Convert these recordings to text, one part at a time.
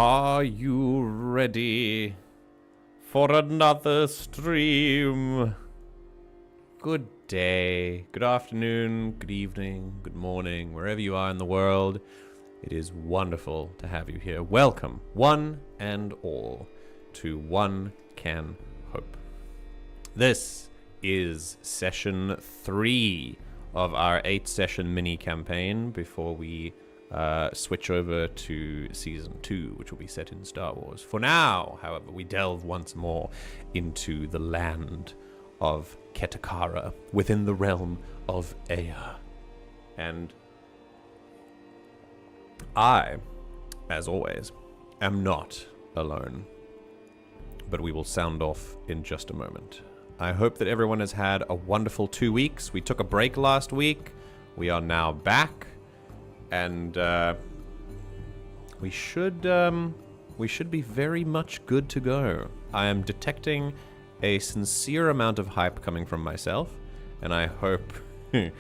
Are you ready for another stream? Good day, good afternoon, good evening, good morning, wherever you are in the world. It is wonderful to have you here. Welcome, one and all, to One Can Hope. This is session 3 of our 8-session mini-campaign before we switch over to season 2, which will be set in Star Wars. For now, however, we delve once more into the land of Ketakara within the realm of Eyya. And I, as always, am not alone, but we will sound off in just a moment. I hope that everyone has had a wonderful 2 weeks. We took a break last week. We are now back, and we should be very much good to go. I am detecting a sincere amount of hype coming from myself, and I hope that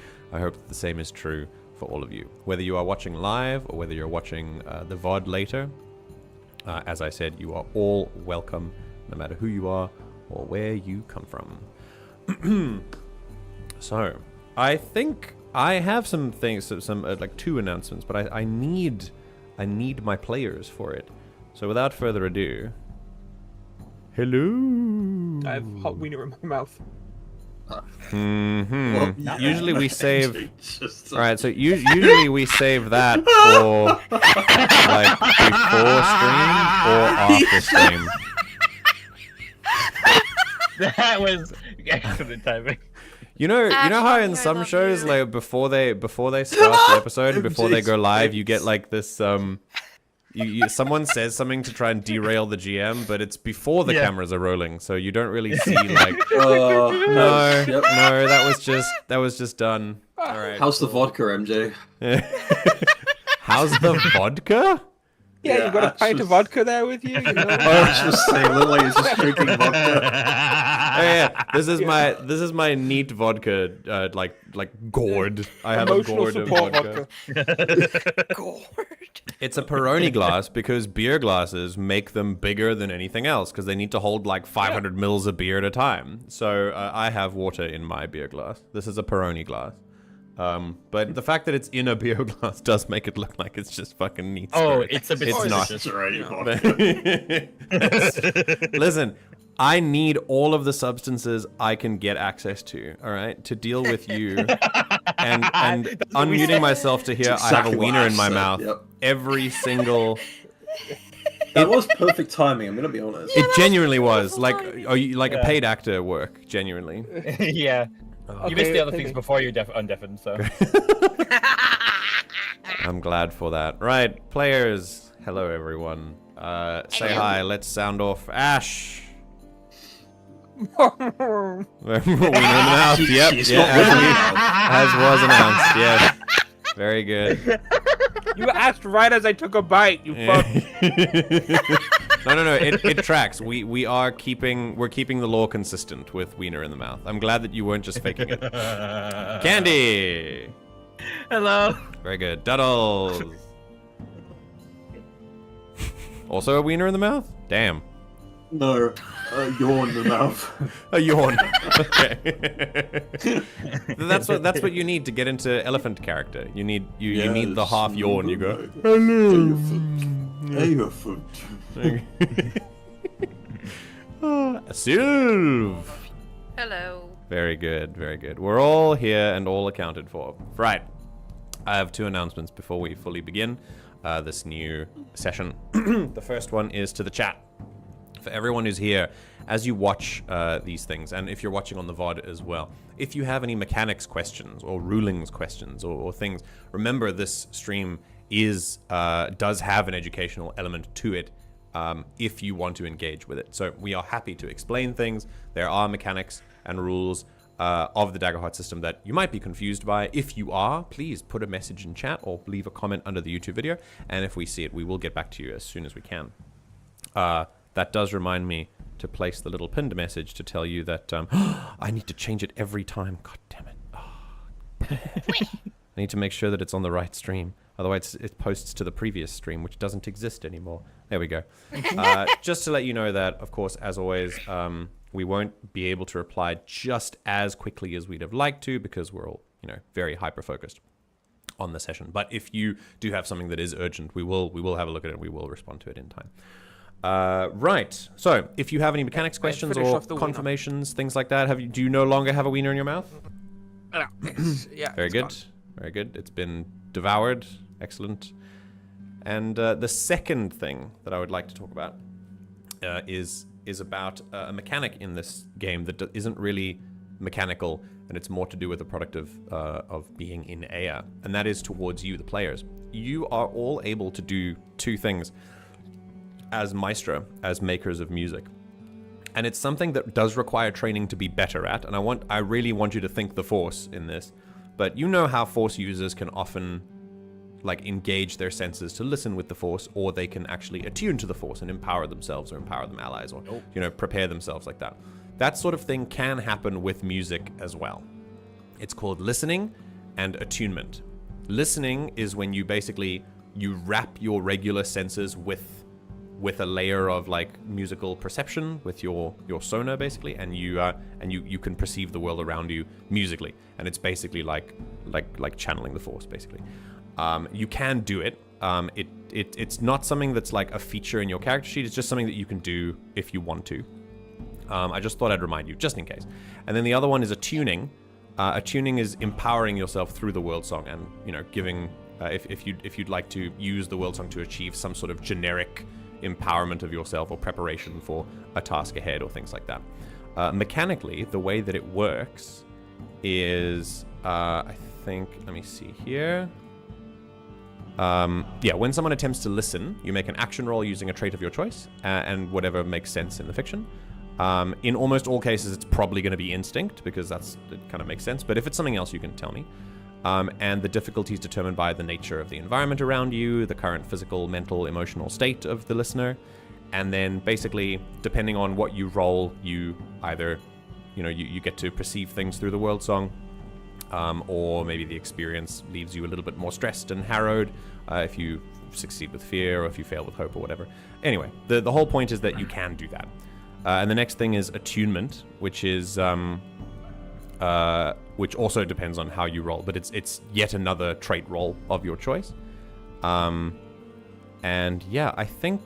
the same is true for all of you. Whether you are watching live or whether you're watching the VOD later, as I said, you are all welcome, no matter who you are or where you come from. So, I think I have some things, like 2 announcements, but I need my players for it. So without further ado, hello. I have hot wiener in my mouth. Well, usually we save. All right, so usually we save that for like before stream or after stream. That was excellent timing. You know how in some shows, like before they start the episode and before they go live, you get like this someone says something to try and derail the GM, but it's before the cameras are rolling, so you don't really see like. No, that was just done. All right. How's the vodka, MJ? How's the vodka? Yeah, you got a pint of vodka there with you. You know? I was just saying, look like he's just drinking vodka. Yeah. This is my neat vodka, like gourd. I have Emotional a gourd of support vodka. Gourd. It's a Peroni glass because beer glasses make them bigger than anything else because they need to hold like 500 mils of beer at a time. So I have water in my beer glass. This is a Peroni glass. But the fact that it's in a beer glass does make it look like it's just fucking neat. Oh, spirit. it's a bit. It's not. It's already vodka. Listen, I need all of the substances I can get access to. All right, to deal with you, and unmuting myself to hear I have a wiener in my mouth. Yep. Every single. That was perfect timing. I'm gonna be honest. It genuinely was like, a paid actor work. Genuinely. Yeah. You missed the other things before you undeafened, so. I'm glad for that. Right, players. Hello, everyone. Say hi. Let's sound off. Ash. Wiener in the mouth. Yep. As was announced. Yes. Very good. You asked right as I took a bite. You fuck. No. It tracks. We're keeping the law consistent with wiener in the mouth. I'm glad that you weren't just faking it. Candy. Hello. Very good. Duddles. Also a wiener in the mouth? Damn. No, a yawn in the mouth. A yawn. Okay. That's what you need to get into elephant character. You need the half yawn. You go. Hello. Elephant. Sylv. Hello. Very good, very good. We're all here and all accounted for. Right. I have 2 announcements before we fully begin this new session. The first one is to the chat. For everyone who's here, as you watch these things, and if you're watching on the VOD as well, if you have any mechanics questions or rulings questions or things, remember this stream does have an educational element to it if you want to engage with it. So we are happy to explain things. There are mechanics and rules of the Daggerheart system that you might be confused by. If you are, please put a message in chat or leave a comment under the YouTube video, and if we see it, we will get back to you as soon as we can. That does remind me to place the little pinned message to tell you that I need to change it every time. God damn it. I need to make sure that it's on the right stream. Otherwise, it posts to the previous stream, which doesn't exist anymore. There we go. Just to let you know that, of course, as always, we won't be able to reply just as quickly as we'd have liked to because we're all, very hyper-focused on the session. But if you do have something that is urgent, we will have a look at it and we will respond to it in time. Right. So, if you have any mechanics questions or confirmations, things like that, do you no longer have a wiener in your mouth? Yeah. Very good. Very good. It's been devoured. Excellent. And the second thing that I would like to talk about is about a mechanic in this game that isn't really mechanical, and it's more to do with the product of being in Eyya, and that is towards you, the players. You are all able to do two things as maestro, as makers of music. And it's something that does require training to be better at, and I really want you to think the Force in this. But you know how Force users can often engage their senses to listen with the Force, or they can actually attune to the Force and empower themselves or empower them allies, or prepare themselves like that. That sort of thing can happen with music as well. It's called listening and attunement. Listening is when you wrap your regular senses with a layer of musical perception with your sonar basically, and you can perceive the world around you musically, and it's basically like channeling the Force basically. You can do it. It's not something that's like a feature in your character sheet. It's just something that you can do if you want to. I just thought I'd remind you, just in case. And then the other one is attuning. Attuning is empowering yourself through the world song, and giving if you'd like to use the world song to achieve some sort of generic empowerment of yourself or preparation for a task ahead or things like that. Mechanically, the way that it works is, I think, let me see here. When someone attempts to listen, you make an action roll using a trait of your choice, and whatever makes sense in the fiction. In almost all cases, it's probably going to be instinct, because it kind of makes sense. But if it's something else, you can tell me. And the difficulty is determined by the nature of the environment around you, the current physical, mental, emotional state of the listener. And then basically, depending on what you roll, you either, you get to perceive things through the world song, or maybe the experience leaves you a little bit more stressed and harrowed if you succeed with fear, or if you fail with hope, or whatever. Anyway, the whole point is that you can do that. And the next thing is attunement, which is which also depends on how you roll, but it's yet another trait roll of your choice. And yeah, I think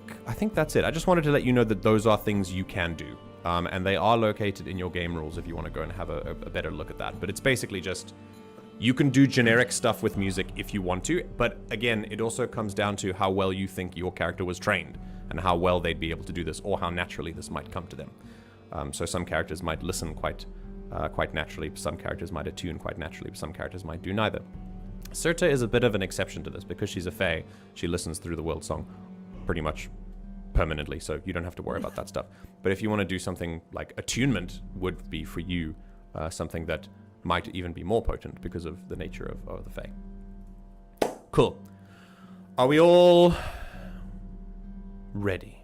that's it. I just wanted to let you know that those are things you can do. And they are located in your game rules if you want to go and have a better look at that. But it's basically just, you can do generic stuff with music if you want to. But again, it also comes down to how well you think your character was trained, and how well they'd be able to do this, or how naturally this might come to them. So some characters might listen quite naturally, some characters might attune quite naturally, some characters might do neither. Cyrta is a bit of an exception to this, because she's a fae. She listens through the world song pretty much permanently, so you don't have to worry about that stuff. But if you want to do something like attunement, would be for you something that might even be more potent because of the nature of the fae. Cool. Are we all ready?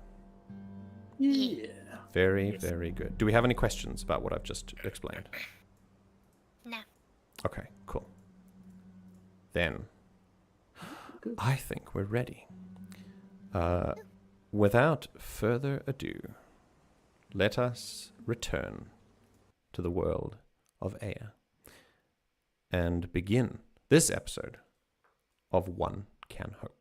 Yeah. Very, very good. Do we have any questions about what I've just explained? No. Okay, cool. Then, I think we're ready. Without further ado, let us return to the world of Eyya and begin this episode of One Can Hope.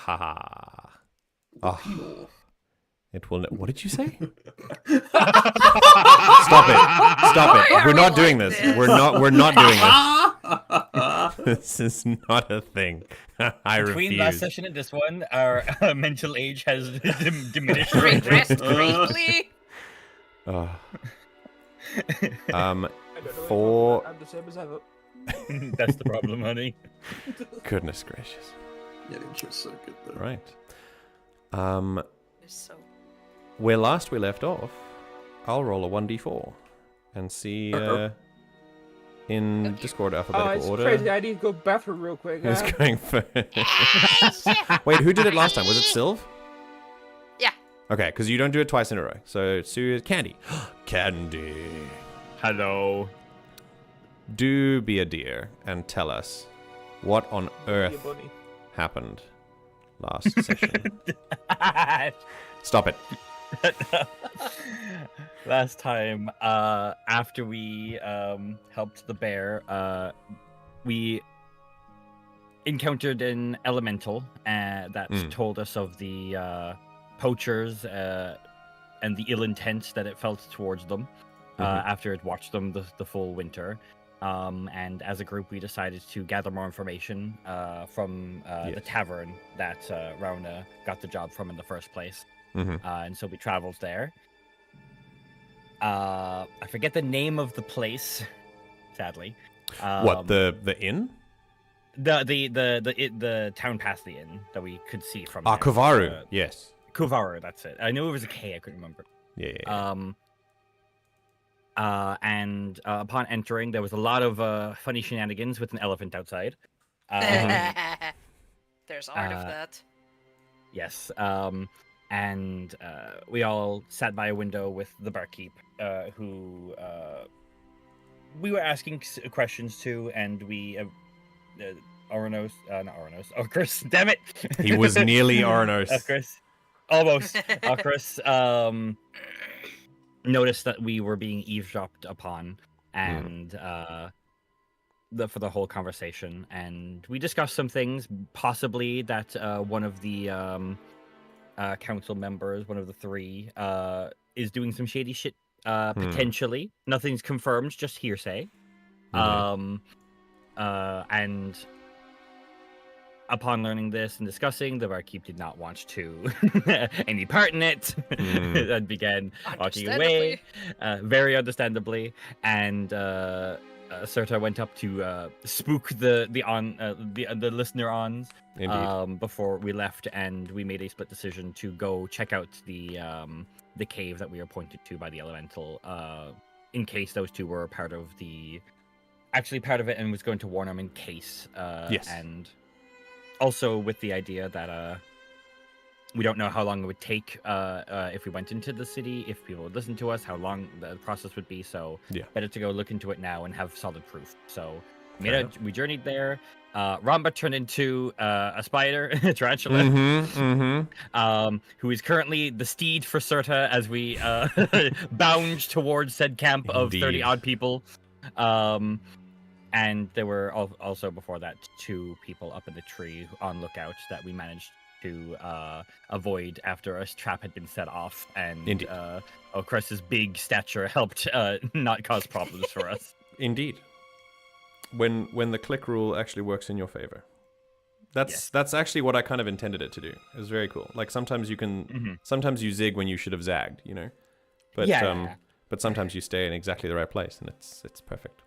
Haha. Oh, It will. What did you say? Stop it! We're not doing this. We're not doing this. This is not a thing. I Between refuse. last session and this one, our mental age has diminished. Regressed greatly. Oh. I don't know For- I'm the same as ever. That's the problem, honey. Goodness gracious. Yeah, the intro's so good though. Right. So Where last we left off, I'll roll a 1d4 and see in Discord Oh, alphabetical it's order. crazy. I need to go bathroom real quick. Who's Huh? going first? Wait, who did it last time? Was it Sylv? yeah. Okay, because you don't do it twice in a row. So Sue is Candy. Candy. Hello. Do be a dear and tell us what on Yeah, earth bunny. happened last session. Stop it. Last time, after we helped the bear, we encountered an elemental that told us of the poachers and the ill intent that it felt towards them after it watched them the full winter. And as a group, we decided to gather more information from the tavern that Rauna got the job from in the first place. And so we traveled there. I forget the name of the place, sadly. What, the inn? The town past the inn that we could see from. there. Kovarru. Yes. Kovarru, that's it. I knew it was a K. I couldn't remember. Yeah. And upon entering, there was a lot of funny shenanigans with an elephant outside. There's art of that. Yes. And we all sat by a window with the barkeep, who we were asking questions to, and we Oranos, not Oranos, Ochros, damn it! He was nearly Oranos. Ochros, almost. Ochros noticed that we were being eavesdropped upon, and for the whole conversation, and we discussed some things, possibly that one of the council members, one of the three, is doing some shady shit, potentially. Nothing's confirmed, just hearsay. And upon learning this and discussing, the barkeep did not want to any part in it, and began walking away, very understandably. And Cyrta went up to spook the listener ons before we left, and we made a split decision to go check out the cave that we were pointed to by the elemental, in case those two were part of it, and was going to warn them in case. And also with the idea that we don't know how long it would take if we went into the city, if people would listen to us, how long the process would be. So better to go look into it now and have solid proof. So we journeyed there. Ramba turned into a spider, a tarantula, who is currently the steed for Cyrta as we bound towards said camp of 30 odd people. And there were also before that 2 people up in the tree on lookout that we managed to avoid after a trap had been set off, and Ochros' big stature helped not cause problems for us. Indeed. When the click rule actually works in your favor. That's actually what I kind of intended it to do. It was very cool. Like sometimes you can sometimes you zig when you should have zagged, you know? But but sometimes you stay in exactly the right place, and it's perfect.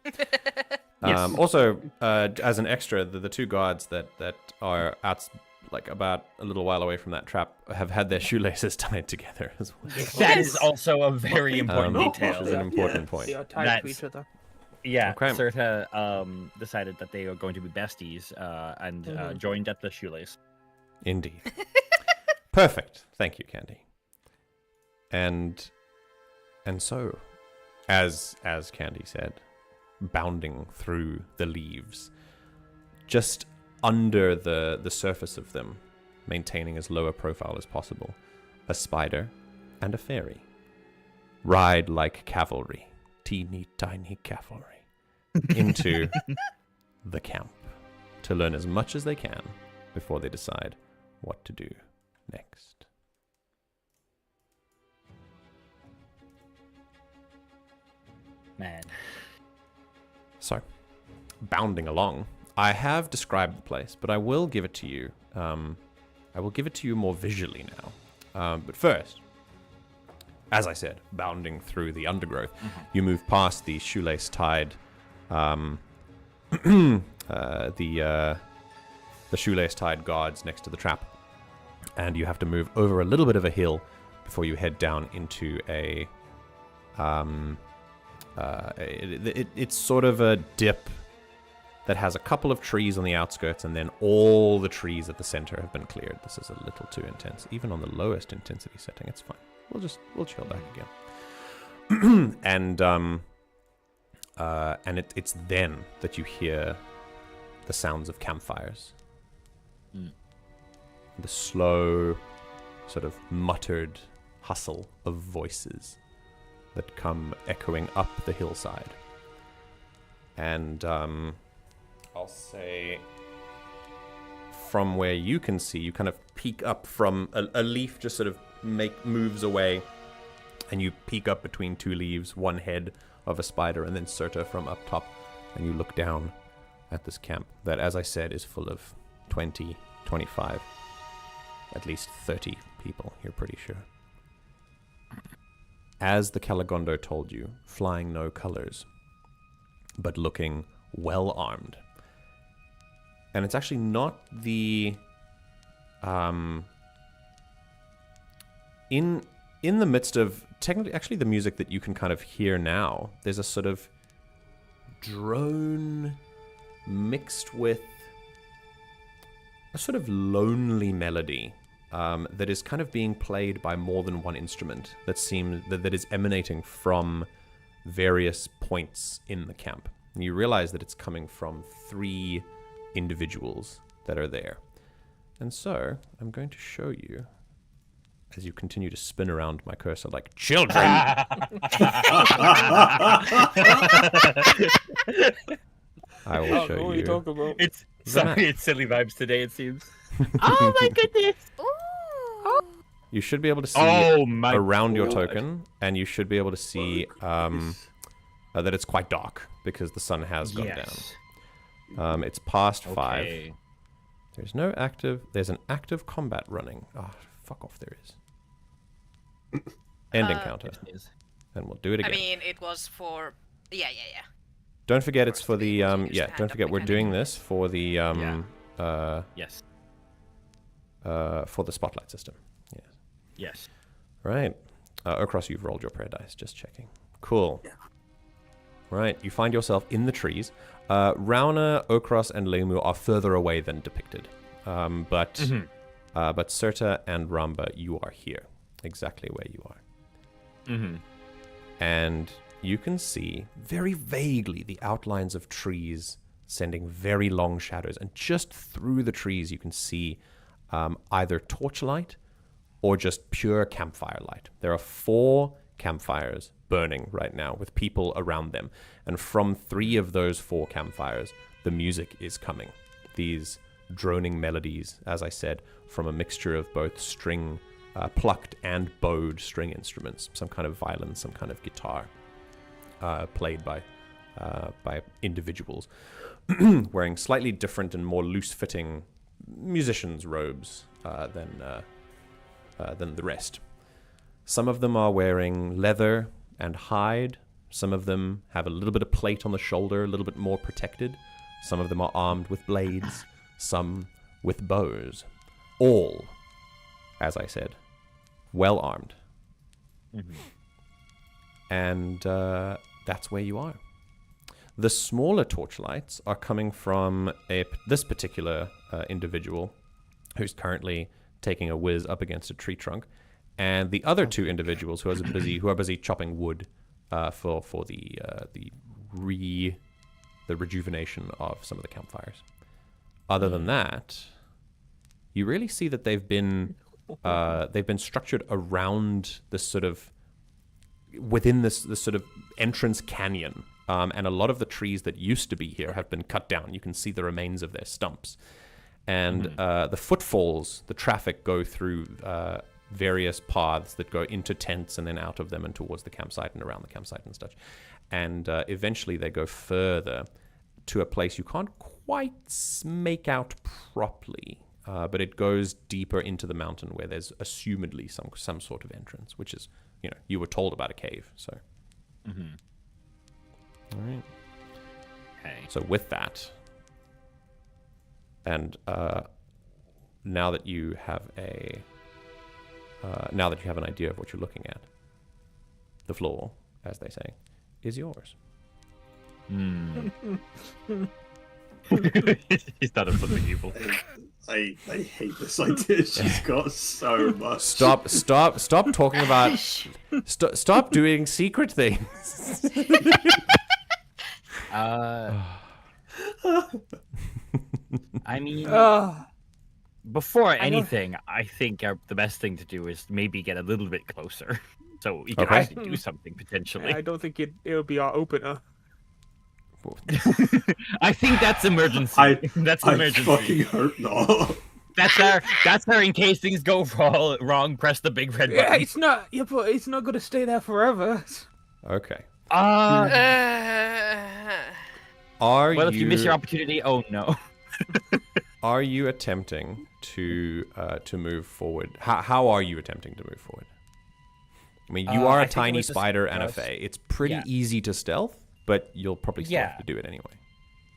Also, as an extra, the 2 guards that are out, like about a little while away from that trap, have had their shoelaces tied together as well. That is also a very important detail. Which is an important point. They are tied to each other. Yeah, Okay. Cyrta decided that they were going to be besties and joined at the shoelace. Indeed. Perfect. Thank you, Candy. And so, as Candy said, bounding through the leaves, just under the surface of them, maintaining as low a profile as possible, a spider and a fairy ride like cavalry, teeny tiny cavalry, into the camp to learn as much as they can before they decide what to do next. Man. So, bounding along, I have described the place, but I will give it to you. I will give it to you more visually now. But first, as I said, bounding through the undergrowth, you move past the shoelace-tied, the shoelace-tied guards next to the trap, and you have to move over a little bit of a hill before you head down into a. It's sort of a dip that has a couple of trees on the outskirts, and then all the trees at the center have been cleared. This is a little too intense, even on the lowest intensity setting. It's fine. We'll chill back again. and it's then that you hear the sounds of campfires. The slow, sort of muttered hustle of voices that come echoing up the hillside. And I'll say from where you can see, you kind of peek up from a leaf just sort of moves away, and you peek up between two leaves, one head of a spider, and then Cyrta from up top, and you look down at this camp that, as I said, is full of 20, 25, at least 30 people, you're pretty sure. As the Calagondo told you, flying no colors, but looking well armed. And it's actually not the in the midst of actually the music that you can kind of hear now, there's a sort of drone mixed with a sort of lonely melody that is kind of being played by more than one instrument that is emanating from various points in the camp. And you realize that it's coming from 3 individuals that are there. And so I'm going to show you as you continue to spin around my cursor like children. I will show you. Talk about. It's silly vibes today, it seems. Oh my goodness! Ooh. You should be able to see around your token, and you should be able to see that it's quite dark because the sun has gone down. It's past 5. There's an active combat running. Oh, fuck off, there is. End encounter. And we'll do it again. I mean, it was for... Yeah. Don't forget it's for the, don't forget we're doing this for the, Yes. For the spotlight system. Yes. Right. Ochros, you've rolled your prayer dice, just checking. Cool. Yeah. Right, you find yourself in the trees. Rauna, Ochros, and Lemu are further away than depicted. But Cyrta and Ramba, you are here. Exactly where you are. And you can see very vaguely the outlines of trees sending very long shadows. And just through the trees, you can see either torchlight or just pure campfire light. There are 4 campfires burning right now with people around them. And from 3 of those 4 campfires, the music is coming. These droning melodies, as I said, from a mixture of both string, plucked and bowed string instruments, some kind of violin, some kind of guitar, played by individuals wearing slightly different and more loose-fitting musicians' robes than the rest. Some of them are wearing leather and hide. Some of them have a little bit of plate on the shoulder, a little bit more protected. Some of them are armed with blades, some with bows. All, as I said, well armed. And that's where you are. The smaller torchlights are coming from this particular individual who's currently taking a whiz up against a tree trunk, and the other 2 individuals who are busy chopping wood for the rejuvenation of some of the campfires. Other than that, you really see that they've been structured around this sort of within this sort of entrance canyon, and a lot of the trees that used to be here have been cut down. You can see the remains of their stumps, and the footfalls, the traffic go through various paths that go into tents and then out of them and towards the campsite and around the campsite and such. and eventually they go further to a place you can't quite make out properly, but it goes deeper into the mountain where there's assumedly some sort of entrance, which is, you were told about a cave, so. All right. Okay. So with that, and now that you have an idea of what you're looking at, the floor, as they say, is yours. He's done it for the evil. I hate this idea she's got so much. Stop talking about. Stop doing secret things. I mean, before anything, I think the best thing to do is maybe get a little bit closer, so we can actually do something potentially. I don't think it'll be our opener. I think that's emergency. That's emergency. I fucking hope not. That's our in case things go wrong. Press the big red button. Yeah, it's not. Yeah, but it's not gonna stay there forever. Okay. Well, Are if you miss your opportunity, oh no. Are you attempting to move forward? How are you attempting to move forward? I mean, you are a tiny spider and a fae. It's pretty easy to stealth, but you'll probably still have to do it anyway.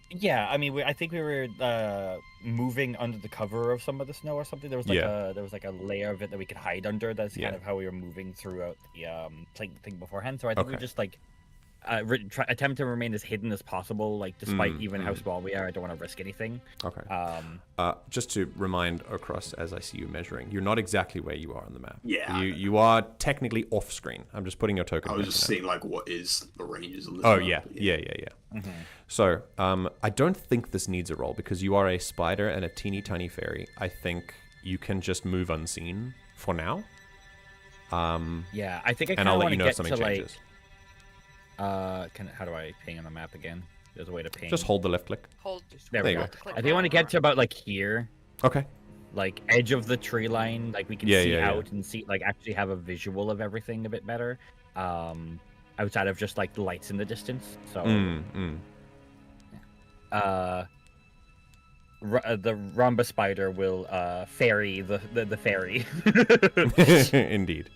Yeah, I mean, I think we were moving under the cover of some of the snow or something. There was like a layer of it that we could hide under. That's kind of how we were moving throughout the thing beforehand. So I think we just like attempt to remain as hidden as possible, like despite even how small we are. I don't want to risk anything. Okay. Just to remind Ochros, as I see you measuring, you're not exactly where you are on the map. Yeah. You are technically off screen. I'm just putting your token. I was just seeing like what is the ranges on this. Oh map. yeah. So I don't think this needs a roll because you are a spider and a teeny tiny fairy. I think you can just move unseen for now. Yeah, I think I and kind I'll of let want you to know get if something to changes. how do I ping on the map again? There's a way to ping. Just hold the left click. Hold. There we you go. go. I think I want to get to about like here, Okay. like edge of the tree line, like we can see out and see, like actually have a visual of everything a bit better. Outside of just like the lights in the distance. So. The Ramba spider will ferry the fairy. Indeed.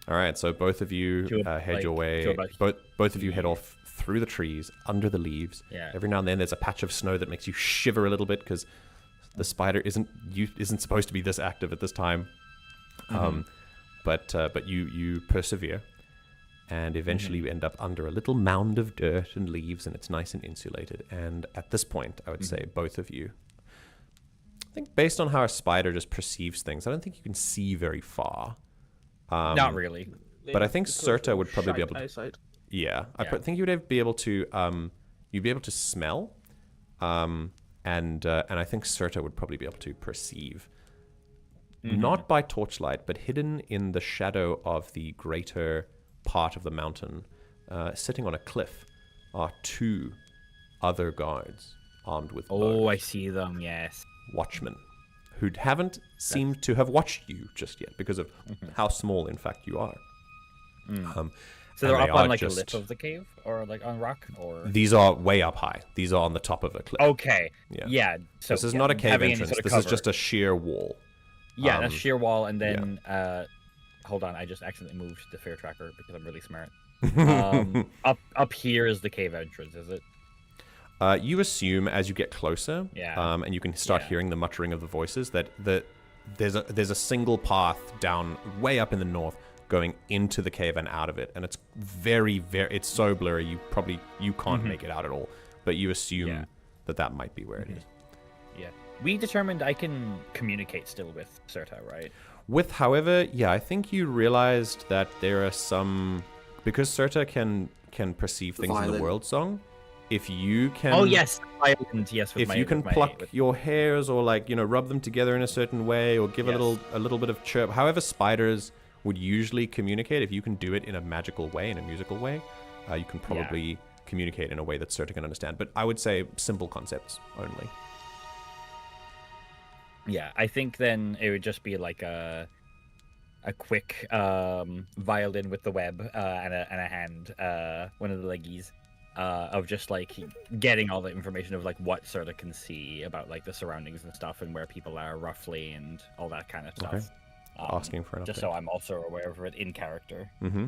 All right, so both of you head your way. Both of you head off through the trees, under the leaves. Yeah. Every now and then, there's a patch of snow that makes you shiver a little bit because the spider isn't supposed to be this active at this time. But you persevere, and eventually you end up under a little mound of dirt and leaves, and it's nice and insulated. And at this point, I would say both of you, I think based on how a spider just perceives things, I don't think you can see very far. Not really. But I think Cyrta would probably be able to. Eyesight. Yeah, I think you would be able to. You'd be able to smell, and I think Cyrta would probably be able to perceive. Not by torchlight, but hidden in the shadow of the greater part of the mountain, sitting on a cliff, are two other guards armed with bows. Oh, I see them. Yes. Watchmen, who haven't seemed to have watched you just yet because of how small, in fact, you are. So they're up on like a lip of the cave, or like on rock, or these are way up high. These are on the top of a cliff. Okay. Yeah. Yeah. So This is not a cave entrance. This is just a sheer wall. Yeah, that's sheer wall, and then hold on, I just accidentally moved the fair tracker because I'm really smart. Up here is the cave entrance, is it? You assume as you get closer, and you can start hearing the muttering of the voices, that there's a single path down way up in the north going into the cave and out of it, and it's very it's so blurry you can't make it out at all. But you assume that might be where it is. Yeah, we determined I can communicate still with Cyrta, right? However, I think you realized that there are some, because Cyrta can perceive things in the world song. If you can, violent, yes. If you can pluck your hairs, or like rub them together in a certain way, or give a little bit of chirp. However, spiders would usually communicate. If you can do it in a magical way, in a musical way, you can probably communicate in a way that Cyrta can understand. But I would say simple concepts only. Yeah, I think then it would just be like a quick violin with the web and a hand, one of the leggies, of just like getting all the information of like what Cyrta can see about like the surroundings and stuff and where people are roughly and all that kind of stuff. Okay. Asking for an just update. so I'm also aware of it in character. Mm-hmm.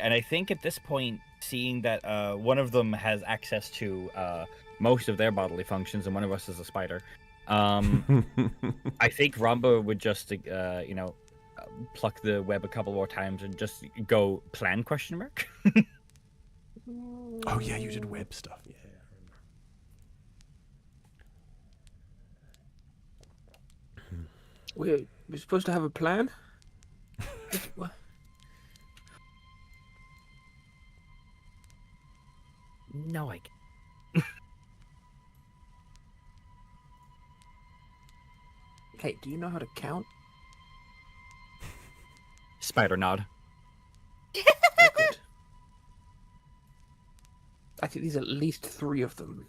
And I think at this point, seeing that one of them has access to most of their bodily functions, and one of us is a spider, I think Ramba would just, pluck the web a couple more times and just go plan ? Oh yeah, you did web stuff. Yeah. We're supposed to have a plan? What? No, I. Hey, do you know how to count? Spider nod. Oh, good. I think there's at least 3 of them.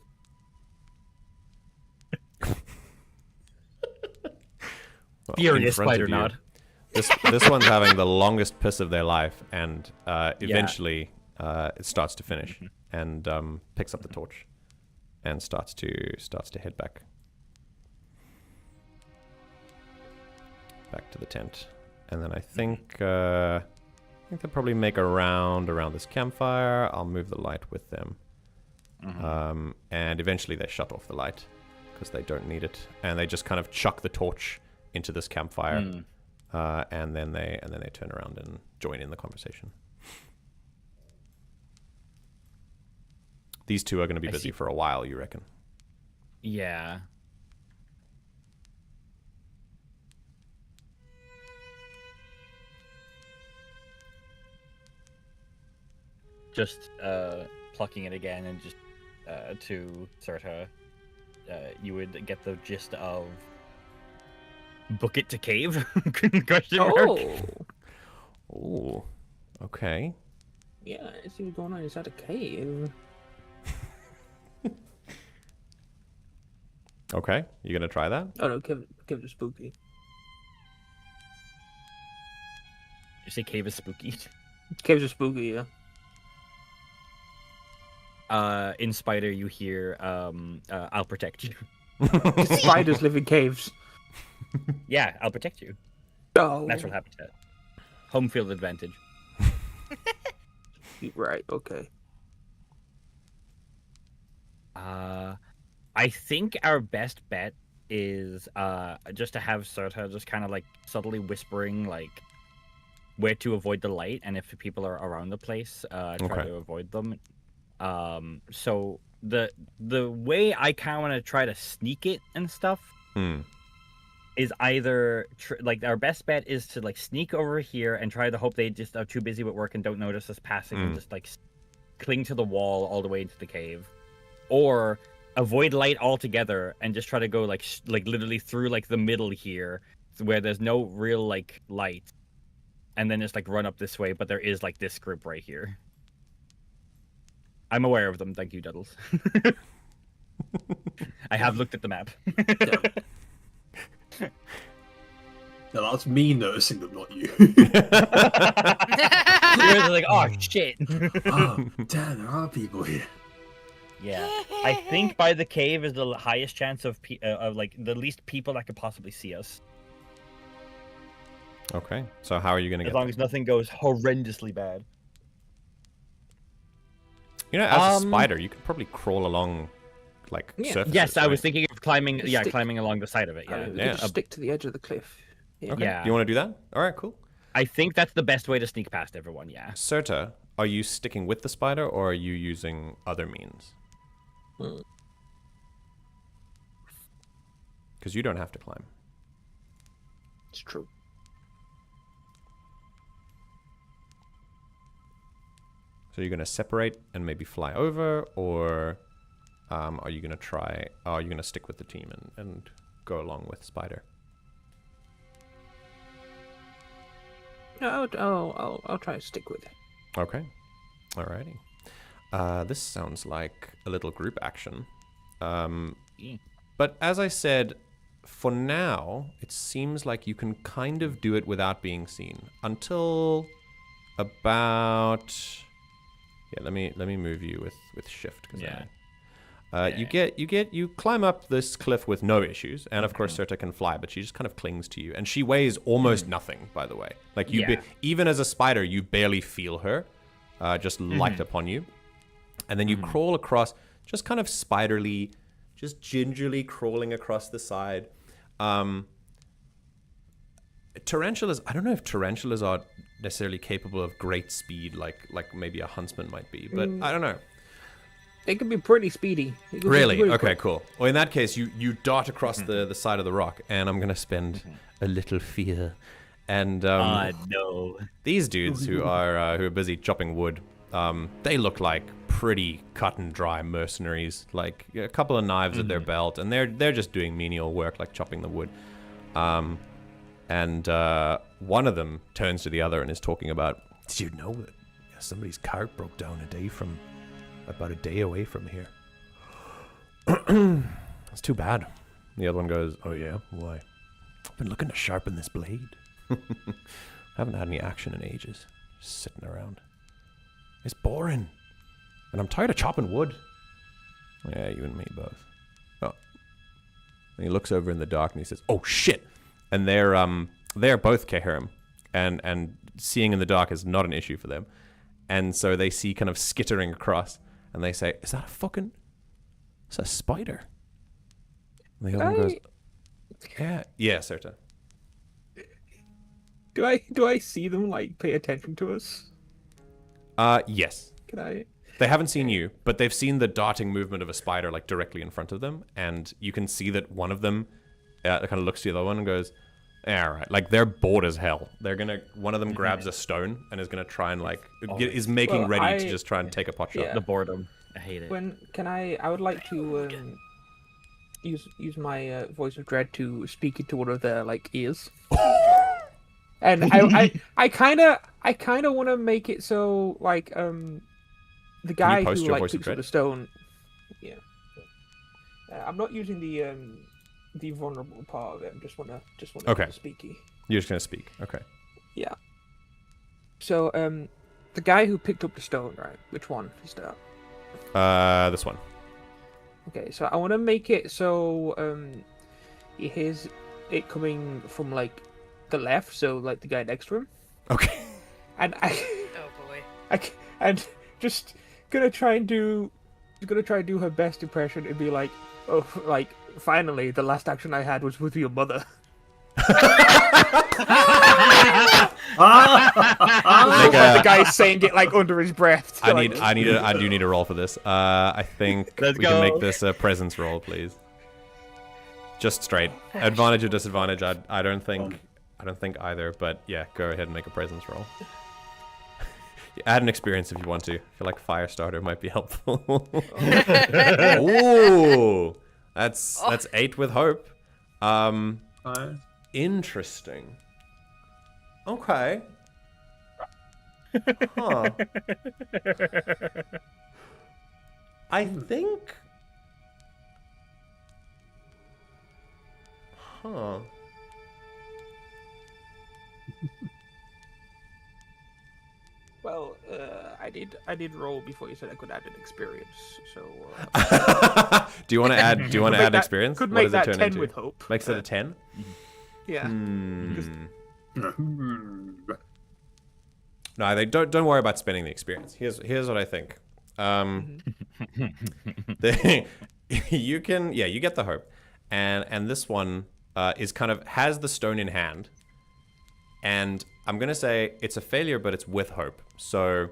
Well, Furious in front of spider you. nod. This one's having the longest piss of their life, and eventually it starts to finish and picks up the torch and starts to head back to the tent. And then I think they'll probably make a round around this campfire. I'll move the light with them, and eventually they shut off the light because they don't need it, and they just kind of chuck the torch into this campfire. And then they turn around and join in the conversation. These two are going to be busy for a while, you reckon? Yeah. Just plucking it again and just to Cyrta, you would get the gist of book it to cave? ? Oh, okay. Yeah, I see what's going on inside a cave. Okay, you gonna try that? Oh no, caves are spooky. You say cave is spooky? Caves are spooky, yeah. In Spider, you hear, I'll protect you. Spiders live in caves. Yeah, I'll protect you. Oh. Natural habitat. Home field advantage. Right, okay. I think our best bet is just to have Cyrta just kind of like subtly whispering like where to avoid the light, and if people are around the place, try to avoid them. So the way I kind of want to try to sneak it and stuff is either like our best bet is to like sneak over here and try to hope they just are too busy with work and don't notice us passing and just like cling to the wall all the way into the cave, or avoid light altogether and just try to go like literally through like the middle here where there's no real like light, and then just like run up this way, but there is like this group right here. I'm aware of them, thank you, Duddles. I have looked at the map. No, that's me noticing them, not you. You're like, oh shit. Oh, damn, there are people here. Yeah, I think by the cave is the highest chance of like the least people that could possibly see us. Okay, so how are you gonna get as long there? as nothing goes horrendously bad. You know, as a spider, you could probably crawl along, like, surfaces. Yes, I was right? thinking of climbing. Yeah, climbing along the side of it. Yeah. We could just stick to the edge of the cliff. Yeah. Okay. Yeah. You want to do that? All right, cool. I think that's the best way to sneak past everyone. Yeah. Cyrta, are you sticking with the spider, or are you using other means? Because you don't have to climb. It's true. So you're going to separate and maybe fly over, or are you going to try? Are you going to stick with the team and go along with Spider? No, I'll try to stick with it. Okay. Alrighty. This sounds like a little group action. But as I said, for now, it seems like you can kind of do it without being seen until about. Yeah, let me move you with shift. Yeah. You climb up this cliff with no issues, and of course Cyrta can fly, but she just kind of clings to you, and she weighs almost nothing, by the way. Like even as a spider, you barely feel her, just light upon you, and then you crawl across, just kind of spiderly, just gingerly crawling across the side. Tarantulas. I don't know if tarantulas are necessarily capable of great speed, like maybe a huntsman might be, but I don't know. It can be pretty speedy. Really? Okay, cool. Well, in that case, you dart across the side of the rock, and I'm gonna spend a little fear. And no. These dudes who are busy chopping wood, they look like pretty cut and dry mercenaries. Like a couple of knives at their belt, and they're just doing menial work like chopping the wood. And one of them turns to the other and is talking about, did you know that somebody's cart broke down about a day away from here? That's too bad. The other one goes, oh yeah, why? I've been looking to sharpen this blade. Haven't had any action in ages. Just sitting around. It's boring. And I'm tired of chopping wood. Yeah, you and me both. Oh. And he looks over in the dark and he says, oh shit! And they're both Kehirim. And seeing in the dark is not an issue for them. And so they see kind of skittering across. And they say, is that it's a spider? And the other one goes, yeah, Cyrta. Do I see them like pay attention to us? Yes. Can I? They haven't seen you, but they've seen the darting movement of a spider like directly in front of them, and you can see that one of them kind of looks to the other one and goes, all right, like they're bored as hell. One of them grabs a stone and is gonna try and is making ready to just try and take a pot shot. The boredom. I hate it. I would like to use my voice of dread to speak into one of their ears. And I kind of want to make it so the guy who picks up the stone. Yeah. I'm not using the vulnerable part of it. I just want to Okay. speaky. You're just gonna speak. Okay. Yeah. So the guy who picked up the stone, right? Which one is that? This one. Okay, so I want to make it so he hears it coming from the left, so the guy next to him. Okay. And Oh boy. and just gonna try and do her best impression and be like, oh, finally the last action I had was with your mother. The guy's saying it under his breath. I do need a roll for this. I think we can make this a presence roll, please. Just straight. Advantage or disadvantage? I don't think either. But yeah, go ahead and make a presence roll. Add an experience if you want to. I feel like Firestarter might be helpful. Ooh, that's 8 with hope. Interesting. Okay. Huh. I think. Huh. Well, I did roll before you said I could add an experience. So. Do you want to add? Do you want to add experience? Could make that 10 into? with hope. Makes it a 10. Yeah. No, they don't worry about spending the experience. Here's what I think. You get the hope, and this one is kind of has the stone in hand, and I'm gonna say it's a failure, but it's with hope. So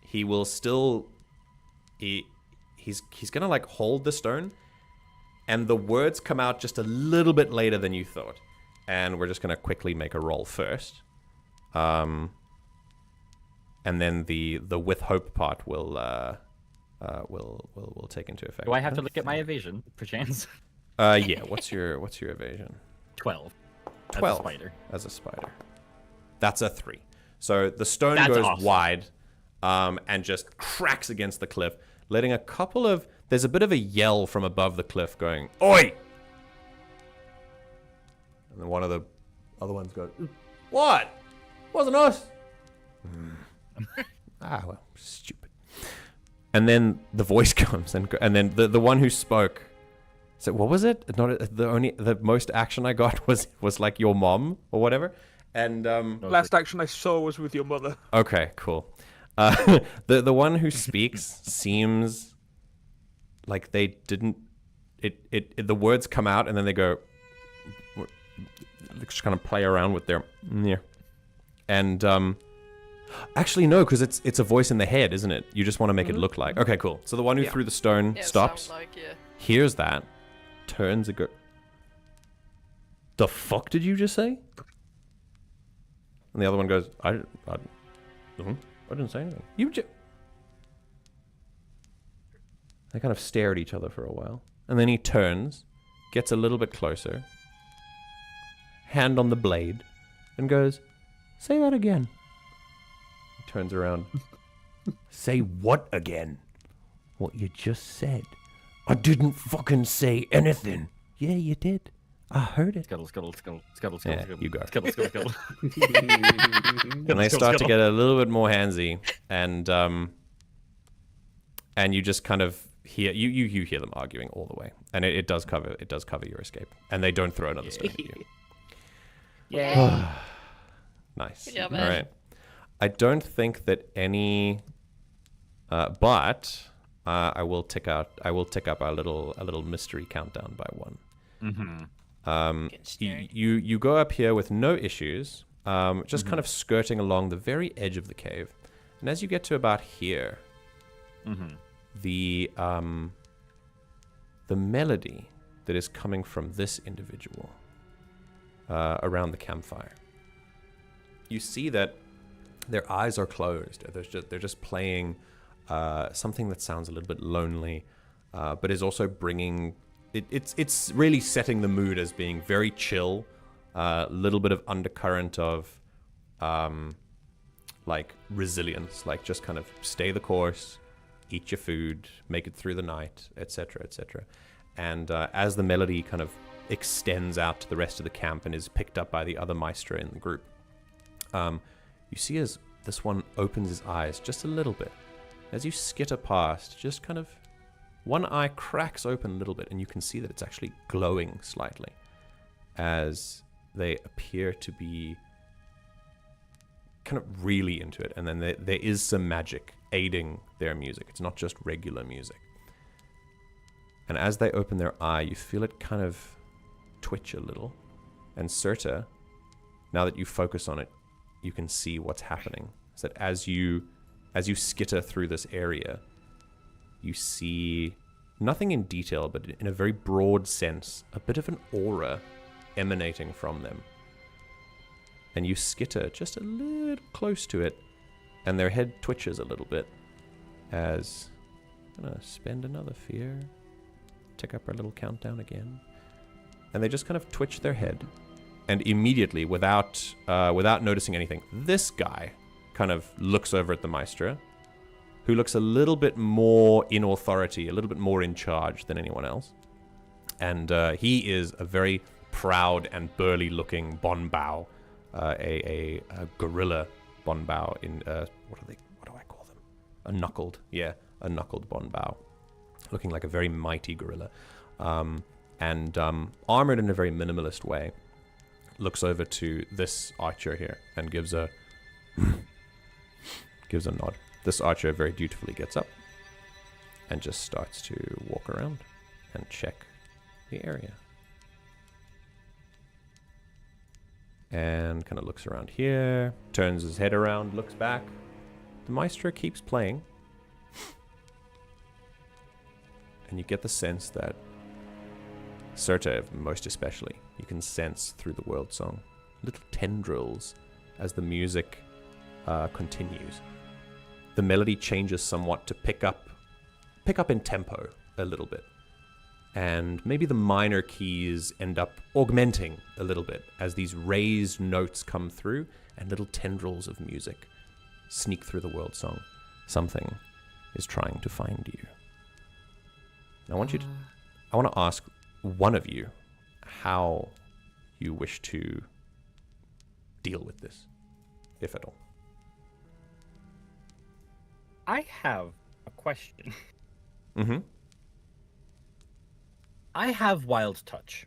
he will still he's gonna hold the stone, and the words come out just a little bit later than you thought, and we're just gonna quickly make a roll first. And then the with hope part will take into effect. Do I have to look at my evasion, perchance? Yeah. What's your evasion? 12. 12. As a spider. As a spider. That's a 3. So the stone That's goes awesome. wide, and just cracks against the cliff, letting a couple of there's a bit of a yell from above the cliff going, "Oi!" And then one of the other ones goes, "What? Wasn't us." Well, stupid. And then the voice comes, and then the one who spoke said, "What was it? The most action I got was like your mom or whatever." And last action I saw was with your mother. Okay, cool. The one who speaks seems like they didn't. The words come out and then they go. Just kind of play around with their and actually no, because it's a voice in the head, isn't it? You just want to make it look like. Okay, cool. So the one who threw the stone stops. Hears that, turns and go. The fuck did you just say? And the other one goes, I didn't say anything. They kind of stare at each other for a while, and then he turns, gets a little bit closer. Hand on the blade, and goes, "Say that again." He turns around. "Say what again?" "What you just said." "I didn't fucking say anything." "Yeah, you did. I heard it." Scuttle, scuttle, scuttle, scuttle, Yeah, scuttle. you go. Scuttle, scuttle, scuttle. And they start to get a little bit more handsy, and you just kind of hear you hear them arguing all the way, and it does cover your escape, and they don't throw another stone at you. Yeah. Nice. Good job, All Ed. right. I don't think that any, but I will tick up a little mystery countdown by one. You go up here with no issues, just kind of skirting along the very edge of the cave, and as you get to about here, the melody that is coming from this individual around the campfire, you see that their eyes are closed. They're just playing something that sounds a little bit lonely, but is also bringing it's really setting the mood as being very chill, little bit of undercurrent of like resilience, like just kind of stay the course, eat your food, make it through the night, etc., etc. And as the melody kind of extends out to the rest of the camp and is picked up by the other maestro in the group, you see as this one opens his eyes just a little bit. As you skitter past, just kind of one eye cracks open a little bit, and you can see that it's actually glowing slightly as they appear to be kind of really into it. And then there is some magic aiding their music. It's not just regular music. And as they open their eye, you feel it kind of twitch a little. And Cyrta, now that you focus on it, you can see what's happening. Is that as you skitter through this area, you see nothing in detail, but in a very broad sense, a bit of an aura emanating from them. And you skitter just a little close to it, and their head twitches a little bit as I'm gonna spend another fear, tick up our little countdown again, and they just kind of twitch their head, and immediately, without noticing anything, this guy kind of looks over at the maestro, who looks a little bit more in authority, a little bit more in charge than anyone else, and he is a very proud and burly-looking bonbao, a gorilla bonbao in what do I call them? A knuckled bonbao, looking like a very mighty gorilla, and armored in a very minimalist way. Looks over to this archer here and gives a nod. This archer very dutifully gets up and just starts to walk around and check the area. And kind of looks around here, turns his head around, looks back. The maestro keeps playing. And you get the sense that Cyrta, most especially, you can sense through the world song little tendrils as the music continues. The melody changes somewhat to pick up in tempo a little bit. And maybe the minor keys end up augmenting a little bit as these raised notes come through and little tendrils of music sneak through the world song. Something is trying to find you. I want to ask one of you how you wish to deal with this, if at all. I have a question. Mm-hmm. I have Wild Touch.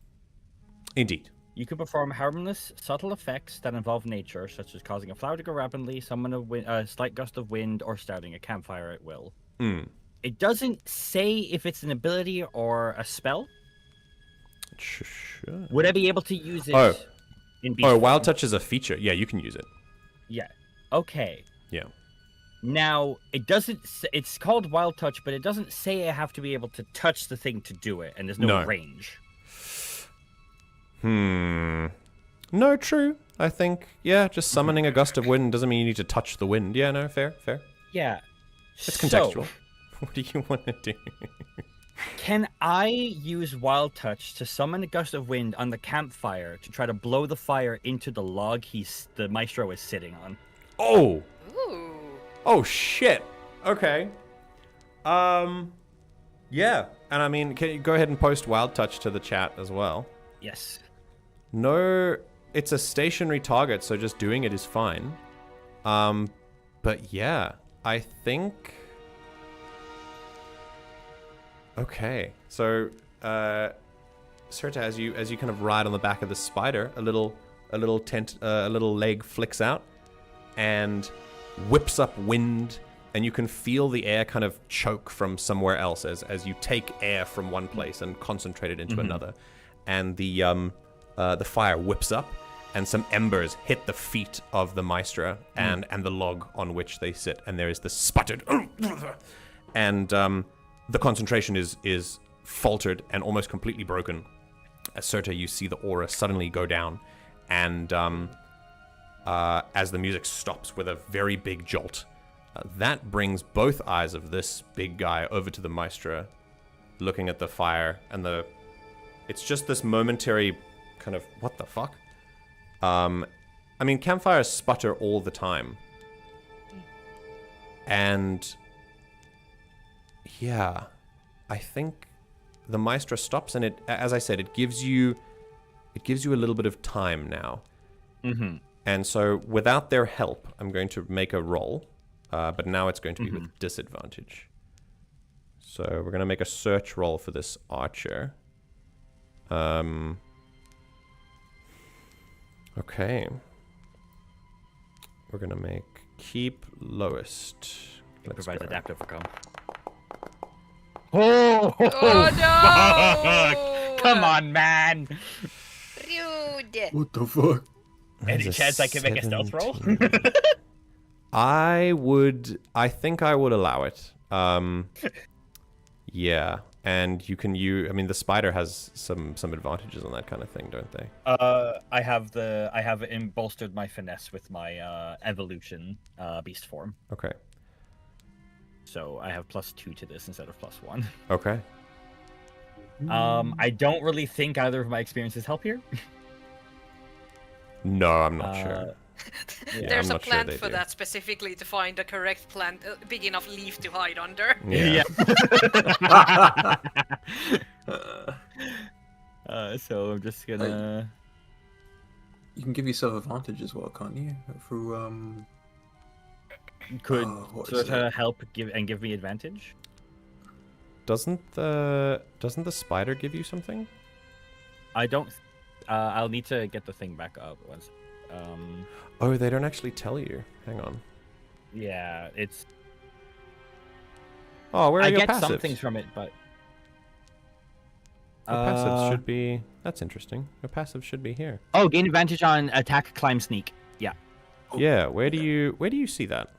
Indeed. You can perform harmless, subtle effects that involve nature, such as causing a flower to go rapidly, summon a slight gust of wind, or starting a campfire at will. Mm. It doesn't say if it's an ability or a spell. Sure. Would I be able to use it in beast Wild form? Touch is a feature. Yeah, you can use it. Yeah. Okay. Yeah. Now, it doesn't... It's called Wild Touch, but it doesn't say I have to be able to touch the thing to do it, and there's no range. No, true. I think, yeah, just summoning a gust of wind doesn't mean you need to touch the wind. Yeah, no, fair. Yeah. It's contextual. What do you want to do? Can I use Wild Touch to summon a gust of wind on the campfire to try to blow the fire into the log the maestro is sitting on? Oh! Ooh. Oh, shit. Okay. Yeah. And I mean, can you go ahead and post Wild Touch to the chat as well? Yes. No, it's a stationary target, so just doing it is fine. But yeah, I think... Okay, so, Cyrta, as you kind of ride on the back of the spider, a little leg flicks out and whips up wind, and you can feel the air kind of choke from somewhere else as you take air from one place and concentrate it into another. And the fire whips up, and some embers hit the feet of the maestra and the log on which they sit, and there is this sputtered, and the concentration is faltered and almost completely broken. As Cyrta, you see the aura suddenly go down, and as the music stops with a very big jolt, that brings both eyes of this big guy over to the maestra, looking at the fire, and it's just this momentary kind of, what the fuck? I mean, campfires sputter all the time. And yeah, I think the maestra stops, and it, as I said, it gives you a little bit of time now. Mm-hmm. And so without their help, I'm going to make a roll, but now it's going to be with disadvantage. So we're going to make a search roll for this archer. Okay. We're gonna make keep lowest. Let's Provide go. adaptive for come. Oh no! Come on, man! Rude. What the fuck? Any There's chance I can make a stealth roll? 17. I think I would allow it. Yeah. And you can I mean, the spider has some advantages on that kind of thing, don't they? I have bolstered my finesse with my evolution beast form. Okay. So I have +2 to this instead of +1. Okay. I don't really think either of my experiences help here. No, I'm not sure. Yeah, There's I'm a not sure plant they for do. that specifically to find the correct plant, big enough leaf to hide under. Yeah. So I'm just gonna. You can give yourself advantage as well, can't you? Through Could what is Cyrta it? help give me advantage? Doesn't the spider give you something? I don't. I'll need to get the thing back up once. Oh, they don't actually tell you. Hang on. Yeah, it's. Oh, where are I your get passives? some things from it, but. Your passives should be. That's interesting. Your passive should be here. Oh, gain advantage on attack, climb, sneak. Yeah. Yeah. Where do you see that?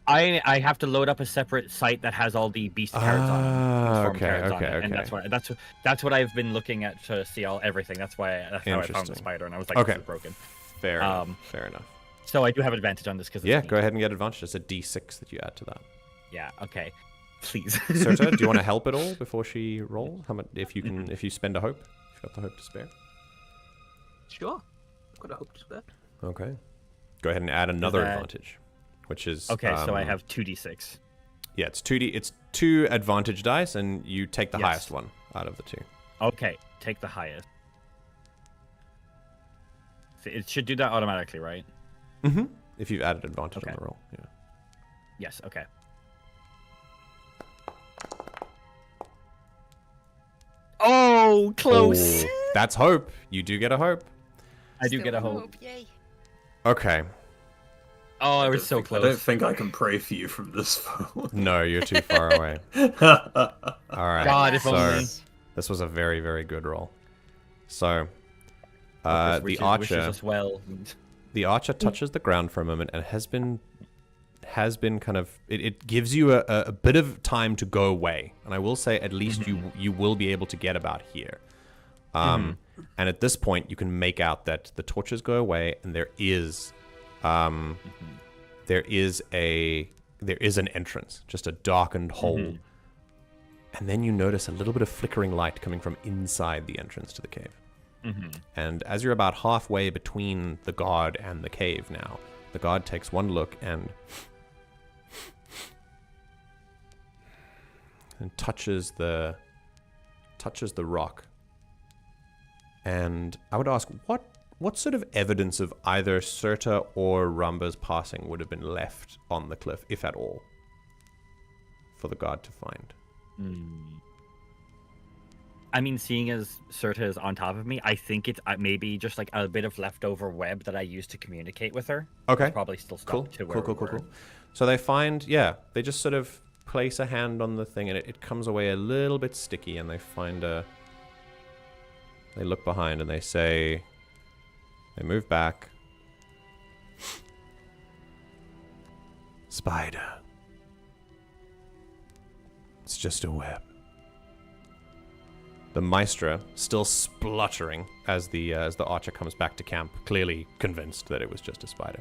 I have to load up a separate site that has all the beast cards on it. Form cards on it, and that's what I've been looking at to see everything. That's how I found the Interesting. spider, and I was like, Okay. this is broken. Fair enough. Fair enough. So I do have advantage on this because Yeah, go ahead and get advantage. It's a D6 that you add to that. Yeah. Okay. Please. Cyrta, do you want to help at all before she rolls? How much? If you spend a hope, if you've got the hope to spare. Sure. I've got a hope to spare. Okay. Go ahead and add another that- advantage, which is Okay, so I have 2d6. Yeah, it's 2d. It's 2 advantage dice, and you take the Yes. highest one out of the 2. Okay, take the highest. It should do that automatically, right? Mm-hmm. If you've added advantage on Okay. the roll, yeah. Yes, okay. Oh, close! Oh, that's hope. You do get a hope. I do Still get a hope. Yay. Okay. Oh, I I was don't so think- close. I don't think I can pray for you from this phone. No, you're too far away. All right. God, if so only. this was a very, very good roll. So, Marcus the wishes archer, us well. the archer touches the ground for a moment and has been kind of. It gives you a bit of time to go away, and I will say at least you will be able to get about here. And at this point, you can make out that the torches go away, and there is an entrance, just a darkened hole. And then you notice a little bit of flickering light coming from inside the entrance to the cave. And as you're about halfway between the guard and the cave now, the guard takes one look and touches the rock. And I would ask, what sort of evidence of either Cyrta or Ramba's passing would have been left on the cliff, if at all, for the guard to find? I mean, seeing as Cyrta is on top of me, I think it's maybe just like a bit of leftover web that I used to communicate with her. Okay. It's probably still Cool. stuck to where we were. So they find, they just sort of place a hand on the thing and it comes away a little bit sticky, and they find they look behind and they move back. Spider. It's just a web. The maestra, still spluttering as the archer comes back to camp, clearly convinced that it was just a spider.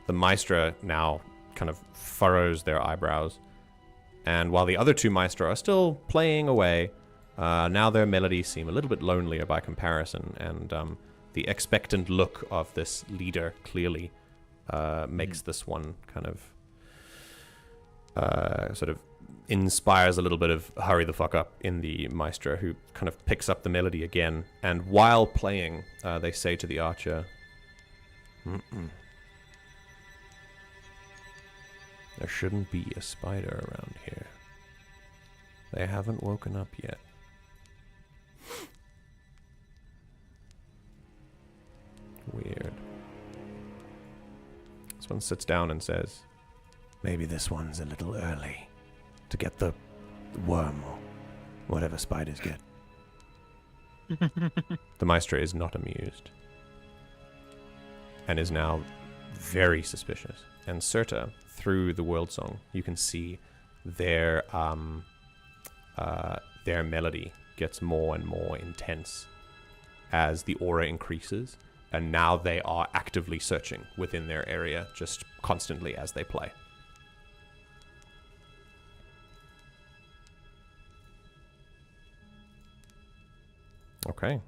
The maestra now kind of furrows their eyebrows, and while the other 2 maestra are still playing away, now their melodies seem a little bit lonelier by comparison, and the expectant look of this leader clearly makes this one kind of sort of inspires a little bit of hurry the fuck up in the maestro, who kind of picks up the melody again, and while playing, they say to the archer, there shouldn't be a spider around here. They haven't woken up yet. Weird. This one sits down and says, maybe this one's a little early to get the worm or whatever spiders get. The maestro is not amused and is now very suspicious. And Cyrta, through the world song, you can see their melody gets more and more intense as the aura increases, and now they are actively searching within their area just constantly as they play. Okay.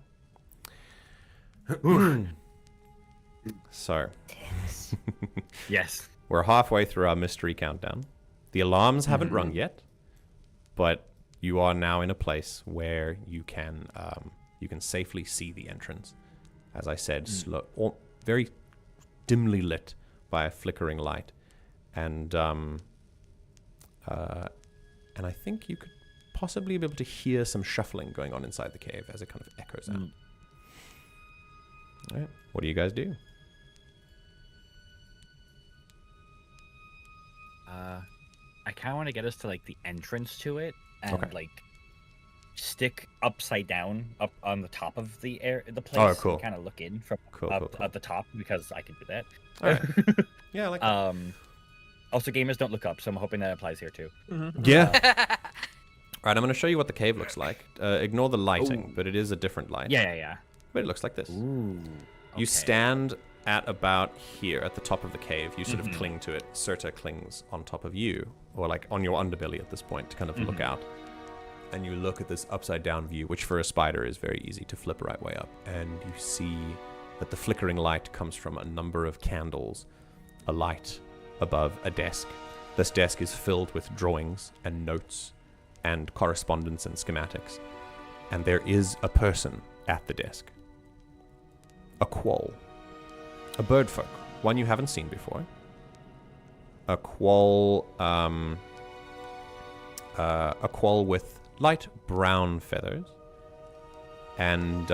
So, Yes. we're halfway through our mystery countdown. The alarms haven't rung yet, but you are now in a place where you can safely see the entrance. As I said, very dimly lit by a flickering light, and I think you could possibly be able to hear some shuffling going on inside the cave as it kind of echoes out. All right, what do you guys do? I kind of want to get us to like the entrance to it and Okay. like stick upside down up on the top of the place. Oh, cool. Kind of look in from Cool, up cool, cool. at the top because I can do that. All right. Yeah, I like that. Also, gamers don't look up, so I'm hoping that applies here too. Yeah. All right, I'm going to show you what the cave looks like. Ignore the lighting, but it is a different light. Yeah. But it looks like this. Ooh. You stand at about here at the top of the cave. You sort of cling to it. Cyrta clings on top of you, or like on your underbelly at this point to kind of look out. And you look at this upside down view, which for a spider is very easy to flip right way up. And you see that the flickering light comes from a number of candles, a light above a desk. This desk is filled with drawings and notes and correspondence and schematics. And there is a person at the desk. A quoll. A birdfolk. One you haven't seen before. A quoll, with light brown feathers. And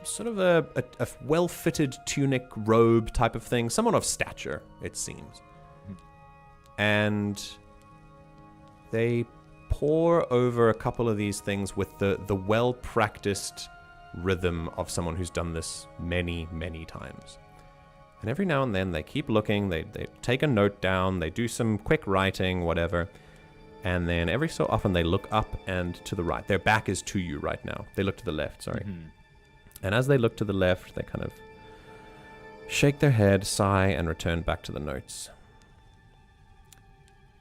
sort of a well-fitted tunic robe type of thing. Someone of stature, it seems. And they pour over a couple of these things with the well-practiced rhythm of someone who's done this many, many times. And every now and then they keep looking, they take a note down, they do some quick writing, whatever. And then every so often they look up and to the right. Their back is to you right now. They look to the left, sorry. Mm-hmm. And as they look to the left, they kind of shake their head, sigh, and return back to the notes.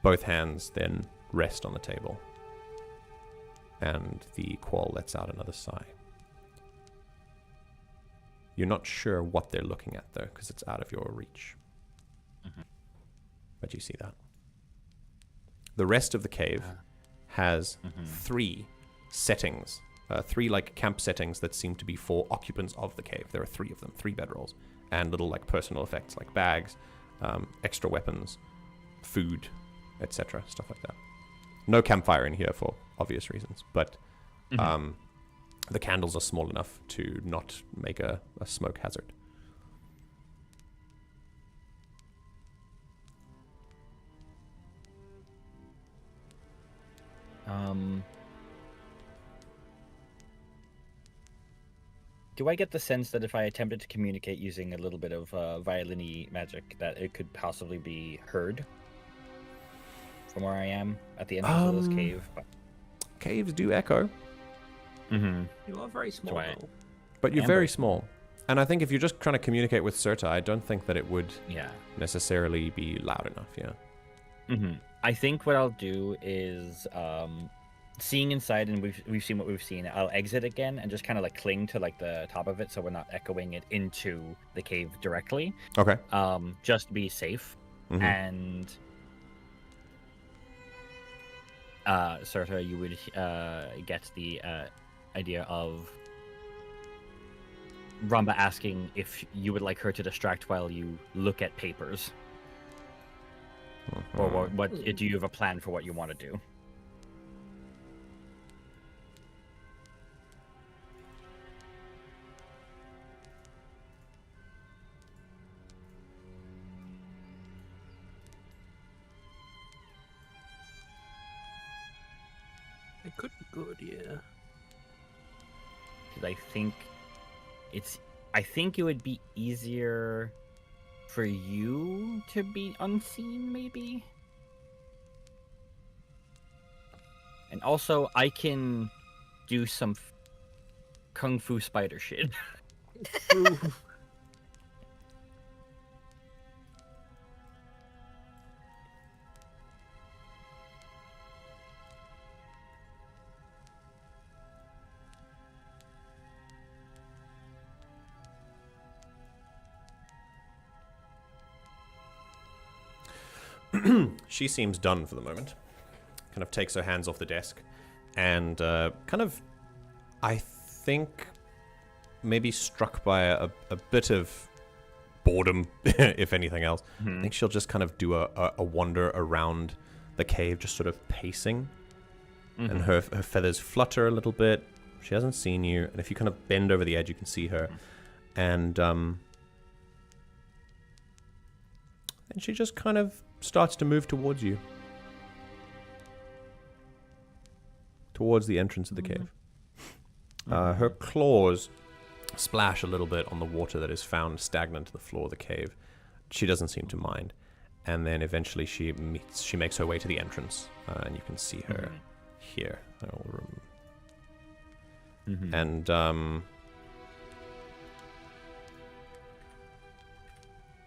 Both hands then rest on the table. And the quoll lets out another sigh. You're not sure what they're looking at, though, because it's out of your reach. Mm-hmm. But you see that. The rest of the cave has three settings. Three, like, camp settings that seem to be for occupants of the cave. There are three of them, 3 bedrolls. And little, like, personal effects, like bags, extra weapons, food, etc. Stuff like that. No campfire in here for obvious reasons, but the candles are small enough to not make a smoke hazard. Do I get the sense that if I attempted to communicate using a little bit of violin-y magic, that it could possibly be heard from where I am at the entrance of this cave? Caves do echo. You are very small, though. But you're very small. And I think if you're just trying to communicate with Cyrta, I don't think that it would necessarily be loud enough, I think what I'll do is, seeing inside, and we've seen what we've seen, I'll exit again and just kind of like cling to like the top of it so we're not echoing it into the cave directly. Okay. Just to be safe. And Cyrta, you would get the idea of Ramba asking if you would like her to distract while you look at papers. Or what do you have a plan for what you want to do? It could be good, yeah. Because I think it would be easier for you to be unseen, maybe? And also, I can do some kung fu spider shit. She seems done for the moment. Kind of takes her hands off the desk and kind of, I think, maybe struck by a bit of boredom, if anything else. I think she'll just kind of do a wander around the cave, just sort of pacing. And her feathers flutter a little bit. She hasn't seen you. And if you kind of bend over the edge, you can see her. And she just kind of starts to move towards you. Towards the entrance of the cave. Her claws splash a little bit on the water that is found stagnant to the floor of the cave. She doesn't seem to mind. And then eventually she makes her way to the entrance. And you can see her here.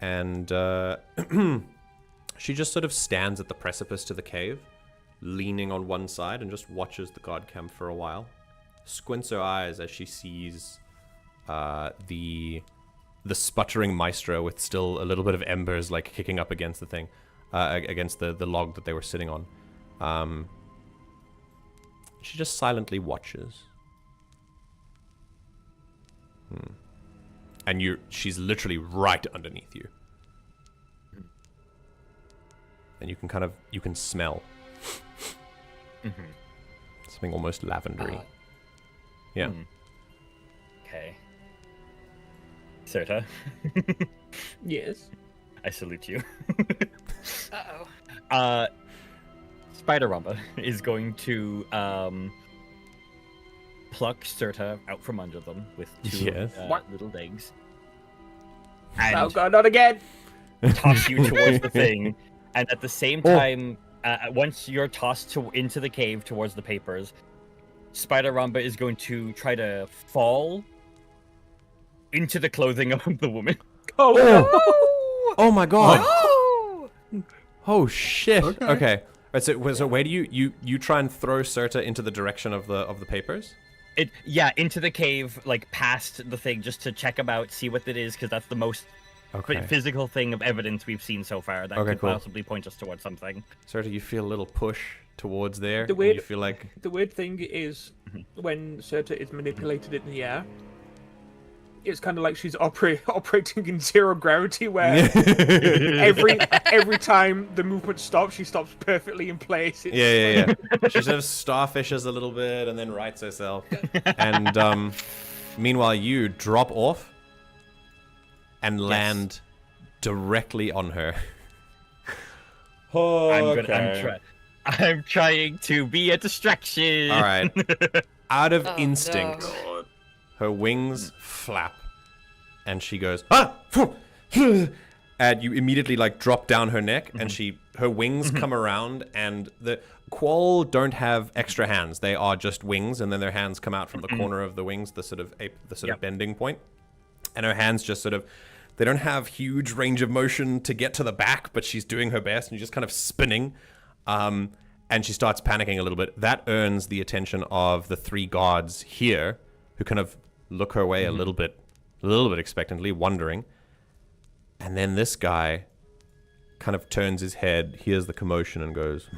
And she just sort of stands at the precipice to the cave, leaning on one side, and just watches the god camp for a while. Squints her eyes as she sees the sputtering maestro with still a little bit of embers like kicking up against the thing, against the log that they were sitting on. She just silently watches. And she's literally right underneath you. And you can smell something almost lavendery. Yeah. Okay. Cyrta, Yes. I salute you. Uh-oh. Spider Ramba is going to pluck Cyrta out from under them with two little legs. And Oh god, not again! toss you towards the thing. And at the same time, once you're tossed into the cave towards the papers, Spider Ramba is going to try to fall into the clothing of the woman. Oh my god! Oh! Oh shit! Okay. Okay. Right, so where do you try and throw Cyrta into the direction of the papers? Into the cave, like past the thing, just to check them out, see what it is, because that's the most physical thing of evidence we've seen so far that could possibly point us towards something. Cyrta, you feel a little push towards there. You feel like the weird thing is when Cyrta is manipulated in the air, it's kind of like she's operating in zero gravity, where every time the movement stops, she stops perfectly in place. Yeah. She sort of starfishes a little bit and then rights herself. And meanwhile, you drop off and land directly on her. I'm trying to be a distraction. All right. Out of instinct, No. her wings flap, and she goes, ah! Phew! And you immediately like drop down her neck, and her wings come around, and the Quoll don't have extra hands. They are just wings, and then their hands come out from the corner of the wings, the sort of bending point. And her hands just they don't have huge range of motion to get to the back, but she's doing her best, and she's just kind of spinning. And she starts panicking a little bit. That earns the attention of the three guards here, who kind of look her way a little bit expectantly, wondering. And then this guy kind of turns his head, hears the commotion, and goes,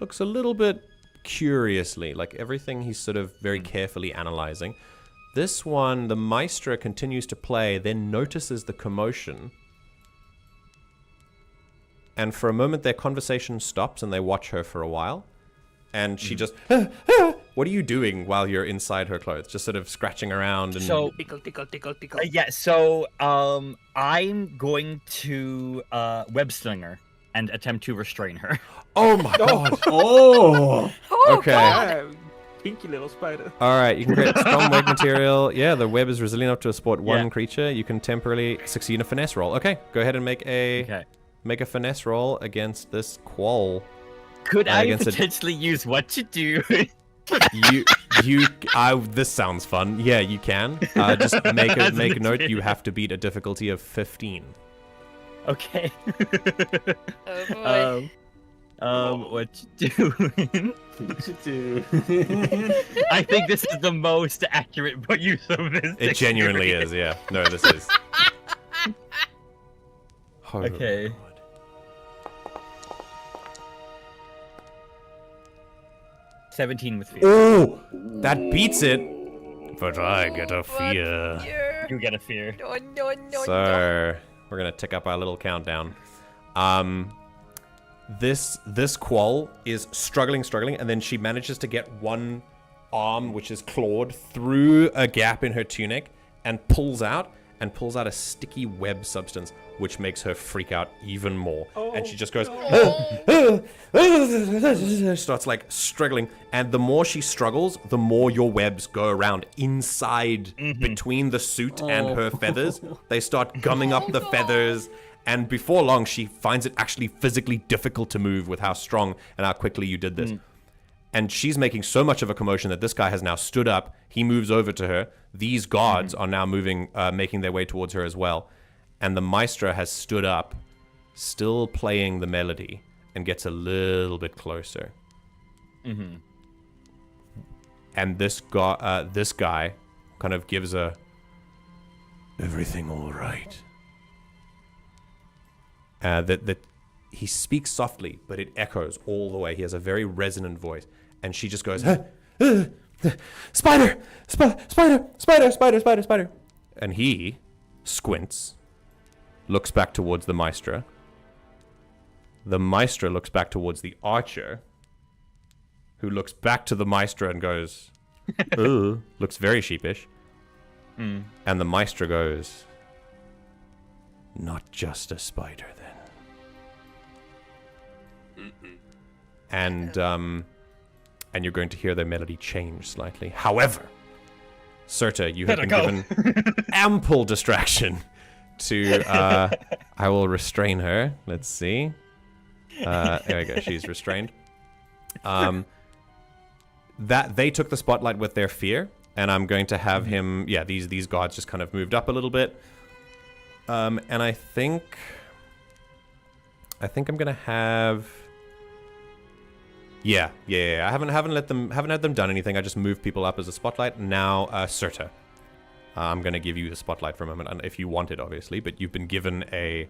looks a little bit curiously, like everything he's sort of very carefully analyzing. This one, the Maestra continues to play, then notices the commotion. And for a moment, their conversation stops, and they watch her for a while. And she just, what are you doing while you're inside her clothes? Just sort of scratching around and... So, Tickle. so I'm going to web sling her and attempt to restrain her. Oh my god! Oh! Okay. Pinky little spider. Alright, you can create strong web material. Yeah, the web is resilient enough to support one creature. You can temporarily succeed in a finesse roll. Okay, go ahead and make a finesse roll against this Quoll. Could I potentially use what to do? This sounds fun. Yeah, you can. Just make a note. You have to beat a difficulty of 15. Okay. Oh boy. What you doing? I think this is the most accurate use of this. It genuinely is. Yeah. No, this is. Okay. God. $17 with fear. Oh, that beats it. But I get a fear. You get a fear. No. So we're gonna tick up our little countdown. This Quoll is struggling, and then she manages to get one arm, which is clawed, through a gap in her tunic and pulls out a sticky web substance, which makes her freak out even more. And she just goes, starts like struggling. And the more she struggles, the more your webs go around inside between the suit and her feathers. They start gumming up the feathers. And before long, she finds it actually physically difficult to move with how strong and how quickly you did this. And she's making so much of a commotion that this guy has now stood up. He moves over to her. These guards are now moving, making their way towards her as well. And the Maestra has stood up, still playing the melody, and gets a little bit closer. And this guy kind of gives a, everything all right? that he speaks softly, but it echoes all the way. He has a very resonant voice, and she just goes, spider, spider. And he squints, looks back towards the maestra. The maestra looks back towards the archer, who looks back to the maestra and goes, ooh, looks very sheepish. And the maestra goes, not just a spider then. And you're going to hear their melody change slightly. However, Cyrta, you have been given ample distraction to, I will restrain her. Let's see. There we go. She's restrained. That they took the spotlight with their fear, and I'm going to have him. Yeah, these guards just kind of moved up a little bit. And I think I'm gonna have. Yeah. I haven't had them done anything. I just moved people up as a spotlight. Now, Cyrta, I'm gonna give you the spotlight for a moment, and if you want it, obviously, but you've been given a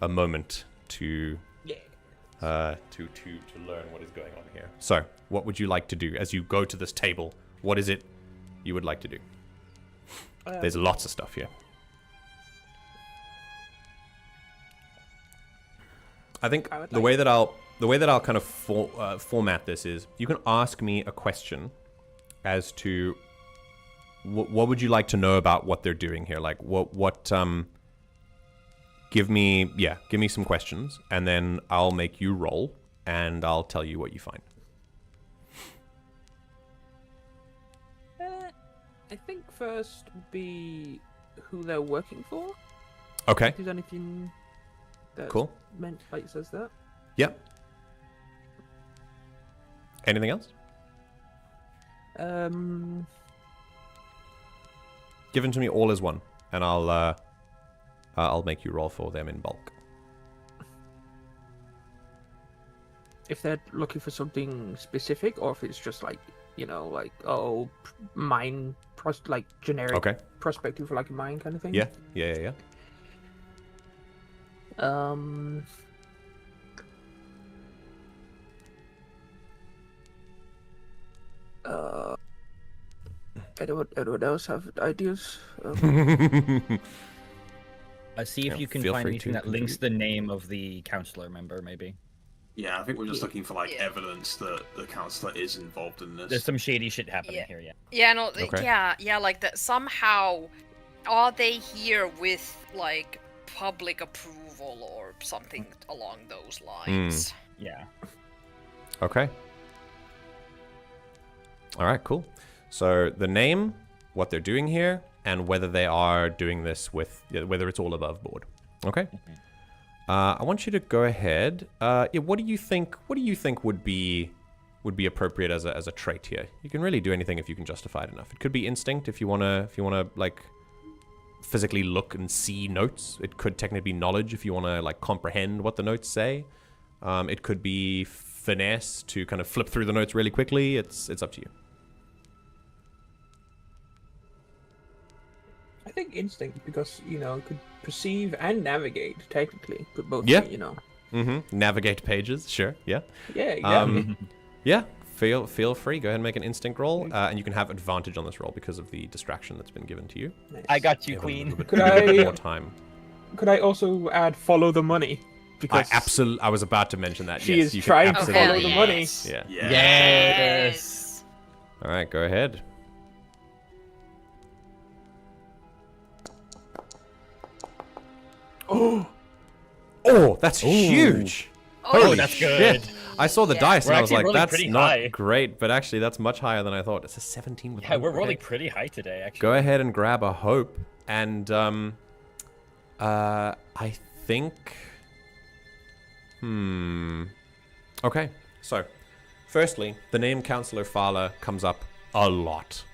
moment to learn what is going on here. So, what would you like to do as you go to this table? What is it you would like to do? There's lots of stuff here. I think the way that I'll kind of format this is, you can ask me a question as to what would you like to know about what they're doing here? Like what give me some questions, and then I'll make you roll, and I'll tell you what you find. I think first would be who they're working for. Okay. If there's anything that's Cool. meant like says that. Yep. Anything else? Give them to me all as one, and I'll make you roll for them in bulk. If they're looking for something specific, or if it's just like, mine, like generic prospecting for like a mine kind of thing. Yeah. Anyone else have ideas? See if you can find anything that links the name of the counselor member, maybe. Yeah, I think we're just looking for evidence that the counselor is involved in this. There's some shady shit happening here, like that somehow are they here with like public approval or something along those lines. Yeah. Okay. All right, cool. So the name, what they're doing here, and whether they are doing this with, whether it's all above board. Okay. I want you to go ahead. What do you think? What do you think would be appropriate as a trait here? You can really do anything if you can justify it enough. It could be instinct if you wanna like physically look and see notes. It could technically be knowledge if you wanna like comprehend what the notes say. It could be finesse to kind of flip through the notes really quickly. It's up to you. I think instinct, because it could perceive and navigate technically, could both Yeah. be, Navigate pages, sure, yeah. Yeah, exactly. Yeah, feel free. Go ahead and make an instinct roll, and you can have advantage on this roll because of the distraction that's been given to you. Nice. I got you, You have a Queen. little bit Could more time. Could I also add follow the money? Because I was about to mention that. she yes, is you trying can to absolutely. follow the money. Yeah. Yes. All right, go ahead. Oh, that's huge. Holy that's shit. good. I saw the Yeah. dice We're and I was actually like, rolling that's pretty not high. great, but actually that's much higher than I thought. It's a 17 with Yeah, hope. we're rolling Okay. pretty high today, actually. Go ahead and grab a hope, and I think okay, so firstly, the name Counselor Fala comes up a lot.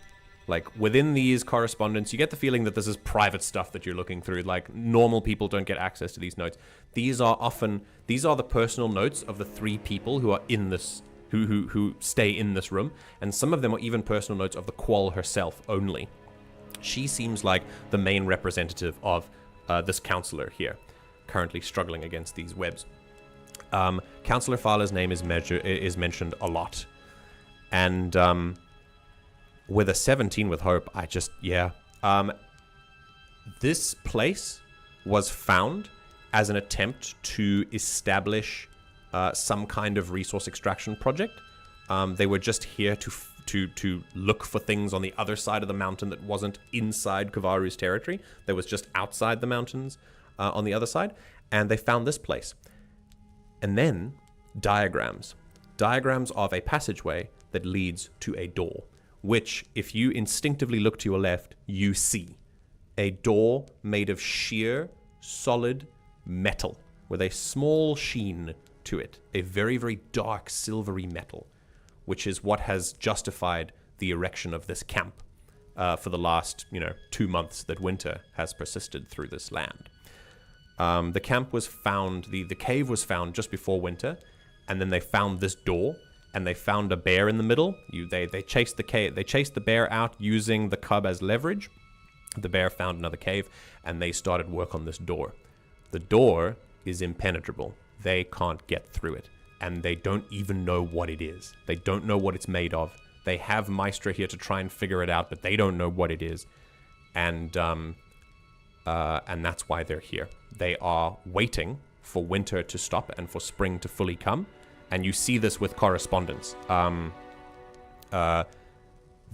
Like, within these correspondence, you get the feeling that this is private stuff that you're looking through. Like, normal people don't get access to these notes. These are the personal notes of the 3 people who are in this, who stay in this room. And some of them are even personal notes of the Qual herself only. She seems like the main representative of this counselor here. currently struggling against these webs. Councillor Fala's name is mentioned a lot. And with a 17 with hope, this place was found as an attempt to establish some kind of resource extraction project. They were just here to look for things on the other side of the mountain that wasn't inside Kovarru's territory. That was just outside the mountains on the other side. And they found this place. And then diagrams of a passageway that leads to a door, which, if you instinctively look to your left, you see a door made of sheer, solid metal with a small sheen to it, a very, very dark, silvery metal, which is what has justified the erection of this camp for the last, 2 months that winter has persisted through this land. The camp was found, the cave was found just before winter, and then they found this door, and they found a bear in the middle. They chased the bear out using the cub as leverage. The bear found another cave, and they started work on this door. The door is impenetrable. They can't get through it, and they don't even know what it is. They don't know what it's made of. They have Maestra here to try and figure it out, but they don't know what it is, and that's why they're here. They are waiting for winter to stop and for spring to fully come, and you see this with correspondence.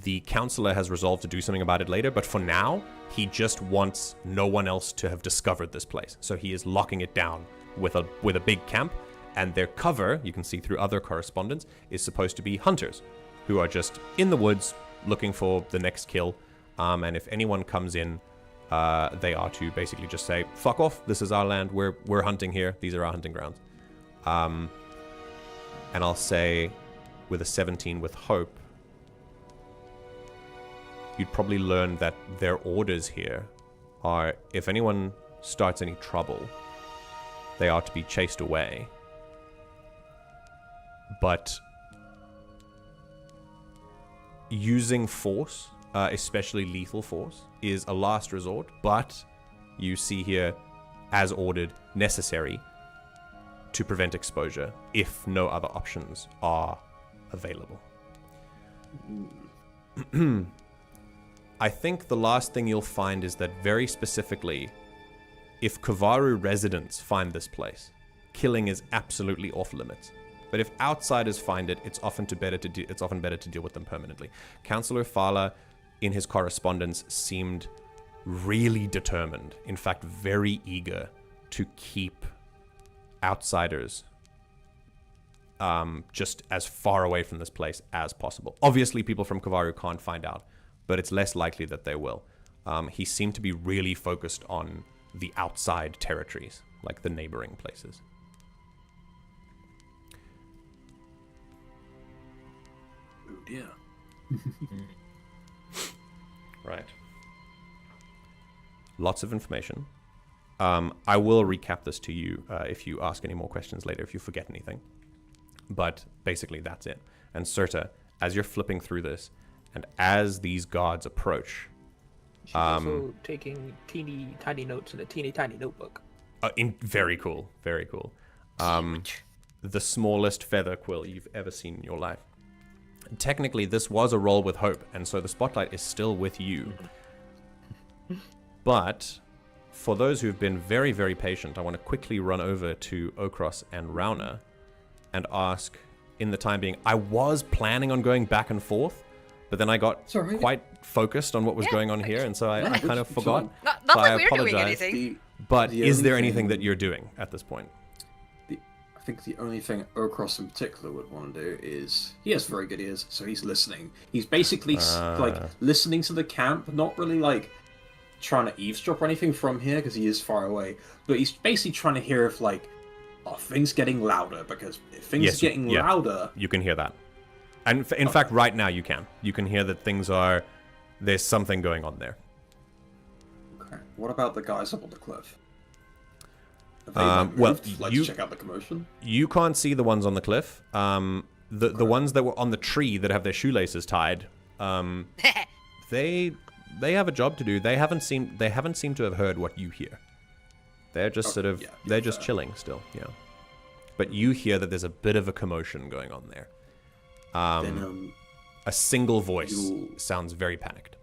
The counselor has resolved to do something about it later, but for now, he just wants no one else to have discovered this place. So he is locking it down with a big camp, and their cover, you can see through other correspondence, is supposed to be hunters, who are just in the woods looking for the next kill. And if anyone comes in, they are to basically just say, fuck off, this is our land, we're hunting here, these are our hunting grounds. And I'll say, with a 17 with hope, you'd probably learn that their orders here are, if anyone starts any trouble, they are to be chased away. But using force, especially lethal force, is a last resort, but you see here, as ordered, necessary to prevent exposure if no other options are available. I think the last thing you'll find is that, very specifically, if Kovarru residents find this place, killing is absolutely off limits. But if outsiders find it, it's often better to deal with them permanently. Councillor Fala, in his correspondence, seemed really determined, in fact very eager, to keep outsiders just as far away from this place as possible. Obviously, people from Kovarru can't find out, but it's less likely that they will. He seemed to be really focused on the outside territories, like the neighboring places. Oh dear. Right. Lots of information. I will recap this to you if you ask any more questions later, if you forget anything. But basically, that's it. And Cyrta, as you're flipping through this, and as these guards approach... She's also taking teeny tiny notes in a teeny tiny notebook. Very cool. Very cool. The smallest feather quill you've ever seen in your life. Technically, this was a roll with hope, and so the spotlight is still with you. But for those who've been very, very patient, I want to quickly run over to Ochros and Rauna and ask, in the time being, I was planning on going back and forth, but then I got quite focused on what was going on here, and so I kind of forgot. Not so like I we're apologize. doing anything. But is there anything that you're doing at this point? I think the only thing Ochros in particular would want to do is, he has very good ears, so he's listening. He's basically listening to the camp, not really like trying to eavesdrop or anything from here because he is far away, but he's basically trying to hear if are things getting louder, because if things are getting louder, you can hear that. And in fact, right now you can hear that there's something going on there. Okay. What about the guys up on the cliff? Let's check out the commotion. You can't see the ones on the cliff. The ones that were on the tree that have their shoelaces tied, they have a job to do. They haven't seemed to have heard what you hear. They're just sort of, they're just chilling still, yeah. But you hear that there's a bit of a commotion going on there. A single voice sounds very panicked.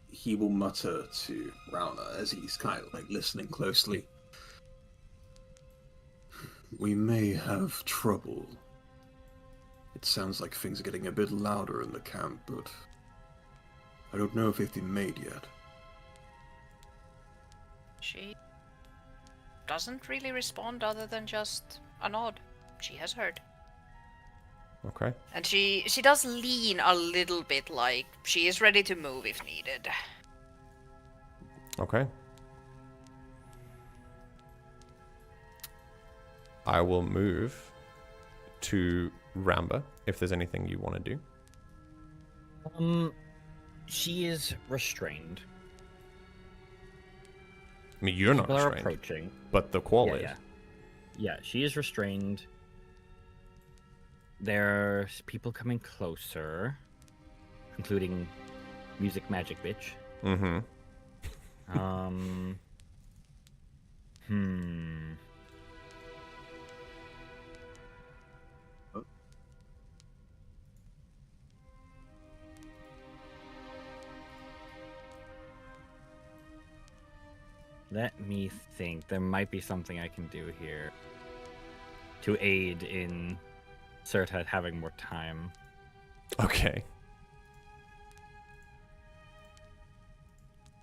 He will mutter to Rauna as he's kind of like listening closely. We may have trouble. It sounds like things are getting a bit louder in the camp, but I don't know if they've been made yet. She doesn't really respond other than just a nod. She has heard. Okay. And she does lean a little bit, like she is ready to move if needed. Okay. I will move to Ramba if there's anything you want to do. She is restrained. I mean, you're not People are restrained, approaching. but the qual is. Yeah, she is restrained. There's people coming closer, including music magic bitch. Mm-hmm. Let me think. There might be something I can do here to aid in Cyrta having more time. Okay.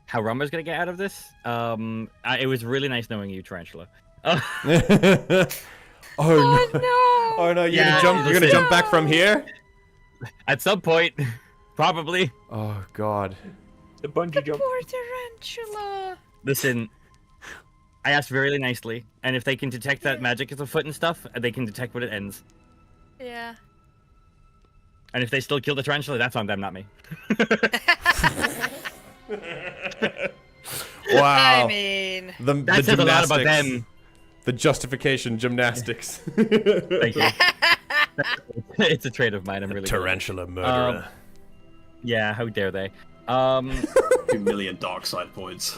How Rumba's gonna get out of this? It was really nice knowing you, Tarantula. Oh no! Oh no! You're gonna jump back from here? At some point, probably. Oh god. The bungee jump. Poor tarantula. Listen, I asked very nicely, and if they can detect that magic is afoot and stuff, they can detect when it ends. Yeah. And if they still kill the tarantula, that's on them, not me. Wow. I mean, That says a lot about them. The justification gymnastics. Thank you. It's a trait of mine. I'm really tarantula murderer. Yeah, how dare they? 2 million dark side points.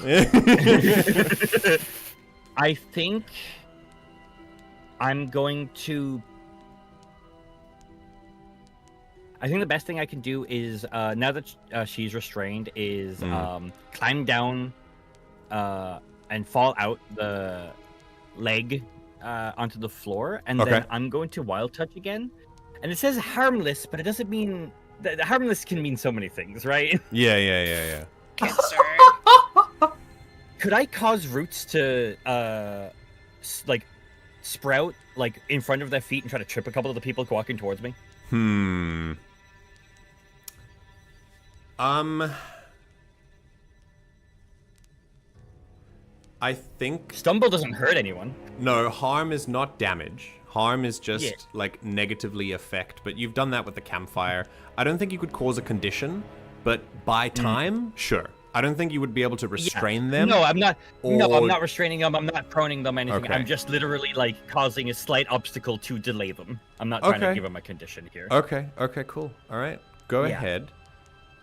I think I'm going to. I think the best thing I can do is now that she's restrained, is climb down and fall out the leg onto the floor, and then I'm going to wild touch again. And it says harmless, but it doesn't mean the harmless can mean so many things, right? Yeah. concerned. Could I cause roots to like sprout like in front of their feet and try to trip a couple of the people walking towards me? I think Stumble doesn't hurt anyone. no, harm is not damage. Harm is just like negatively affect, but you've done that with the campfire. I don't think you could cause a condition, but by time, sure. I don't think you would be able to restrain them. No, I'm not. No, I'm not restraining them. I'm not proning them. Anything. Okay. I'm just literally like causing a slight obstacle to delay them. I'm not trying to give them a condition here. Okay, cool. All right, go ahead.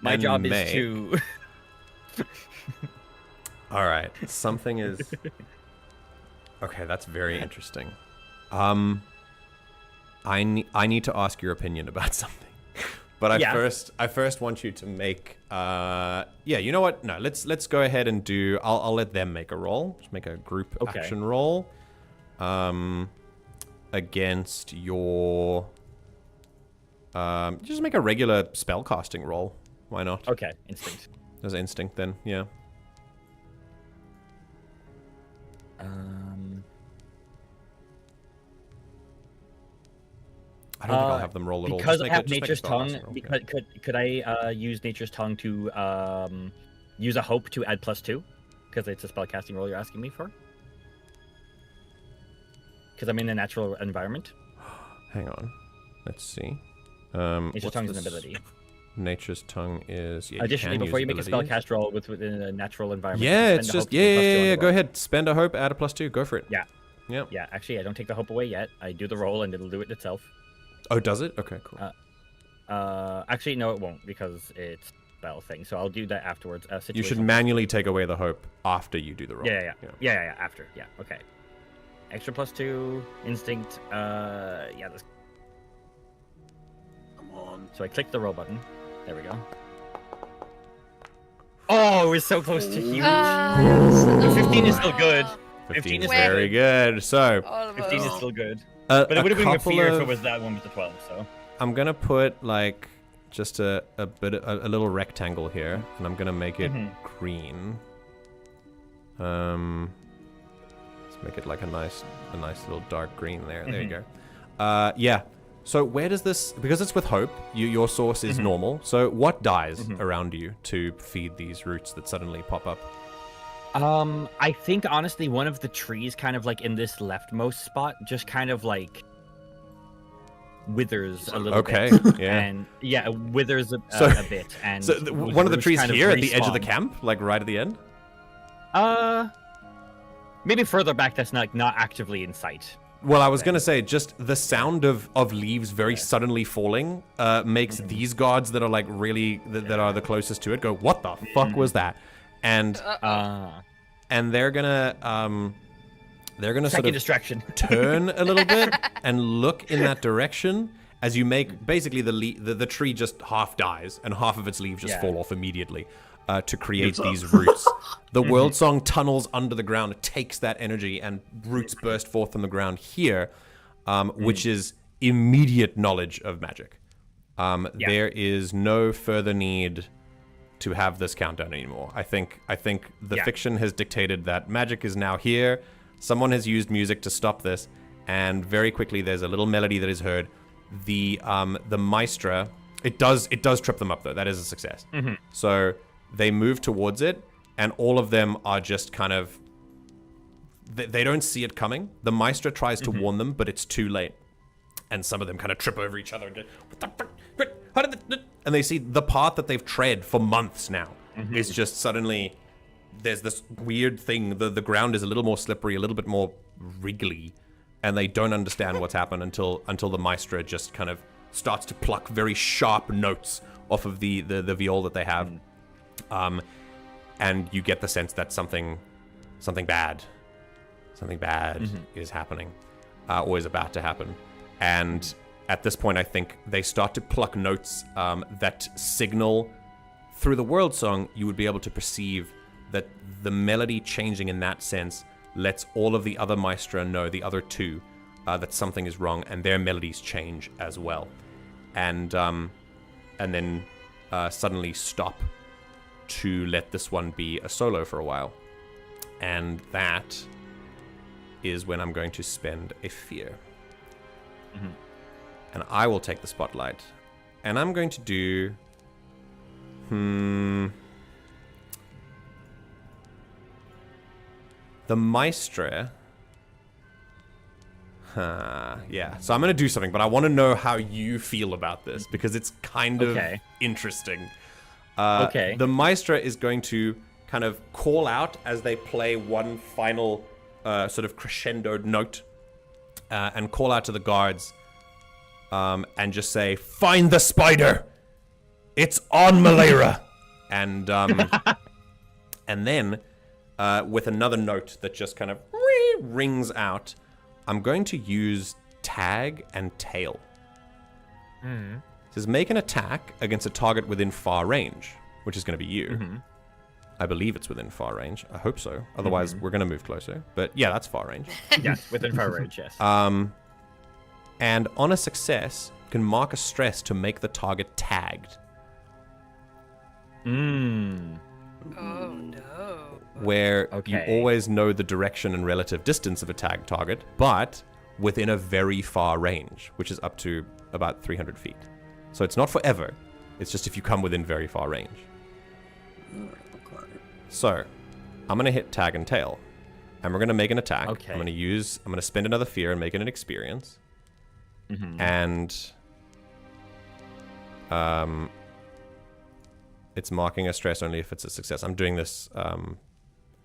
My job is to. All right, something is. Okay, that's very interesting. I need to ask your opinion about something. But I first want you to make you know what? No, let's go ahead and do I'll let them make a roll. Just make a group action roll. Against your just make a regular spellcasting roll. Why not? Okay, instinct. There's instinct then, yeah. I don't think I'll have them roll at all. Because I have Nature's Tongue. Could I use Nature's Tongue to use a hope to add +2? Because it's a spellcasting roll you're asking me for. Because I'm in a natural environment. Hang on, let's see. Nature's Tongue is an ability. Nature's Tongue is. Yeah, additionally, before you make a spellcast roll within a natural environment. Yeah, it's just yeah. Go ahead, spend a hope, add a +2, go for it. Yeah. Yeah. Yeah. Actually, I don't take the hope away yet. I do the roll, and it'll do it itself. Oh, does it? Okay, cool. Actually, no, it won't because it's spell thing. So I'll do that afterwards. You should manually take away the hope after you do the roll. Yeah. After. Yeah. Okay. Extra +2 instinct. That's... Come on. So I click the roll button. There we go. Oh, we're so close to huge. 15 is still good. 15 is very good. So 15 is still good. But it would have been with fear if it was that one with the 12. So I'm gonna put like just a little rectangle here, and I'm gonna make it green. Let's make it like a nice little dark green there. There you go. Yeah. So where does this? Because it's with hope. Your source is normal. So what dies around you to feed these roots that suddenly pop up? I think honestly one of the trees kind of like in this leftmost spot just kind of like withers a little bit. Okay, yeah. And withers a bit. And so one of the trees here at the edge of the camp, like right at the end? Maybe further back that's not actively in sight. Well, I was going to say, just the sound of leaves very suddenly falling makes these guards that are like really, that are the closest to it go, what the fuck was that? And they're gonna sort of distraction. turn a little bit and look in that direction as you make basically the tree just half dies and half of its leaves just fall off immediately to create these roots. The world song tunnels under the ground. It takes that energy and roots burst forth from the ground here, which is immediate knowledge of magic. There is no further need to have this countdown anymore. I think the fiction has dictated that magic is now here. Someone has used music to stop this, and very quickly there's a little melody that is heard. The maestra, it does trip them up though. That is a success. So they move towards it, and all of them are just kind of they don't see it coming. The maestra tries to warn them, but it's too late. And some of them kind of trip over each other and go, what the fuck? How did this? And they see the path that they've tread for months now is just suddenly, there's this weird thing. The ground is a little more slippery, a little bit more wriggly, and they don't understand what's happened until the maestra just kind of starts to pluck very sharp notes off of the viol that they have. And you get the sense that something bad is happening, or is about to happen. And at this point, I think they start to pluck notes that signal through the world song. You would be able to perceive that the melody changing in that sense lets all of the other maestra know, the other two, that something is wrong, and their melodies change as well. And then suddenly stop to let this one be a solo for a while. And that is when I'm going to spend a fear. And I will take the spotlight. And I'm going to do... The maestra... yeah, so I'm going to do something, but I want to know how you feel about this, because it's kind of interesting. The maestra is going to kind of call out as they play one final sort of crescendo note, and call out to the guards, and just say, "Find the spider! It's on Malera!" And and then with another note that just kind of rings out, I'm going to use tag and tail. It says make an attack against a target within far range, which is going to be you. I believe it's within far range. I hope so. Otherwise, we're going to move closer. But yeah, that's far range. Yes, within far range, yes. And on a success, you can mark a stress to make the target tagged. Oh no. Where you always know the direction and relative distance of a tagged target, but within a very far range, which is up to about 300 feet. So it's not forever. It's just if you come within very far range. So I'm going to hit tag and tail, and we're going to make an attack. I'm going to spend another fear and make it an experience. And it's marking a stress only if it's a success. I'm doing this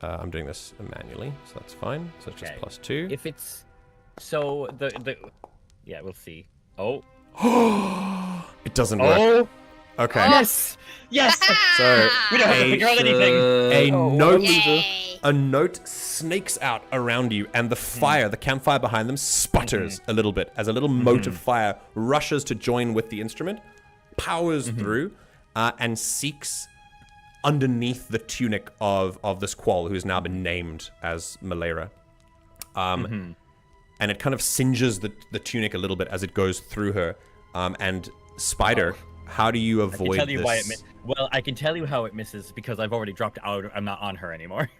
manually, so that's fine. So it's just +2. If it's so the yeah, we'll see. Oh, it doesn't work. Okay. Yes! Yes! So We don't have to figure out anything. a Oh, note, Yay. a note snakes out around you, and the fire, the campfire behind them, sputters a little bit as a little mote of fire rushes to join with the instrument, powers through, and seeks underneath the tunic of this qual, who's now been named as Malera. And it kind of singes the tunic a little bit as it goes through her. And Spider, how do you avoid I can tell you this? why it well, I can tell you how it misses because I've already dropped out. I'm not on her anymore.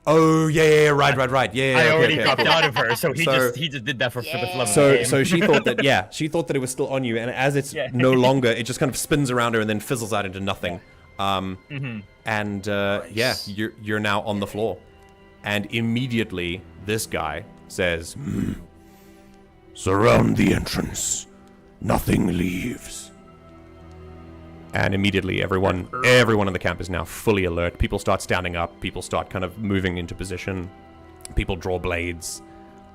Oh yeah, right, yeah. I okay, already okay, dropped cool. out of her, so he So- just did that for the love of the So, game. so she thought that it was still on you, and as it's no longer, it just kind of spins around her and then fizzles out into nothing. And yeah, you're now on the floor, and immediately this guy says, "Surround the entrance. Nothing leaves." And immediately, everyone in the camp is now fully alert. People start standing up. People start kind of moving into position. People draw blades.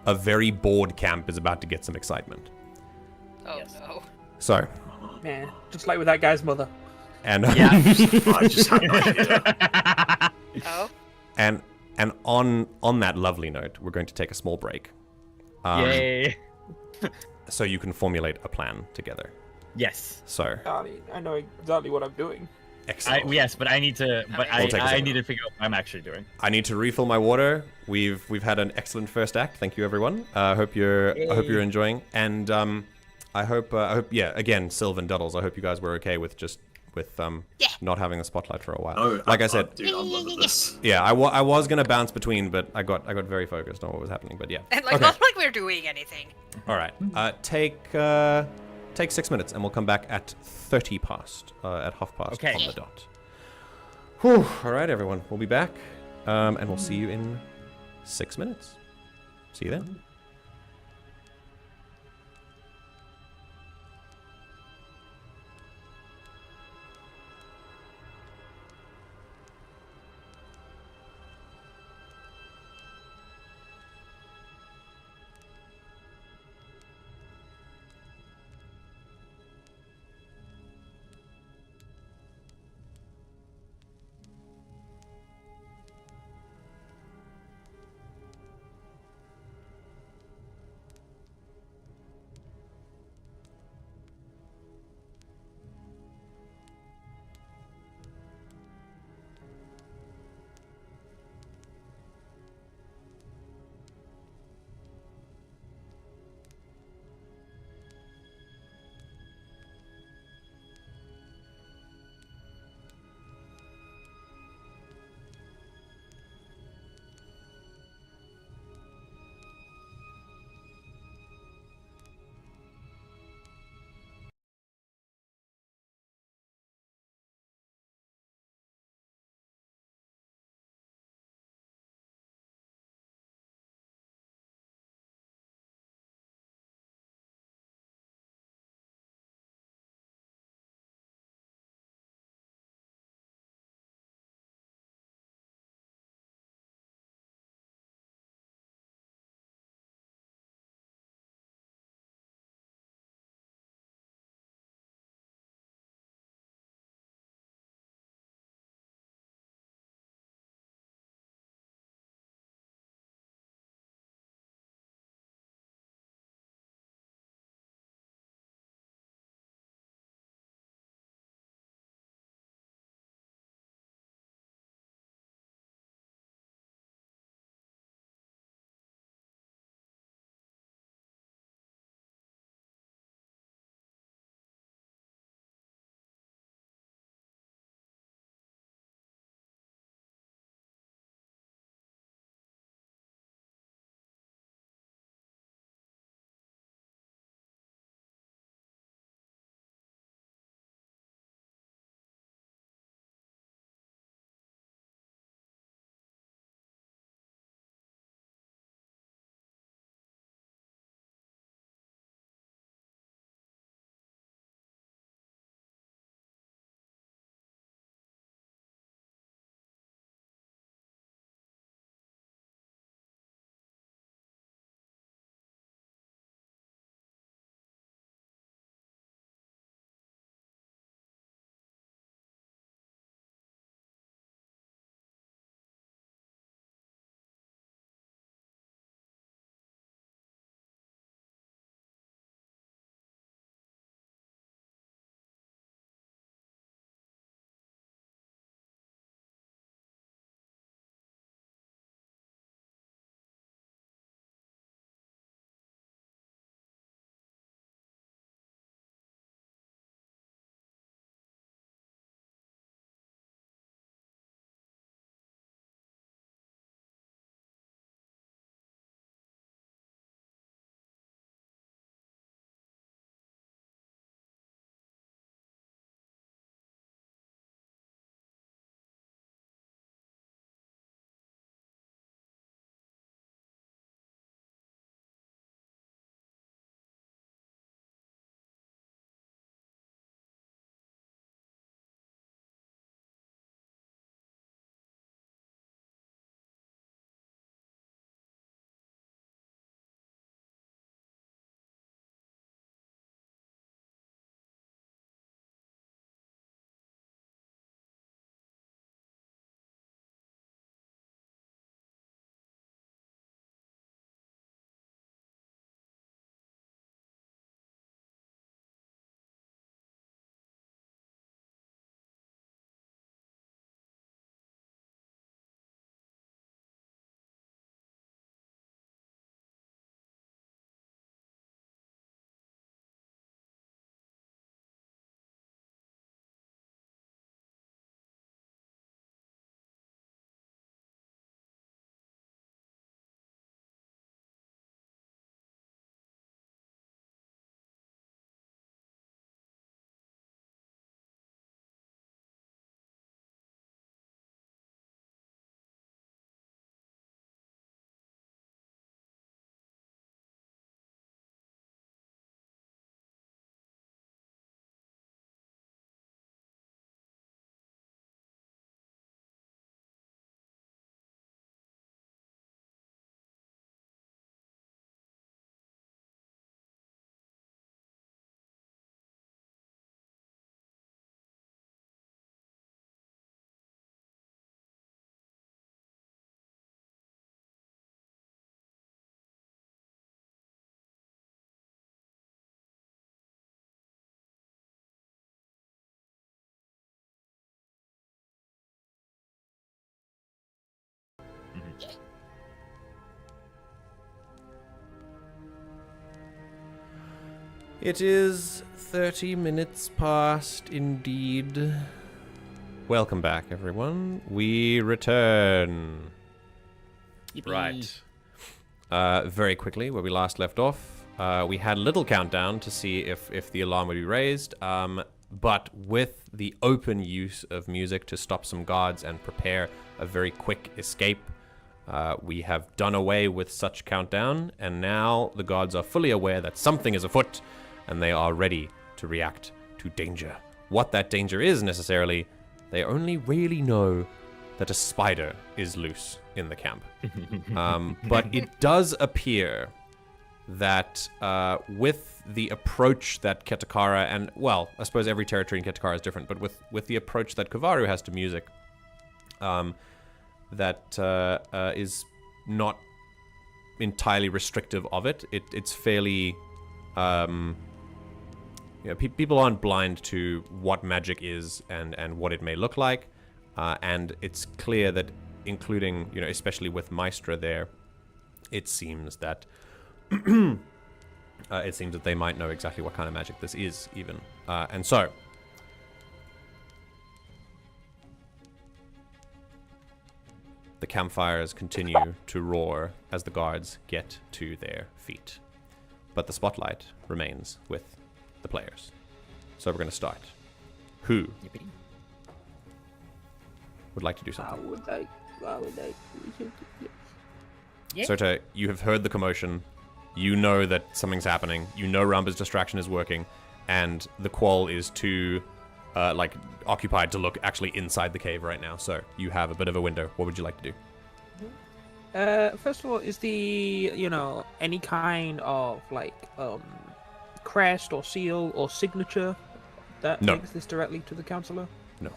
A very bored camp is about to get some excitement. Oh no. So, Man, just like with that guy's mother. and I just had no idea. Oh. and on that lovely note, we're going to take a small break, Yay! so you can formulate a plan together. Yes. So, I know exactly what I'm doing. excellent. Yes, but I need to. But We'll take a I second. need to figure out what I'm actually doing. I need to refill my water. We've had an excellent first act. Thank you, everyone. I hope you're enjoying. And I hope yeah. Again, Sylvan Duddles. I hope you guys were okay with not having the spotlight for a while. Oh, like I said, dude, I'm loving this. yeah. I was gonna bounce between, but I got very focused on what was happening. But yeah. And like Okay. not like we're doing anything. All right. Take 6 minutes, and we'll come back at 30 past, at half past Okay. on the dot. Whew. All right, everyone. We'll be back, and we'll see you in 6 minutes. See you then. It is 30 minutes past, indeed. Welcome back, everyone. We return. Right. Very quickly, where we last left off, we had a little countdown to see if the alarm would be raised, but with the open use of music to stop some guards and prepare a very quick escape, we have done away with such countdown, and now the guards are fully aware that something is afoot, and they are ready to react to danger. What that danger is necessarily, they only really know that a spider is loose in the camp. But it does appear that with the approach that Ketakara and, well, I suppose every territory in Ketakara is different, but with the approach that Kovarru has to music, that is not entirely restrictive of it. It's fairly... people aren't blind to what magic is and what it may look like. And it's clear that, including, especially with Maestra there, it seems that they might know exactly what kind of magic this is, even. And so, the campfires continue to roar as the guards get to their feet. But the spotlight remains with the players. So we're going to start. Who would like to do something? I would like. Yeah. Cyrta, you have heard the commotion. You know that something's happening. You know Ramba's distraction is working, and the Qual is too, occupied to look actually inside the cave right now. So you have a bit of a window. What would you like to do? First of all, is the any kind of crest or seal or signature that No. links this directly to the counselor? No.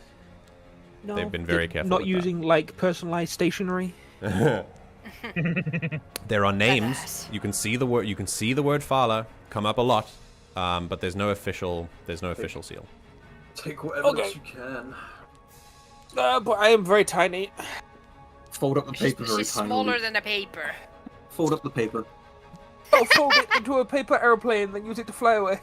No, They've been very careful Not with using personalized stationery. There are names. Badass. You can see the word. You can see the word Fala come up a lot, but there's no official. There's no official seal. Take whatever Okay. you can. But I am very tiny. Fold up the paper very She's tiny. smaller than a paper. Fold up the paper. I'll fold it into a paper airplane, then use it to fly away.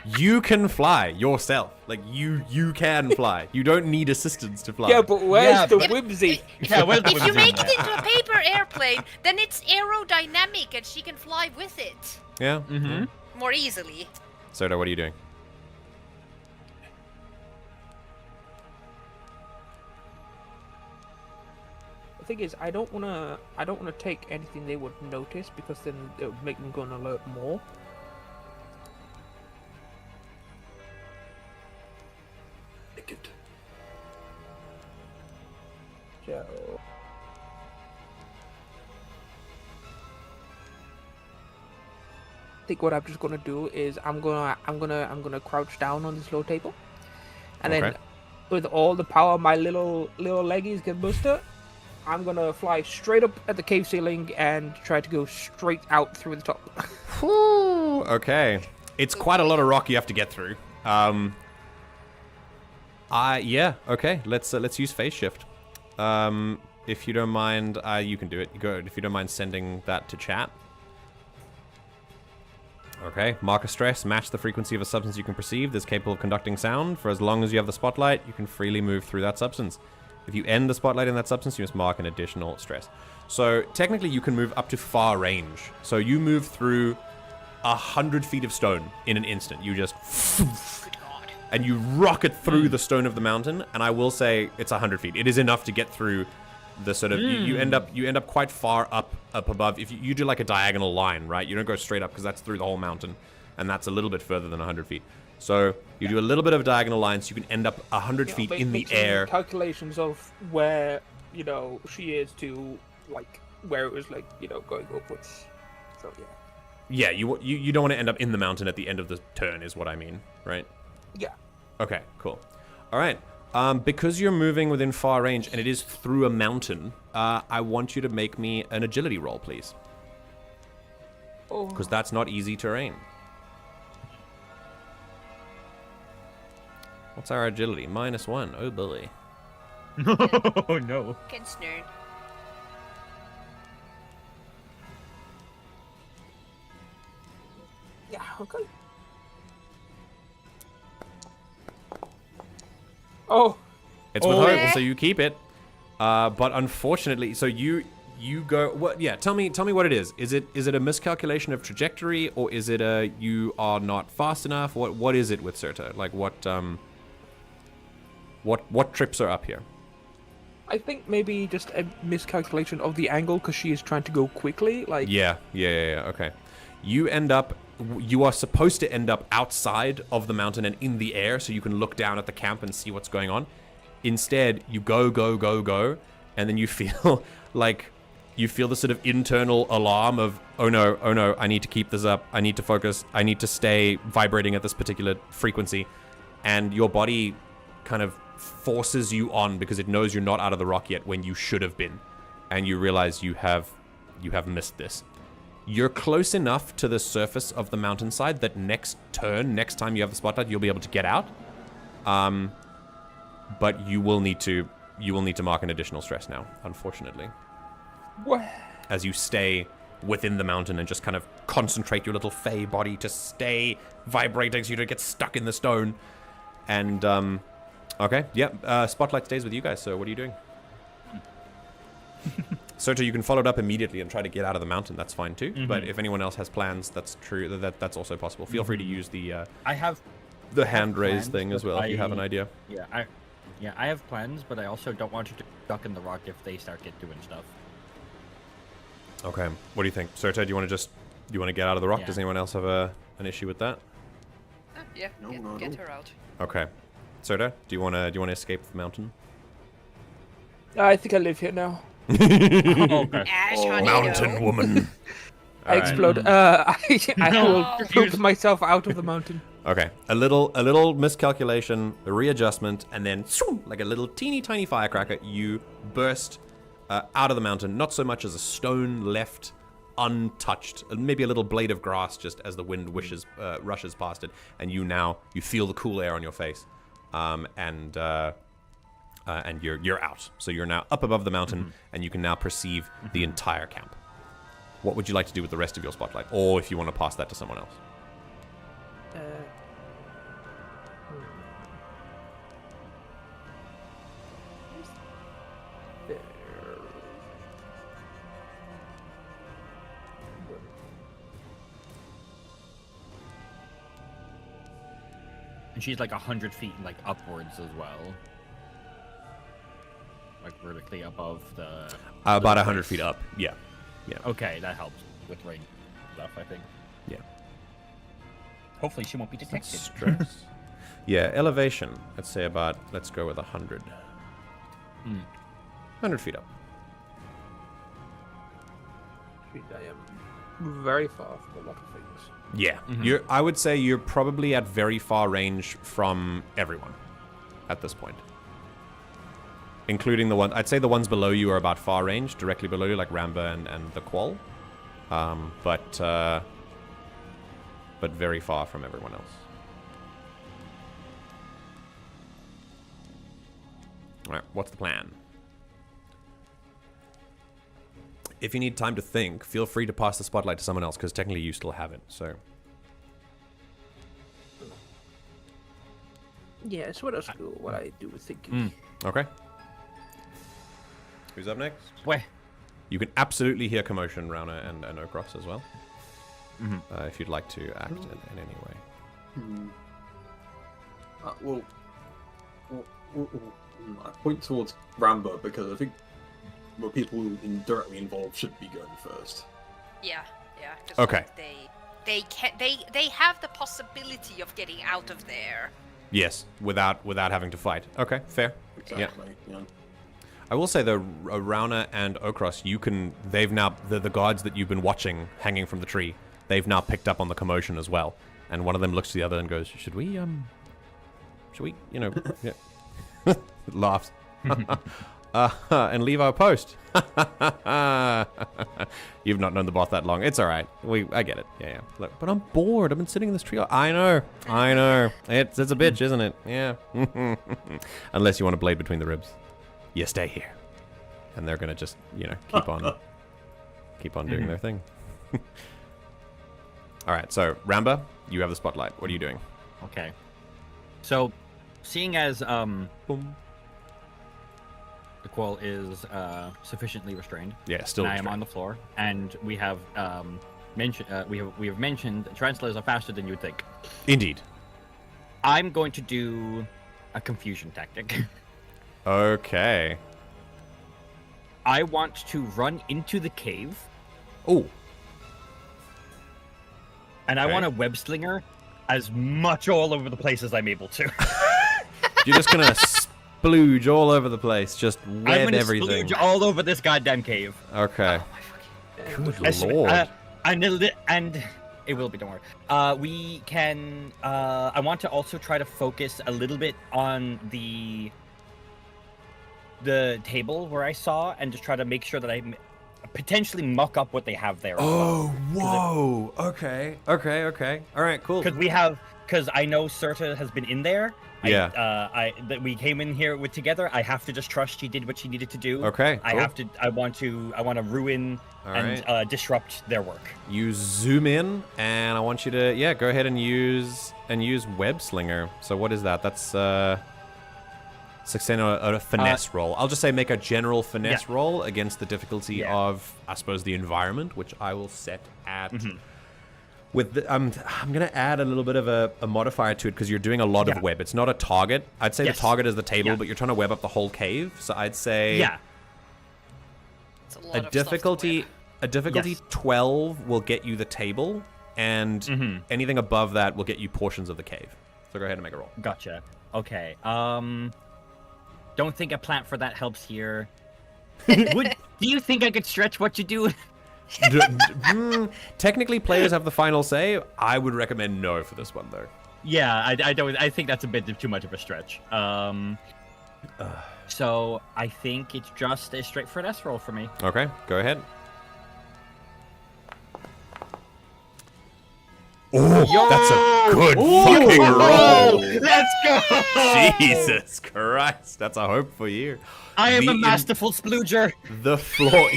You can fly yourself. You can fly. You don't need assistance to fly. Yeah, but where's Yeah, the but- whimsy? Yeah, where's the If you whimsy in make it that? into a paper airplane, then it's aerodynamic and she can fly with it Yeah. Mm-hmm. more easily. Soda, what are you doing? The thing is, I don't wanna take anything they would notice because then it would make them go on alert more. Naked. So I think what I'm just gonna do is I'm gonna crouch down on this low table, and Okay. then with all the power my little leggies can muster, I'm gonna fly straight up at the cave ceiling and try to go straight out through the top. Whew, okay. It's quite a lot of rock you have to get through. Yeah. Okay. Let's use phase shift. If you don't mind, you can do it. Go. If you don't mind sending that to chat. Okay. Mark a stress. Match the frequency of a substance you can perceive that's capable of conducting sound. For as long as you have the spotlight, you can freely move through that substance. If you end the spotlight in that substance, you must mark an additional stress. So technically, you can move up to far range. So you move through 100 feet of stone in an instant. You just Good God. and you rocket through the stone of the mountain. And I will say it's 100 feet. It is enough to get through the sort of you end up quite far up above. If you do like a diagonal line, right? You don't go straight up because that's through the whole mountain, and that's a little bit further than 100 feet. So you do a little bit of a diagonal line, so you can end up 100 feet in the Make some air. Calculations of where she is to where it was going upwards. So yeah. Yeah, you don't want to end up in the mountain at the end of the turn, is what I mean, right? Yeah. Okay, cool. All right. Because you're moving within far range and it is through a mountain, I want you to make me an agility roll, please. Oh. Because that's not easy terrain. What's our agility? -1. Oh, boy. Oh no. Against nerd. Yeah. Okay. Oh. It's with hope, so you keep it. But unfortunately, so you go. What? Yeah. Tell me what it is. Is it a miscalculation of trajectory, or is it a you are not fast enough? What is it with Cyrta? Like what trips are up here? I think maybe just a miscalculation of the angle because she is trying to go quickly. Like. Yeah. Okay. You are supposed to end up outside of the mountain and in the air, so you can look down at the camp and see what's going on. Instead, you go, and then you feel like you feel the sort of internal alarm of, oh no, I need to keep this up, I need to focus, I need to stay vibrating at this particular frequency, and your body kind of forces you on because it knows you're not out of the rock yet when you should have been, and you realize you have missed this. You're close enough to the surface of the mountainside that next time you have the spotlight, you'll be able to get out. But you will need to mark an additional stress now, unfortunately. What? As you stay within the mountain and just kind of concentrate your little fey body to stay vibrating so you don't get stuck in the stone. And, okay, yeah, spotlight stays with you guys, so what are you doing? Cyrta, you can follow it up immediately and try to get out of the mountain. That's fine too. But if anyone else has plans, that's true. That's also possible. Feel free to use the I have the hand raise plans, thing as well if you have an idea. Yeah, I have plans, but I also don't want you to stuck in the rock if they start doing stuff. Okay. What do you think, Cyrta? Do you want to get out of the rock? Yeah. Does anyone else have an issue with that? Yeah, get her out. Okay. Cyrta, do you want to escape the mountain? I think I live here now. Okay. Ash, honey, Mountain no. woman. I explode. I will poop myself out of the mountain. Okay, a little miscalculation, a readjustment, and then like a little teeny tiny firecracker, you burst out of the mountain. Not so much as a stone left untouched, maybe a little blade of grass just as the wind rushes past it, and you feel the cool air on your face, and you're out. So you're now up above the mountain, and you can now perceive the entire camp. What would you like to do with the rest of your spotlight, or if you want to pass that to someone else? And she's like 100 feet like upwards as well. Like vertically above the... About 100 feet up, yeah. Okay, that helps with range stuff, I think. Yeah. Hopefully she won't be detected. Stress. Yeah, elevation. Let's go with 100. 100 feet up. I am very far from a lot of things. Yeah, I would say you're probably at very far range from everyone at this point. Including the one, I'd say the ones below you are about far range, directly below you, like Ramba and the Qual. But very far from everyone else. Alright, what's the plan? If you need time to think, feel free to pass the spotlight to someone else, because technically you still have it, so... Yes, what else do what I do with thinking? Okay. Who's up next? Where? You can absolutely hear commotion, Rauna and Ochros as well. If you'd like to act in any way. I point towards Ramba because I think the people directly involved should be going first. Yeah. 'Cause, Okay. like, they have the possibility of getting out of there. Yes, without having to fight. Okay, fair. Exactly. Yeah. I will say though, Rauna and Ochros, they've now, the guards that you've been watching hanging from the tree, they've now picked up on the commotion as well. And one of them looks to the other and goes, should we, yeah. Laughs. And leave our post. You've not known the boss that long. It's all right. I get it. Yeah. Look, but I'm bored. I've been sitting in this tree. I know. It's a bitch, isn't it? Yeah. Unless you want a blade between the ribs, you stay here, and they're gonna just keep on doing their thing. All right, so Ramba, you have the spotlight. What are you doing? Okay. So, seeing as Boom. the Quoll is sufficiently restrained, Yeah, still. and I am on the floor, and we have mentioned tarantulas are faster than you'd think. Indeed. I'm going to do a confusion tactic. Okay. I want to run into the cave, Oh. and I Okay. want to web slinger as much all over the place as I'm able to. You're just gonna splooge all over the place, just I'm web gonna everything. splooge all over this goddamn cave. Okay. Good lord. And it will be. Don't worry. We can. I want to also try to focus a little bit on the table where I saw, and just try to make sure that I potentially muck up what they have there. Oh, whoa. Okay. All right, cool. Because I know Cyrta has been in there. Yeah. That we came in here with together. I have to just trust she did what she needed to do. Okay, I cool. have to. I want to ruin All and disrupt their work. You zoom in, and I want you to, go ahead and use web slinger. So what is that? That's success on a finesse roll. I'll just say make a general finesse roll against the difficulty of, I suppose, the environment, which I will set at. With the, I'm gonna add a little bit of a modifier to it because you're doing a lot of web. It's not a target. I'd say the target is the table, but you're trying to web up the whole cave. So I'd say It's a lot a of stuff to difficulty web. a difficulty 12 will get you the table, and anything above that will get you portions of the cave. So go ahead and make a roll. Gotcha. Okay. Don't think a plant for that helps here. Do you think I could stretch what you do? Technically, players have the final say. I would recommend no for this one, though. Yeah, I don't. I think that's a bit too much of a stretch. So I think it's just a straight finesse roll for me. Okay, go ahead. Oh, that's a good fucking roll. Let's go! Jesus Christ, that's a hope for you. I am The a masterful splooger. The floor,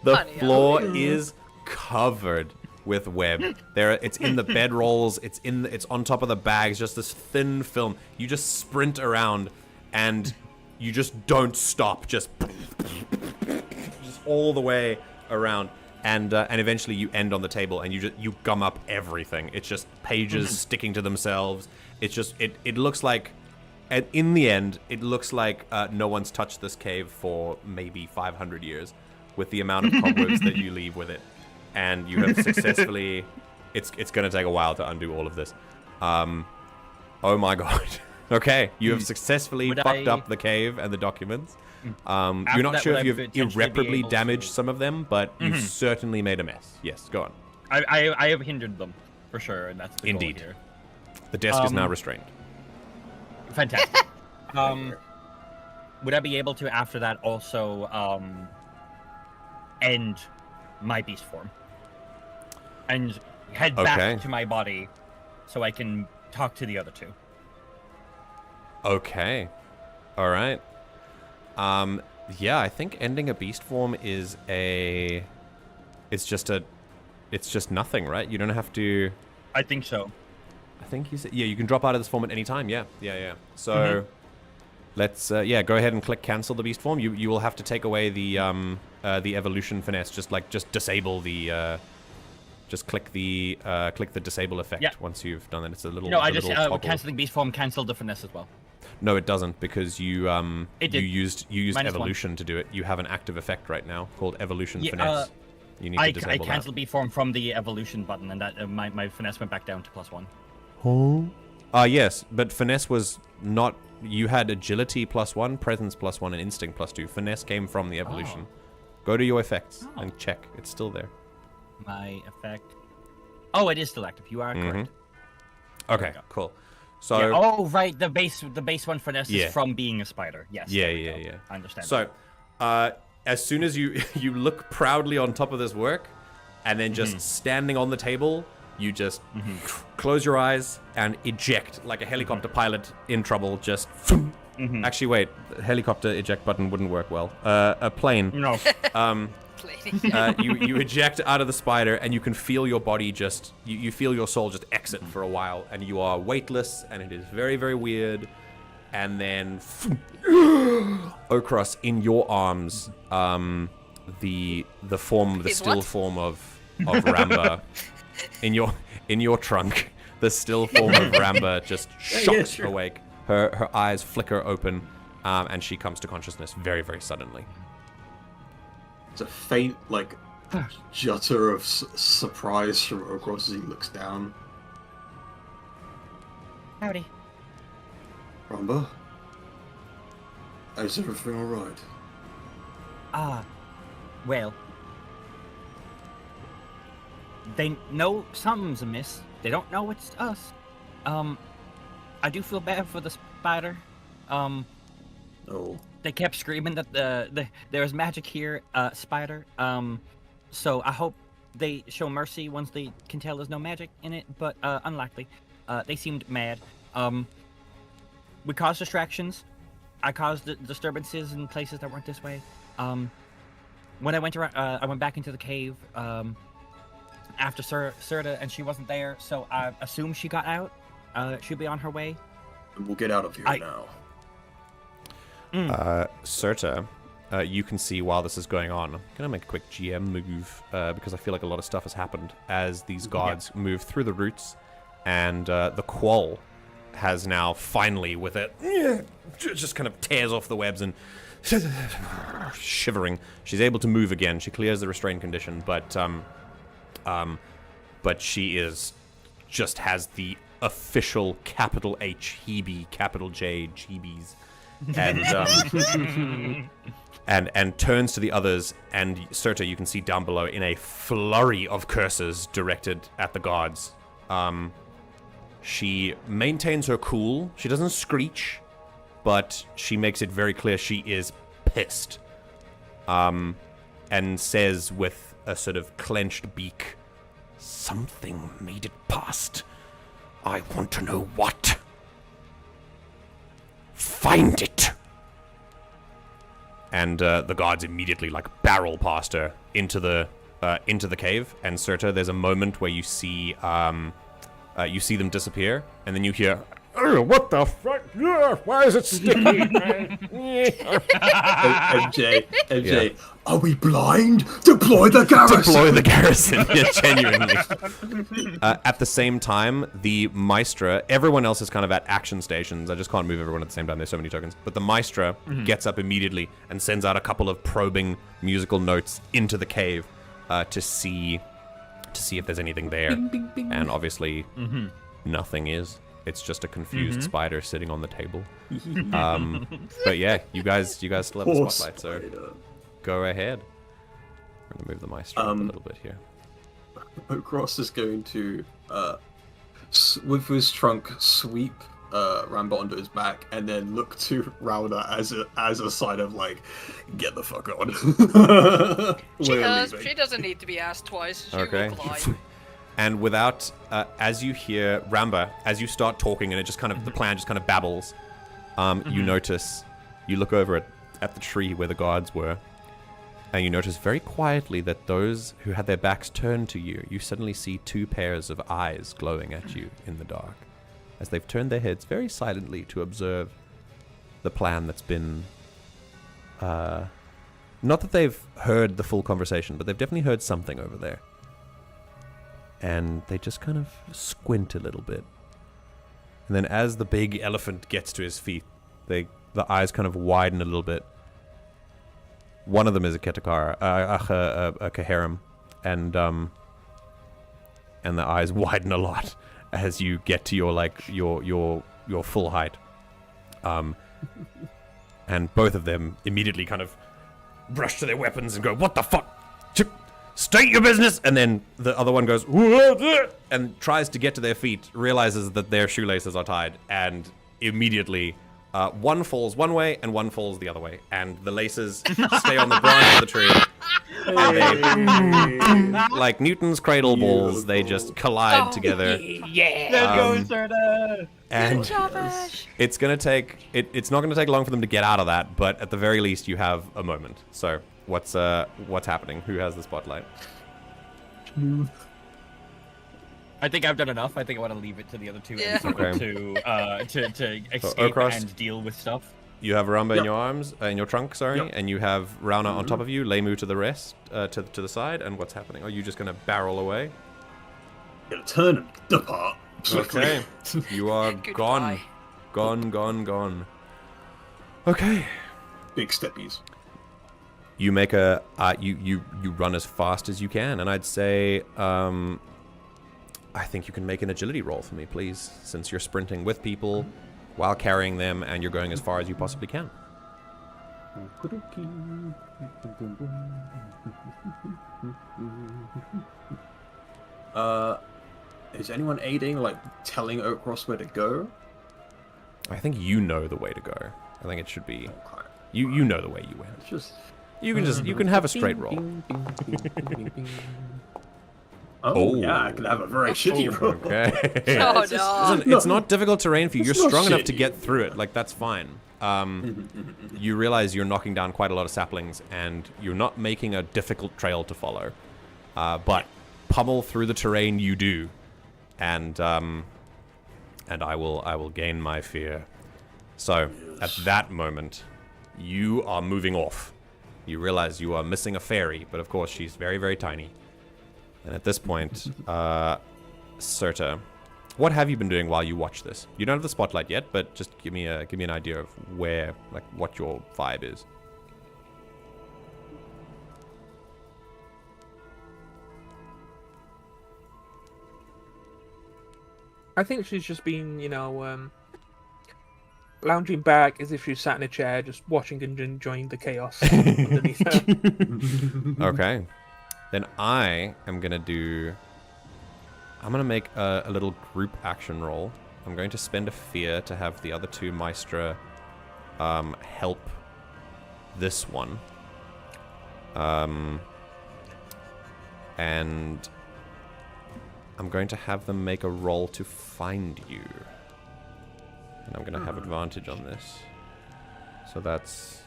the Honey, floor is covered with web. It's in the bedrolls. It's on top of the bags. Just this thin film. You just sprint around, and you just don't stop. Just all the way around. And eventually you end on the table, and you gum up everything. It's just pages sticking to themselves. It's just it looks like, and in the end, it looks like no one's touched this cave for maybe 500 years, with the amount of cobwebs that you leave with it. And you have successfully. It's going to take a while to undo all of this. Oh my god. Okay, you have successfully fucked up the cave and the documents. You're not sure if you've irreparably damaged some of them, but you've certainly made a mess. Yes, go on. I have hindered them, for sure, and that's the goal here. The desk is now restrained. Fantastic. Would I be able to, after that, also end my beast form? And head back to my body so I can talk to the other two. Okay. All right. Yeah, I think ending a beast form is it's just nothing, right? You don't have to. I think so. I think you said, you can drop out of this form at any time. Yeah. So let's go ahead and click cancel the beast form. You will have to take away the evolution finesse. Just disable the. Just click the disable effect once you've done that. It's a little. No, I just canceling beast form canceled the finesse as well. No, it doesn't, because you used -1. evolution to do it. You have an active effect right now called evolution finesse. You need to disable I canceled beast form from the evolution button, and that my finesse went back down to +1. Yes, but finesse was not. You had agility +1, presence +1, and instinct +2. Finesse came from the evolution. Go to your effects and check. It's still there. My effect. Oh, it is still active. You are correct. Okay, cool. So right, the base one finesse is from being a spider. Yes. Yeah. I understand. So, as soon as you look proudly on top of this work, and then just standing on the table, you just close your eyes and eject like a helicopter pilot in trouble. Just actually, wait, the helicopter eject button wouldn't work well. A plane. No. complaining. You eject out of the spider, and you can feel your body just... You feel your soul just exit for a while, and you are weightless, and it is very, very weird. And then... Ochros, in your arms, the still form of Ramba... In your trunk, the still form of Ramba just shocks awake. Her eyes flicker open, and she comes to consciousness very, very suddenly. It's a faint, like, jutter of surprise from Ochros as he looks down. Howdy. Ramba? Is everything alright? Well... They know something's amiss. They don't know it's us. I do feel bad for the spider. Oh. They kept screaming that there's magic here, spider. So I hope they show mercy once they can tell there's no magic in it, but unlikely. They seemed mad. We caused distractions. I caused disturbances in places that weren't this way. When I went around, I went back into the cave. After Cyrta, and she wasn't there, so I assume she got out. She'll be on her way. We'll get out of here now. Cyrta, you can see while this is going on. I'm gonna make a quick GM move because I feel like a lot of stuff has happened as these guards move through the roots, and the Quoll has now finally, with it, just kind of tears off the webs and shivering. She's able to move again. She clears the restrained condition, but she just has the official capital H Hebe, capital J Jeebies, and turns to the others. And Cyrta, you can see down below in a flurry of curses directed at the guards. She maintains her cool. She doesn't screech, but she makes it very clear she is pissed. And says with a sort of clenched beak, "Something made it past. I want to know what. Find it." And the guards immediately barrel past her into the cave. And Cyrta, there's a moment where you see them disappear, and then you hear, "Oh, what the fuck? Why is it sticky?" MJ, are we blind? Deploy the garrison! Deploy the garrison, yeah, genuinely. At the same time, the Maestra, everyone else is kind of at action stations. I just can't move everyone at the same time, there's so many tokens. But the Maestra gets up immediately and sends out a couple of probing musical notes into the cave to see if there's anything there. Bing, bing, bing. And obviously, nothing is. It's just a confused spider sitting on the table. But yeah, you guys still have the spotlight, so go ahead. I'm gonna move the Maestro up a little bit here. Ochros is going to, with his trunk, sweep Ramba onto his back, and then look to Rauna as a sign of get the fuck on. She doesn't need to be asked twice. She will glide. And without, as you hear Ramba, as you start talking, and it just kind of, the plan just kind of babbles, you notice, you look over at the tree where the guards were, and you notice very quietly that those who had their backs turned to you, you suddenly see two pairs of eyes glowing at you in the dark, as they've turned their heads very silently to observe the plan that's been, not that they've heard the full conversation, but they've definitely heard something over there. And they just kind of squint a little bit. And then as the big elephant gets to his feet, the eyes kind of widen a little bit. One of them is a Ketakara, a Kaharim, and the eyes widen a lot as you get to your full height. And both of them immediately kind of rush to their weapons and go, "What the fuck? State your business!" And then the other one goes, and tries to get to their feet, realizes that their shoelaces are tied, and immediately one falls one way and one falls the other way. And the laces stay on the branch of the tree. And they, like Newton's cradle balls, they just collide together. Yeah! There goes Cyrta! And it's gonna take, it's not gonna take long for them to get out of that, but at the very least you have a moment. So What's happening? Who has the spotlight? I think I've done enough. I think I want to leave it to the other two Yeah. Okay. to escape Ochros, and deal with stuff. You have Ramba in Yep. your arms, in your trunk, sorry, Yep. and you have Rauna on top of you, Lemu to the rest, to the side, and what's happening? Are you just gonna barrel away? Gonna turn and depart. Okay. You are Goodbye. gone. Okay. Big steppies. You make a you run as fast as you can, and I'd say I think you can make an agility roll for me, please, since you're sprinting with people while carrying them, and you're going as far as you possibly can. Is anyone aiding, like telling Ochros where to go? I think you know the way to go. I think it should be Okay. you know the way you went. It's just. You can have a straight roll. Oh, yeah, I can have a very shitty roll. Okay. Oh It's just- no. Listen, it's not difficult terrain for you. You're It's not strong enough to shitty. get through it. Like, that's fine. You realize you're knocking down quite a lot of saplings, and you're not making a difficult trail to follow. But pummel through the terrain you do, and I will gain my fear. So, at that moment, you are moving off. You realize you are missing a fairy, but of course she's very, very tiny. And at this point, Cyrta, what have you been doing while you watch this? You don't have the spotlight yet, but just give me an idea of where, like, what your vibe is. I think she's just been, lounging back as if she sat in a chair, just watching and enjoying the chaos underneath her. Okay. Then I'm going to make a little group action roll. I'm going to spend a fear to have the other two Maestra help this one. And I'm going to have them make a roll to find you. And I'm going to have advantage on this. So that's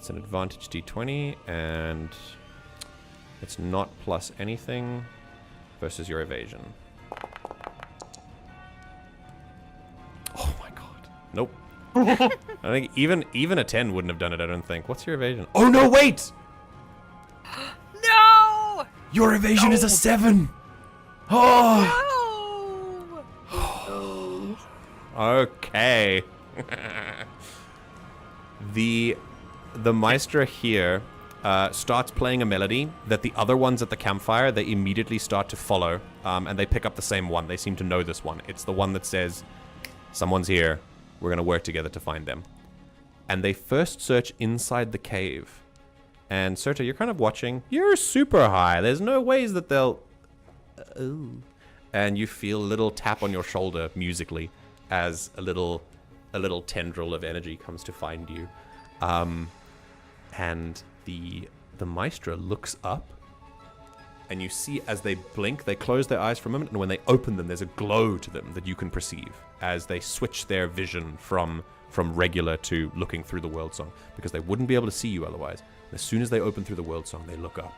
an advantage d20, and it's not plus anything versus your evasion. Oh my god. Nope. I think even a 10 wouldn't have done it, I don't think. What's your evasion? Oh no, wait! No! Your evasion is a 7! Oh! No! Okay. The Maestra here starts playing a melody that the other ones at the campfire, they immediately start to follow, and they pick up the same one. They seem to know this one. It's the one that says, someone's here, we're going to work together to find them. And they first search inside the cave. And Cyrta, you're kind of watching. You're super high. There's no ways that they'll... And you feel a little tap on your shoulder musically as a little tendril of energy comes to find you. And the Maestra looks up, and you see as they blink, they close their eyes for a moment, and when they open them, there's a glow to them that you can perceive as they switch their vision from regular to looking through the world song, because they wouldn't be able to see you otherwise. And as soon as they open through the world song, they look up.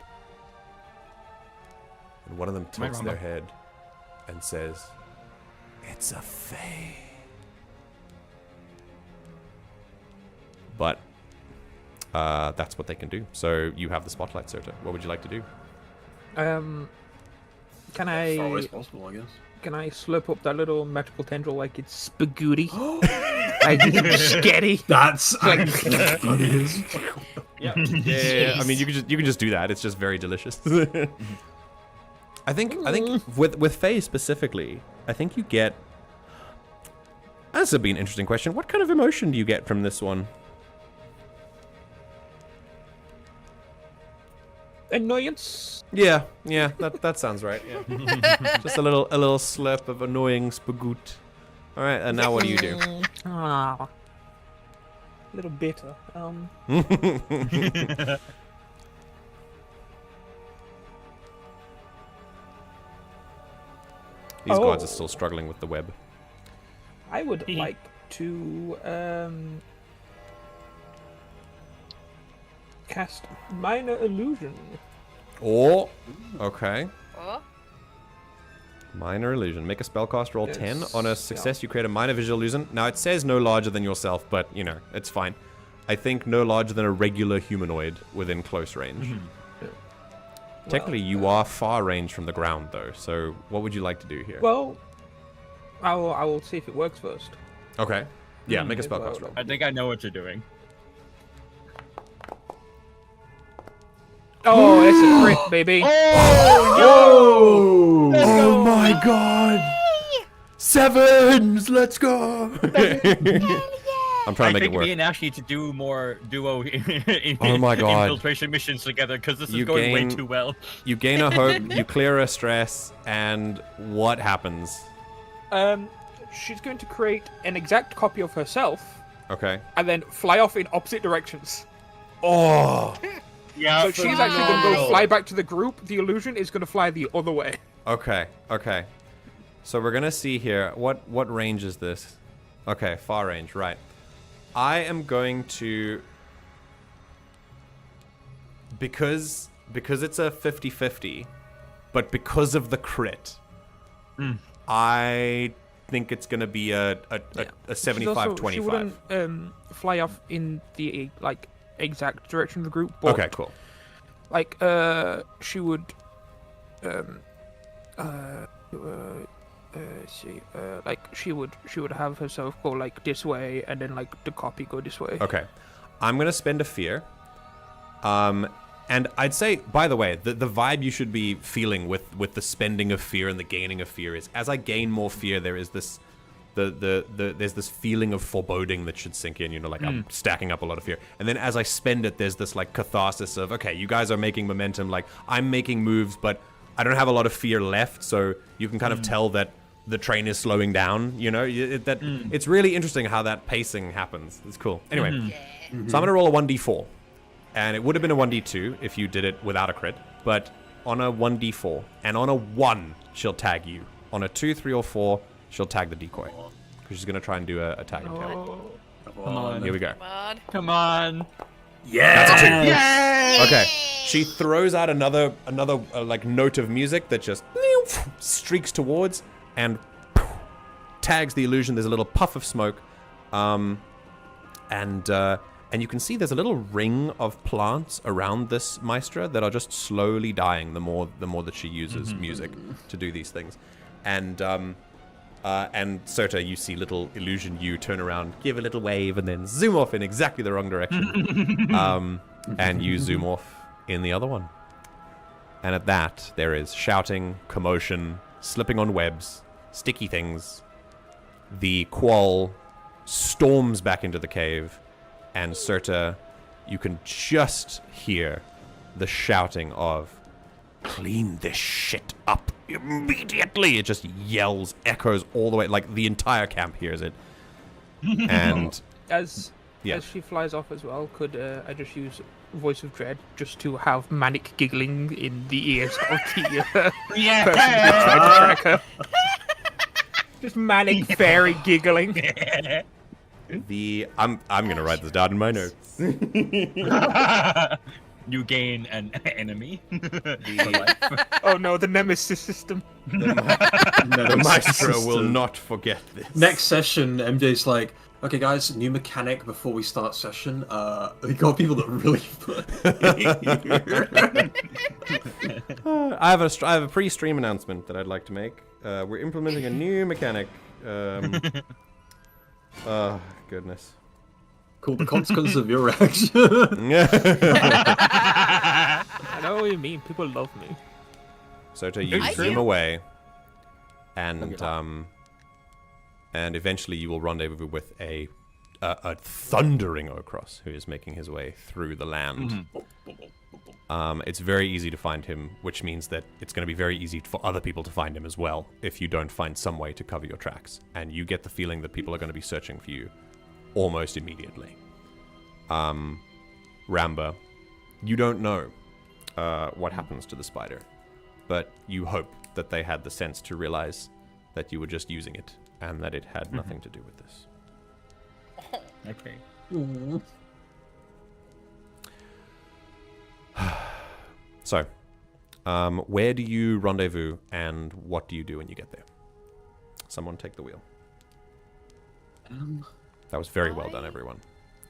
And one of them tilts their head and says, "It's a fae." But that's what they can do. So you have the spotlight, Cyrta. What would you like to do? Can Far away as possible, I guess. Can I slurp up that little magical tendril like it's spaghetti? Like spaghetti. That's Like- that is. Yeah. I mean, you can just do that. It's just very delicious. I think with Faye specifically, I think you get. This would be an interesting question. What kind of emotion do you get from this one? Annoyance. Yeah, that sounds right. Yeah, just a little slurp of annoying spagoot. All right, and now what do you do? Ah. A little bitter. These gods are still struggling with the web. I would like to cast minor illusion. Or, okay. Oh, Minor illusion. Make a spellcast roll Yes, 10. On a success, you create a minor visual illusion. Now, it says no larger than yourself, but, you know, it's fine. I think no larger than a regular humanoid within close range. Technically, you are far range from the ground, though. So, what would you like to do here? Well, I will see if it works first. Okay. Yeah, make a well, spellcast roll. I think I know what you're doing. Oh, it's a crit, baby. Oh, oh my god! Sevens! Let's go! I'm trying to make it I think work. me and Ash need to do more duo Oh my God. infiltration missions together because this is You going way gain- too well. You gain a hope, you clear a stress, and what happens? She's going to create an exact copy of herself Okay. and then fly off in opposite directions. Oh! Yeah, So she's actually going to go fly back to the group. The illusion is going to fly the other way. Okay, okay. So we're gonna see here. What range is this? Okay, far range, right. I am going to... Because it's a 50-50, but because of the crit, I think it's gonna be a 75-25. She wouldn't fly off in the exact direction of the group. But, Okay, cool. She would she would have herself go this way and then the copy go this way. Okay. I'm going to spend a fear. And I'd say, by the way, the vibe you should be feeling with the spending of fear and the gaining of fear is, as I gain more fear, there is this, there's this feeling of foreboding that should sink in, I'm stacking up a lot of fear. And then as I spend it, there's this catharsis of, okay, you guys are making momentum, I'm making moves, but I don't have a lot of fear left, so you can kind of tell that the train is slowing down, it's really interesting how that pacing happens. It's cool. Anyway, so I'm going to roll a 1d4. And it would have been a 1d2 if you did it without a crit, but on a 1d4, and on a 1, she'll tag you. On a 2, 3, or 4, she'll tag the decoy. Because she's going to try and do a tag and tail. Come on. Here we go. Come on. Yeah. That's a 2. Yay! Okay. She throws out another note of music that just streaks towards and tags the illusion. There's a little puff of smoke. And you can see there's a little ring of plants around this maestra that are just slowly dying the more that she uses music to do these things. And Cyrta, you see little illusion you turn around, give a little wave, and then zoom off in exactly the wrong direction. And you zoom off in the other one. And at that, there is shouting, commotion, slipping on webs, sticky things. The qual storms back into the cave. And Cyrta, you can just hear the shouting of, clean this shit up immediately. It just yells, echoes all the way, the entire camp hears it. And As she flies off as well, could I just use Voice of Dread just to have manic giggling in the ears of the person who's trying to track her? Just manic fairy giggling. I'm gonna write this down in my notes. You gain an enemy. Oh no, the Nemesis system. The maestro will not forget this. Next session, MJ's like, okay guys, new mechanic before we start session. We got people that really I have a pre-stream announcement that I'd like to make. We're implementing a new mechanic. Oh, goodness. Cool, the consequences of your reaction. I know what you mean. People love me. So you zoom away, and eventually you will rendezvous with a thundering Ochros who is making his way through the land. It's very easy to find him, which means that it's going to be very easy for other people to find him as well if you don't find some way to cover your tracks. And you get the feeling that people are going to be searching for you almost immediately. Ramba, you don't know what happens to the spider, but you hope that they had the sense to realize that you were just using it and that it had nothing to do with this. Okay. So, where do you rendezvous, and what do you do when you get there? Someone take the wheel. That was very well done, everyone.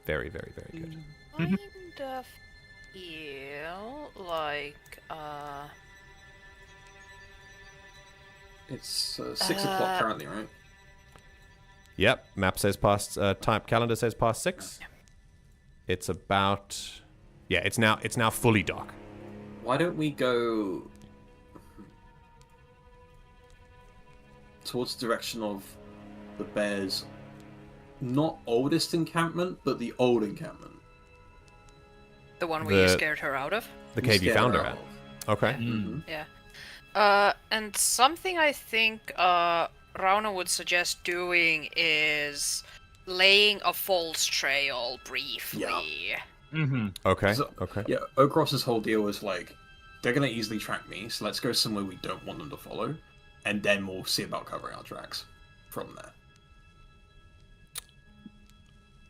Very, very, very good. Kind of feel like It's 6 o'clock currently, right? Yep. Map says past. Calendar says past 6. It's about. Yeah. It's now fully dark. Why don't we go towards the direction of the bear's not oldest encampment, but the old encampment? the one where you The- scared her out of. The cave you found her at. Okay. Yeah. And something I think Rauna would suggest doing is laying a false trail briefly. Okay. So- Okay. Yeah, Ochros' whole deal was like, they're gonna easily track me, so let's go somewhere we don't want them to follow, and then we'll see about covering our tracks from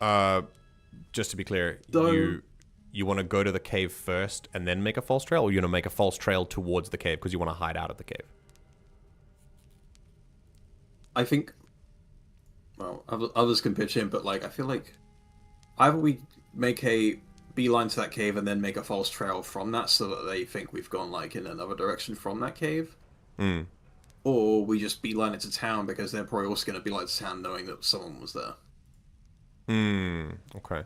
there. Just to be clear, So- you want to go to the cave first and then make a false trail, or you want to make a false trail towards the cave because you want to hide out at the cave? I think, well, others can pitch in, but like, I feel like either we make a beeline to that cave and then make a false trail from that so that they think we've gone like in another direction from that cave, or we just beeline it to town because they're probably also going to beeline to town knowing that someone was there. Okay.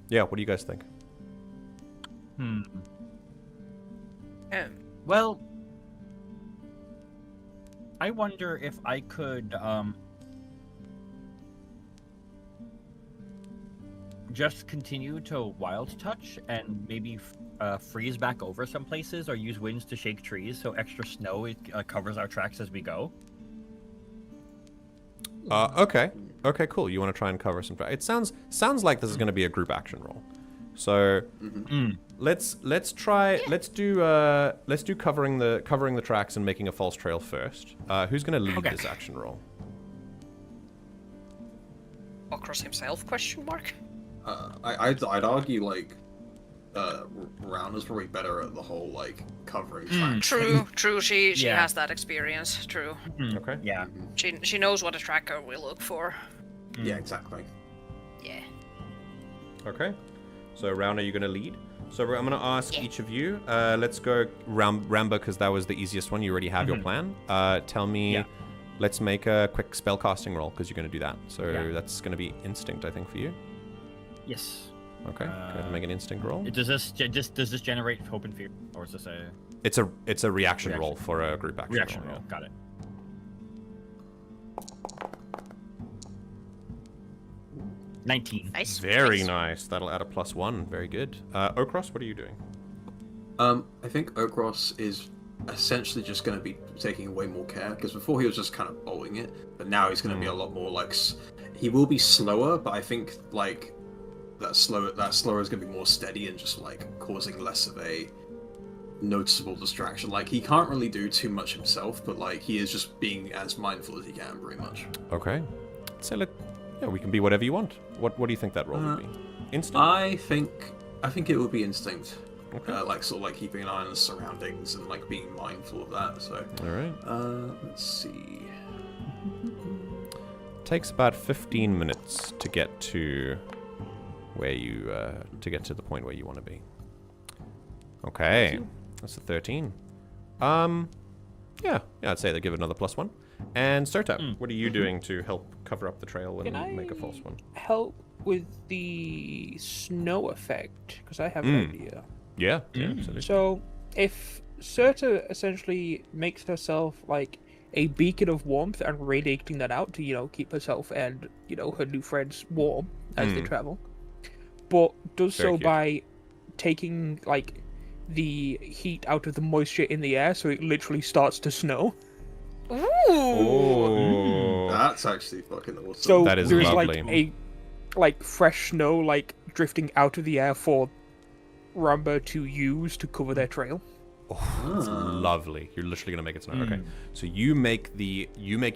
Yeah, what do you guys think? Well, I wonder if I could just continue to wild touch and maybe freeze back over some places, or use winds to shake trees so extra snow covers our tracks as we go. Okay. Okay, cool. You want to try and cover some. It sounds like this is going to be a group action roll. So let's try. Let's do covering the tracks and making a false trail first. Who's going to lead this action roll? Ochros himself? Question mark. I'd argue like Rauna's probably better at the whole like covering tracks. True. She Yeah. has that experience. True. Okay. Yeah. She knows what a tracker will look for. Yeah, exactly. Yeah. Okay. So, Rauna, you're going to lead. So, I'm going to ask each of you. Let's go Ramba, because that was the easiest one. You already have your plan. Tell me. Yeah. Let's make a quick spell casting roll, because you're going to do that. So, that's going to be instinct, I think, for you. Yes. Okay. Go ahead and make an instinct roll. Does this generate hope and fear, or is this a It's a reaction roll for a group action reaction roll. roll? Got it. Nice. Very nice. nice. That'll add a +1. Very good. Ochros, what are you doing? I think Ochros is essentially just going to be taking way more care, because before he was just kind of bowling it, but now he's going to be a lot more like he will be slower, but I think like that slower is going to be more steady and just like causing less of a noticeable distraction. Like he can't really do too much himself, but like he is just being as mindful as he can, pretty much. Okay. So we can be whatever you want. What do you think that roll would be? Instinct? I think it would be instinct. Okay. Like sort of like keeping an eye on the surroundings and like being mindful of that. So All right. let's see. Takes about 15 minutes to get to where you to the point where you want to be. Okay. That's a 13. Yeah, I'd say they give it another +1. And Cyrta, what are you doing to help cover up the trail and Can make a I false one? help with the snow effect? Because I have an idea. Yeah, absolutely. So, if Cyrta essentially makes herself like a beacon of warmth and radiating that out to, keep herself and, her new friends warm as they travel, but does Very so cute. by taking like the heat out of the moisture in the air, so it literally starts to snow. Ooh. Oh. That's actually fucking awesome. So That is there's lovely. like fresh snow like drifting out of the air for Ramba to use to cover their trail. It's lovely. You're literally gonna make it snow. Okay. So you make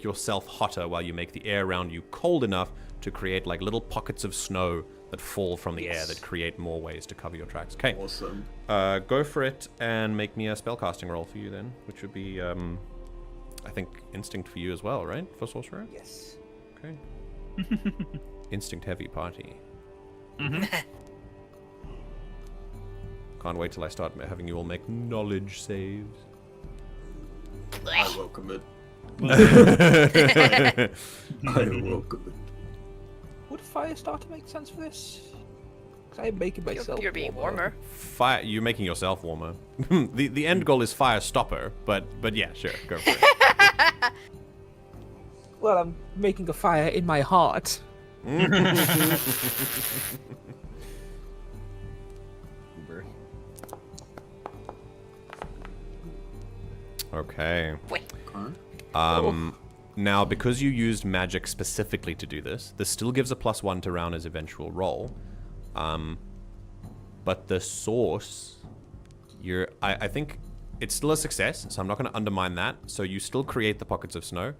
yourself hotter while you make the air around you cold enough to create like little pockets of snow that fall from the air that create more ways to cover your tracks. Okay. Awesome. Go for it and make me a spellcasting roll for you then, which would be, I think, instinct for you as well, right? For sorcerer? Yes. Okay. Instinct heavy party. Can't wait till I start having you all make knowledge saves. I welcome it. I welcome it. Would fire start to make sense for this? Because I'm making myself You're being warmer. Fire, you're making yourself warmer. the end goal is fire stopper, but yeah, sure, go for it. Well, I'm making a fire in my heart. Okay. Wait. Now, because you used magic specifically to do this still gives a +1 to Rauna's eventual roll. But the source, I think it's still a success, so I'm not going to undermine that. So you still create the pockets of snow,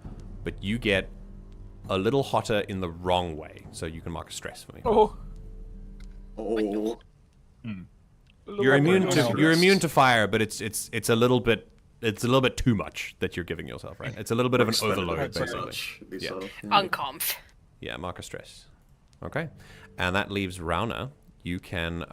but you get a little hotter in the wrong way. So you can mark a stress for me. Oh. Oh. You're immune to fire, but it's a little bit too much that you're giving yourself, right? It's a little bit of an overload, basically. Yeah. Uncomf. Yeah, mark a stress. Okay. And that leaves Rauna. You can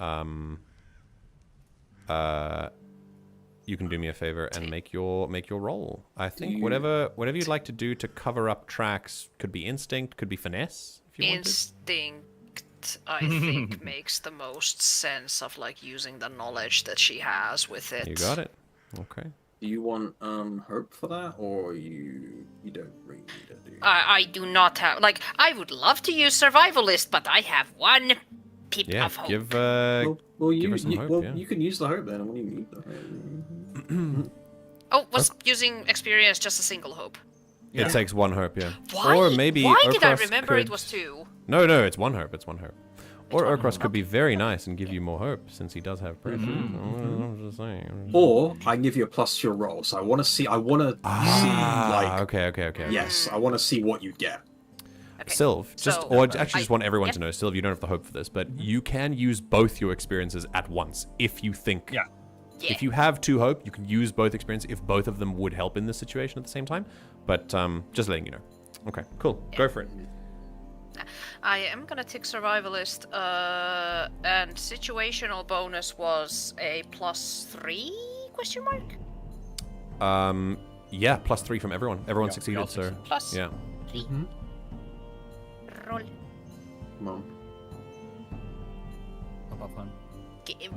do me a favor and make your roll. I think whatever you'd like to do to cover up tracks could be instinct, could be finesse if you Instinct, I think, makes the most sense of like using the knowledge that she has with it. You got it. Okay. Do you want hope for that, or you don't really need it? Do you? I do not have I would love to use survivalist, but I have one pip Yeah, of hope. give Well, give her some hope, yeah. you can use the hope then. What do you need the hope? Oh, was using experience just a single hope? It takes 1 hope, yeah. Why? Or maybe Why did I Ochros remember it could- was 2? No, it's 1 hope. It's 1 hope. Or Ochros could be very nice and give you more hope since he does have pressure. I'm just saying. Or I can give you a plus to your roll. So I want to see like Okay. yes, I want to see what you get. Okay. Sylv, just want everyone yep. to know, Sylv, you don't have the hope for this, but you can use both your experiences at once if you think. Yeah. Yeah. If you have 2 hope, you can use both experiences if both of them would help in this situation at the same time. But just letting you know. Okay, cool. Go for it. I am gonna tick survivalist, and situational bonus was a +3 question mark? Yeah, +3 from everyone. Everyone succeeded, so Plus yeah. 3. Roll. Come on.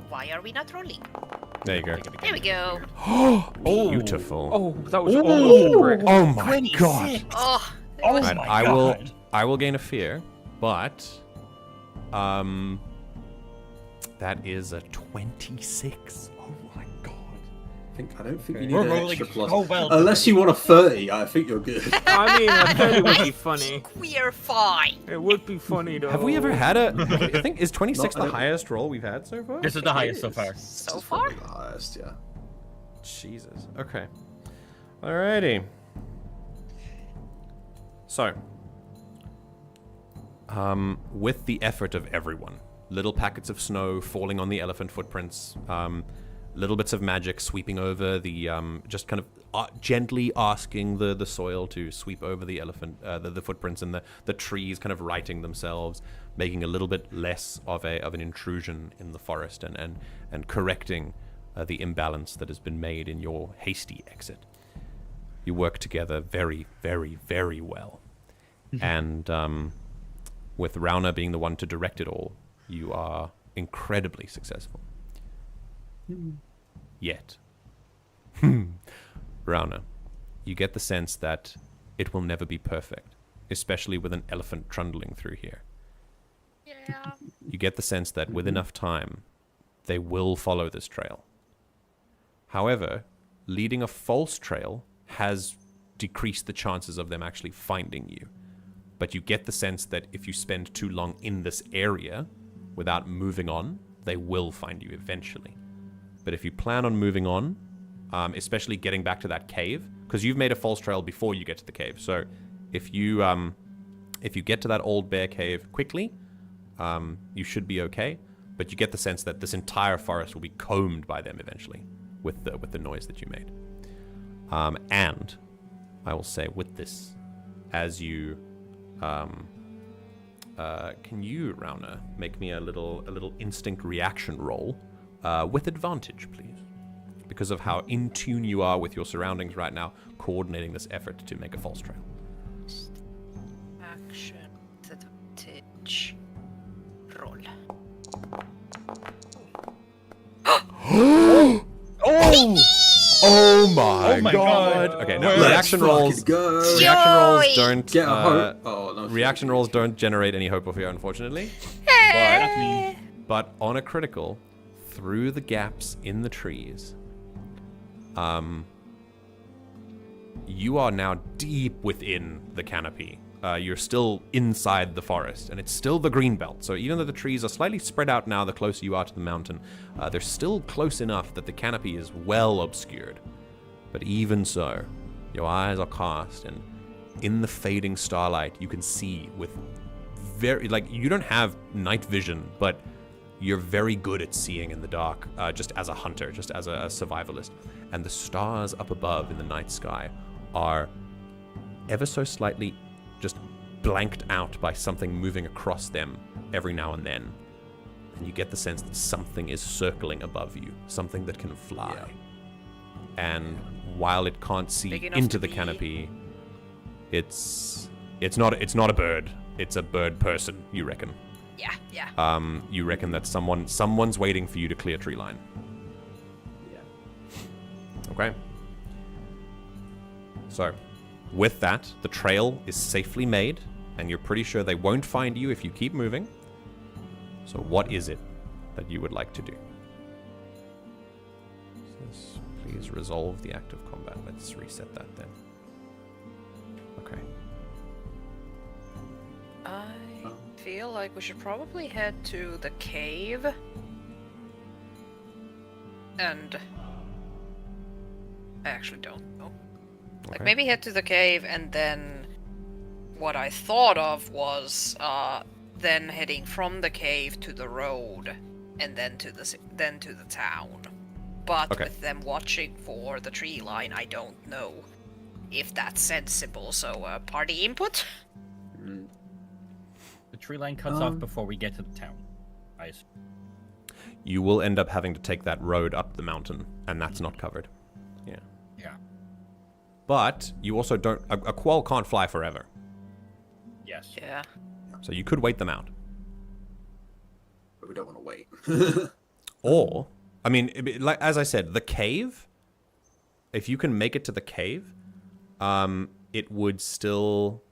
Why are we not rolling? There you go. There we go. Beautiful. Oh, that was almost correct. Oh my god. Oh, Oh Right, my I god. will gain a fear, but that is a 26. Oh my god. I don't think you need We're an rolling extra plus. so well. Unless you want a 30, I think you're good. I mean, a 30 would be funny. we're fine. It would be funny though. Have we ever had a I think is 26 Not- I the don't- highest roll we've had so far? This is the highest so far. So It's far? probably the highest, yeah. Jesus. Okay. Alrighty. So, with the effort of everyone, little packets of snow falling on the elephant footprints, little bits of magic sweeping over the, just kind of gently asking the soil to sweep over the elephant, the footprints, and the trees kind of righting themselves, making a little bit less of an intrusion in the forest, and correcting the imbalance that has been made in your hasty exit. You work together very, very, very well. And with Rauna being the one to direct it all, you are incredibly successful. Yet. Rauna, you get the sense that it will never be perfect, especially with an elephant trundling through here. Yeah. You get the sense that with enough time, they will follow this trail. However, leading a false trail has decreased the chances of them actually finding you. But you get the sense that if you spend too long in this area without moving on, they will find you eventually. But if you plan on moving on, especially getting back to that cave, because you've made a false trail before you get to the cave. So if you get to that old bear cave quickly, you should be okay. But you get the sense that this entire forest will be combed by them eventually, with the noise that you made. And I will say with this, as you, can you, Rauna, make me a little instinct reaction roll, with advantage, please, because of how in tune you are with your surroundings right now, coordinating this effort to make a false trail. Action advantage roll. Oh my my god! God. Okay, no, Let's reaction rolls. Go. Reaction rolls don't. Get a hope. Oh, no. Reaction rolls don't generate any hope or fear, unfortunately. That's me. But on a critical, through the gaps in the trees, you are now deep within the canopy. You're still inside the forest, and it's still the green belt. So even though the trees are slightly spread out now, the closer you are to the mountain, they're still close enough that the canopy is well obscured. But even so, your eyes are cast, and in the fading starlight, you can see with very, like, you don't have night vision, but you're very good at seeing in the dark, just as a hunter, just as a survivalist. And the stars up above in the night sky are ever so slightly just blanked out by something moving across them every now and then. And you get the sense that something is circling above you, something that can fly. Yeah. And while it can't see Big enough into to the be- canopy, it's not a bird. It's a bird person, you reckon. Yeah. You reckon that someone's waiting for you to clear tree line. Yeah. Okay. So, with that, the trail is safely made, and you're pretty sure they won't find you if you keep moving. So what is it that you would like to do? Please resolve the act of combat. Let's reset that then. Okay. I feel like we should probably head to the cave. And I actually don't know. Like, Okay. maybe head to the cave, and then what I thought of was then heading from the cave to the road, and then to the town. But Okay. with them watching for the tree line, I don't know if that's sensible. So, party input. The tree line cuts off before we get to the town. I assume. You will end up having to take that road up the mountain, and that's not covered. Yeah. Yeah. But you also don't... A quoll can't fly forever. Yes. Yeah. So you could wait them out. But we don't want to wait. Or, I mean, like as I said, the cave, if you can make it to the cave, it would still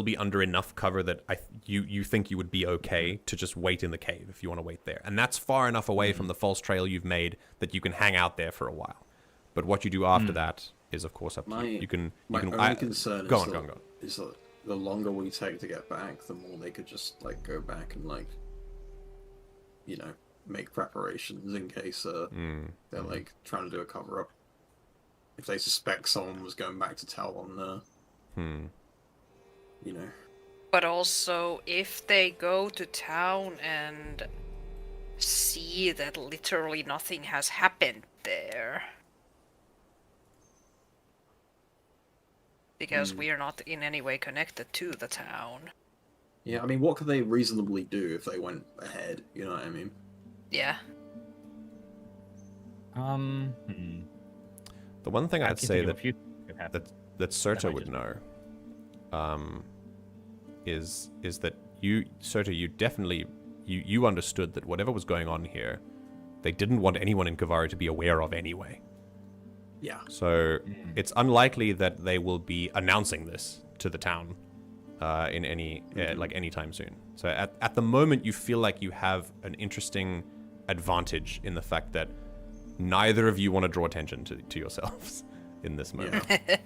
be under enough cover that you think you would be okay to just wait in the cave if you want to wait there. And that's far enough away from the false trail you've made that you can hang out there for a while. But what you do after that is, of course, up to you. You can. My only concern go is on, that, go on, go on. is that the longer we take to get back, the more they could just like go back and like, you know, make preparations in case they're like trying to do a cover up. If they suspect someone was going back to tell on you know. But also, if they go to town and see that literally nothing has happened there, because we are not in any way connected to the town. Yeah, I mean, what could they reasonably do if they went ahead? You know what I mean? Yeah. The one thing I'd say that that Cyrta would know, is that Cyrta, you definitely you understood that whatever was going on here, they didn't want anyone in Kovarru to be aware of anyway. Yeah. So it's unlikely that they will be announcing this to the town in any like anytime soon. So at the moment, you feel like you have an interesting advantage in the fact that neither of you want to draw attention to yourselves in this moment. Yeah.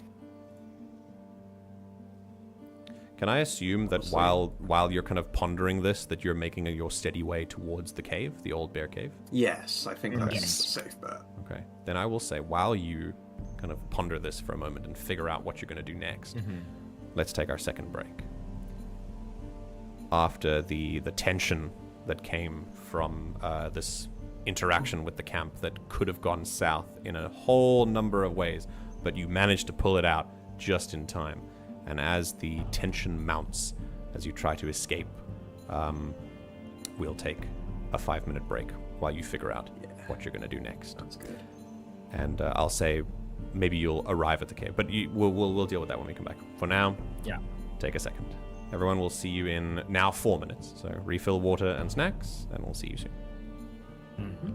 Can I assume that while you're kind of pondering this, that you're making your steady way towards the cave, the old bear cave? Yes, I think that's Yes. a safe bet. Okay. Then I will say, while you kind of ponder this for a moment and figure out what you're going to do next, let's take our second break. after the tension that came from this interaction with the camp that could have gone south in a whole number of ways, but you managed to pull it out just in time. And as the tension mounts, as you try to escape, we'll take a 5-minute break while you figure out what you're going to do next. That's good. And I'll say maybe you'll arrive at the cave, but we'll deal with that when we come back. For now, take a second. Everyone, will see you in now 4 minutes. So refill water and snacks, and we'll see you soon. Mm-hmm.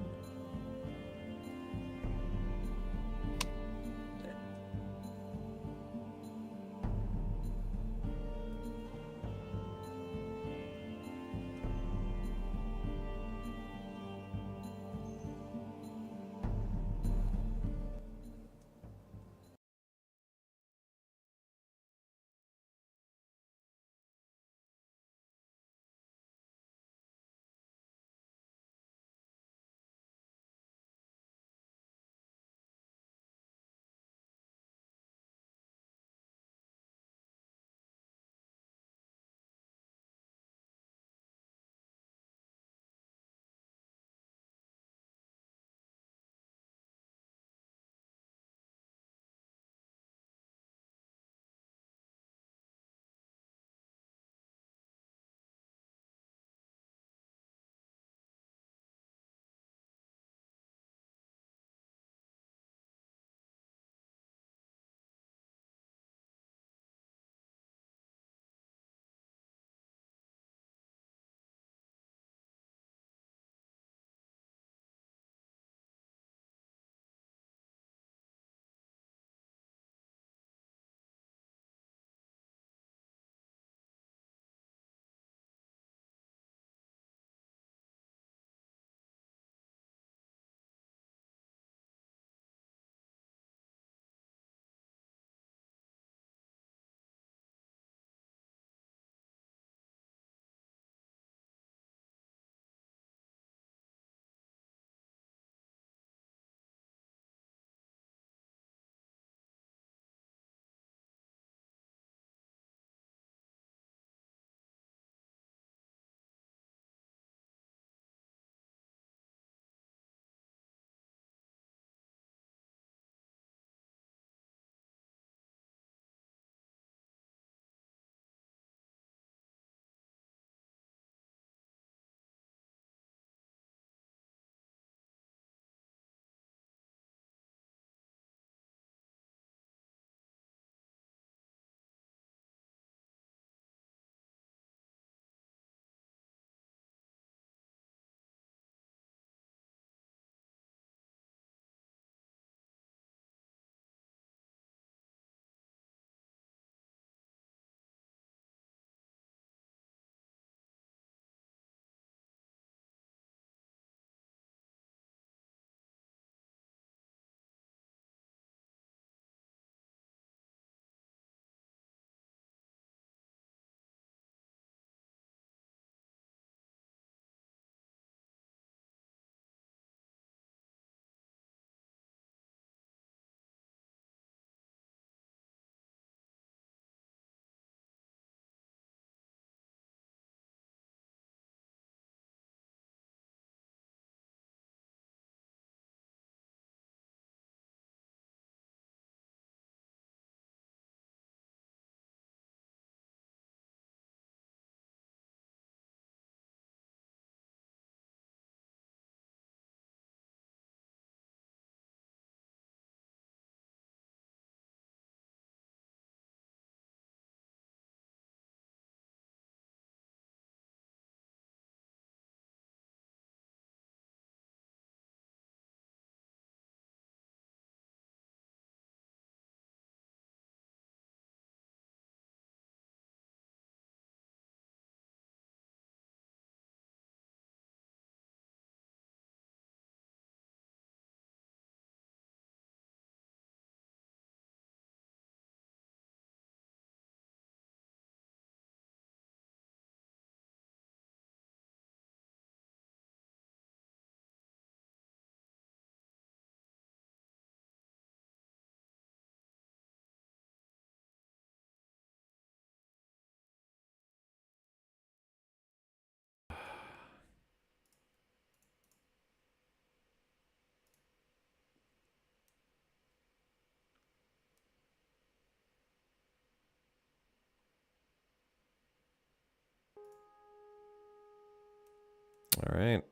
All right.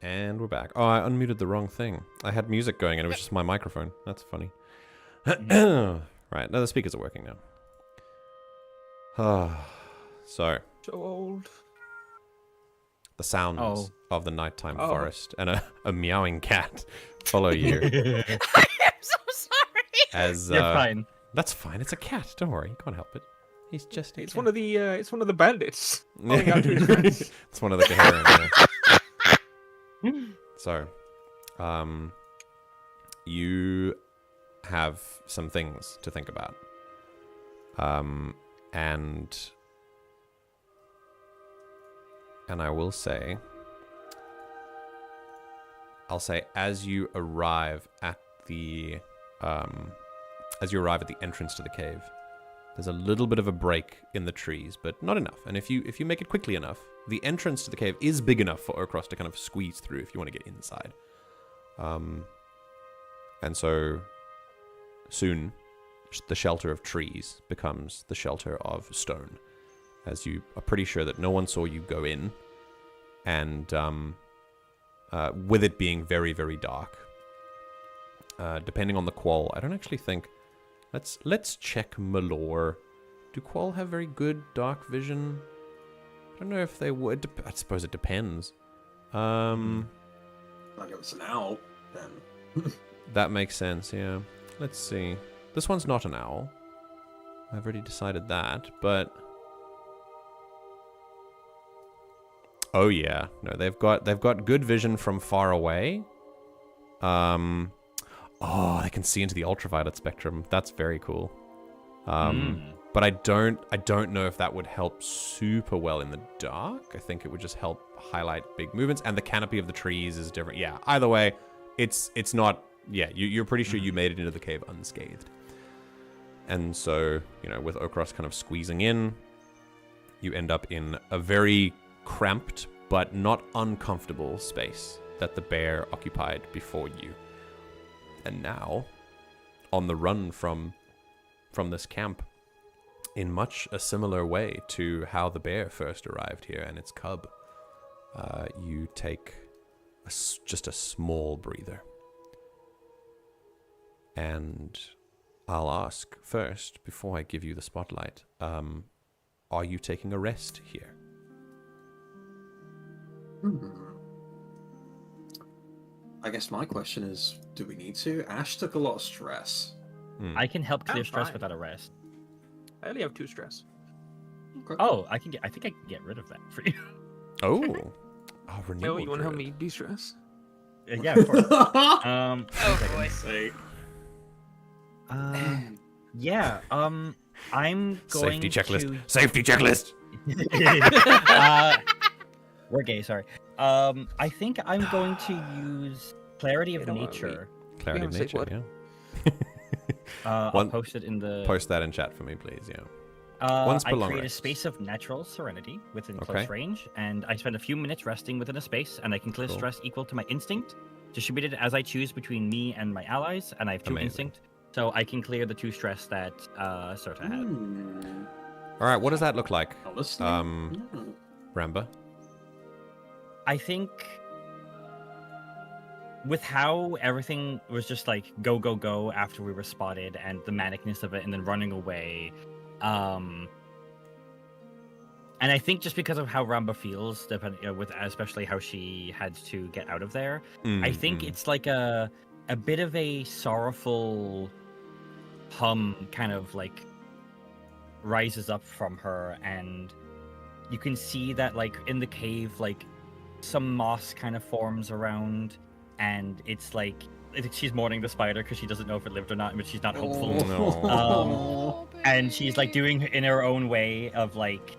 And we're back. Oh, I unmuted the wrong thing. I had music going and it was just my microphone. That's funny. Right. No, the speakers are working now. So, So old. the sounds of the nighttime forest and a meowing cat follow you. I am so sorry. As You're fine. That's fine. It's a cat. Don't worry. You can't help it. He's just. It's one of the bandits. Calling out to his friends. It's one of the Kovarru. Yeah. So, you have some things to think about. And I will say, as you arrive at the entrance to the cave, there's a little bit of a break in the trees, but not enough. And if you make it quickly enough, the entrance to the cave is big enough for Ochros to kind of squeeze through if you want to get inside. And so soon, the shelter of trees becomes the shelter of stone, as you are pretty sure that no one saw you go in, and with it being very, very dark. Depending on the qual, I don't actually think. Let's check Malore. Do qual have very good dark vision? I don't know if they would. I suppose it depends. Like it was an owl, then. That makes sense, yeah. Let's see. This one's not an owl. I've already decided that, but... Oh yeah. No, they've got good vision from far away. Oh, they can see into the ultraviolet spectrum. That's very cool. But I don't know if that would help super well in the dark. I think it would just help highlight big movements, and the canopy of the trees is different. Yeah, either way, it's not. Yeah, you're pretty sure you made it into the cave unscathed. And so, with Ochros kind of squeezing in, you end up in a very cramped but not uncomfortable space that the bear occupied before you. And now, on the run from this camp, in much a similar way to how the bear first arrived here and its cub, you take just a small breather. And I'll ask first, before I give you the spotlight, are you taking a rest here? I guess my question is, do we need to? Ash took a lot of stress. I can help clear I'm stress fine. without a rest. I only have 2 stress. Okay. Oh, I think I can get rid of that for you. Oh, Oh, renewal you want to help druid. me de-stress? Yeah, of course. Oh boy. Yeah. I'm going Safety checklist. to... Safety checklist. We're gay. Sorry. I think I'm going to use Clarity of You know what, Nature. Clarity of haven't said nature, what. yeah. I'll One- post it in the. Post that in chat for me, please, yeah. Once I per long create a rest. space of natural serenity within Okay. close range, and I spend a few minutes resting within a space, and I can clear Cool. stress equal to my instinct, distributed as I choose between me and my allies, and I have 2 Amazing. instinct, so I can clear the 2 stress that Cyrta had. All right, what does that look like, Honestly, Ramba? I think with how everything was just like go go go after we were spotted, and the manicness of it, and then running away, and I think just because of how Ramba feels, with especially how she had to get out of there, I think it's like a bit of a sorrowful hum kind of like rises up from her, and you can see that like in the cave, like some moss kind of forms around, and it's like I think she's mourning the spider because she doesn't know if it lived or not, but she's not hopeful. No. And she's like doing in her own way of like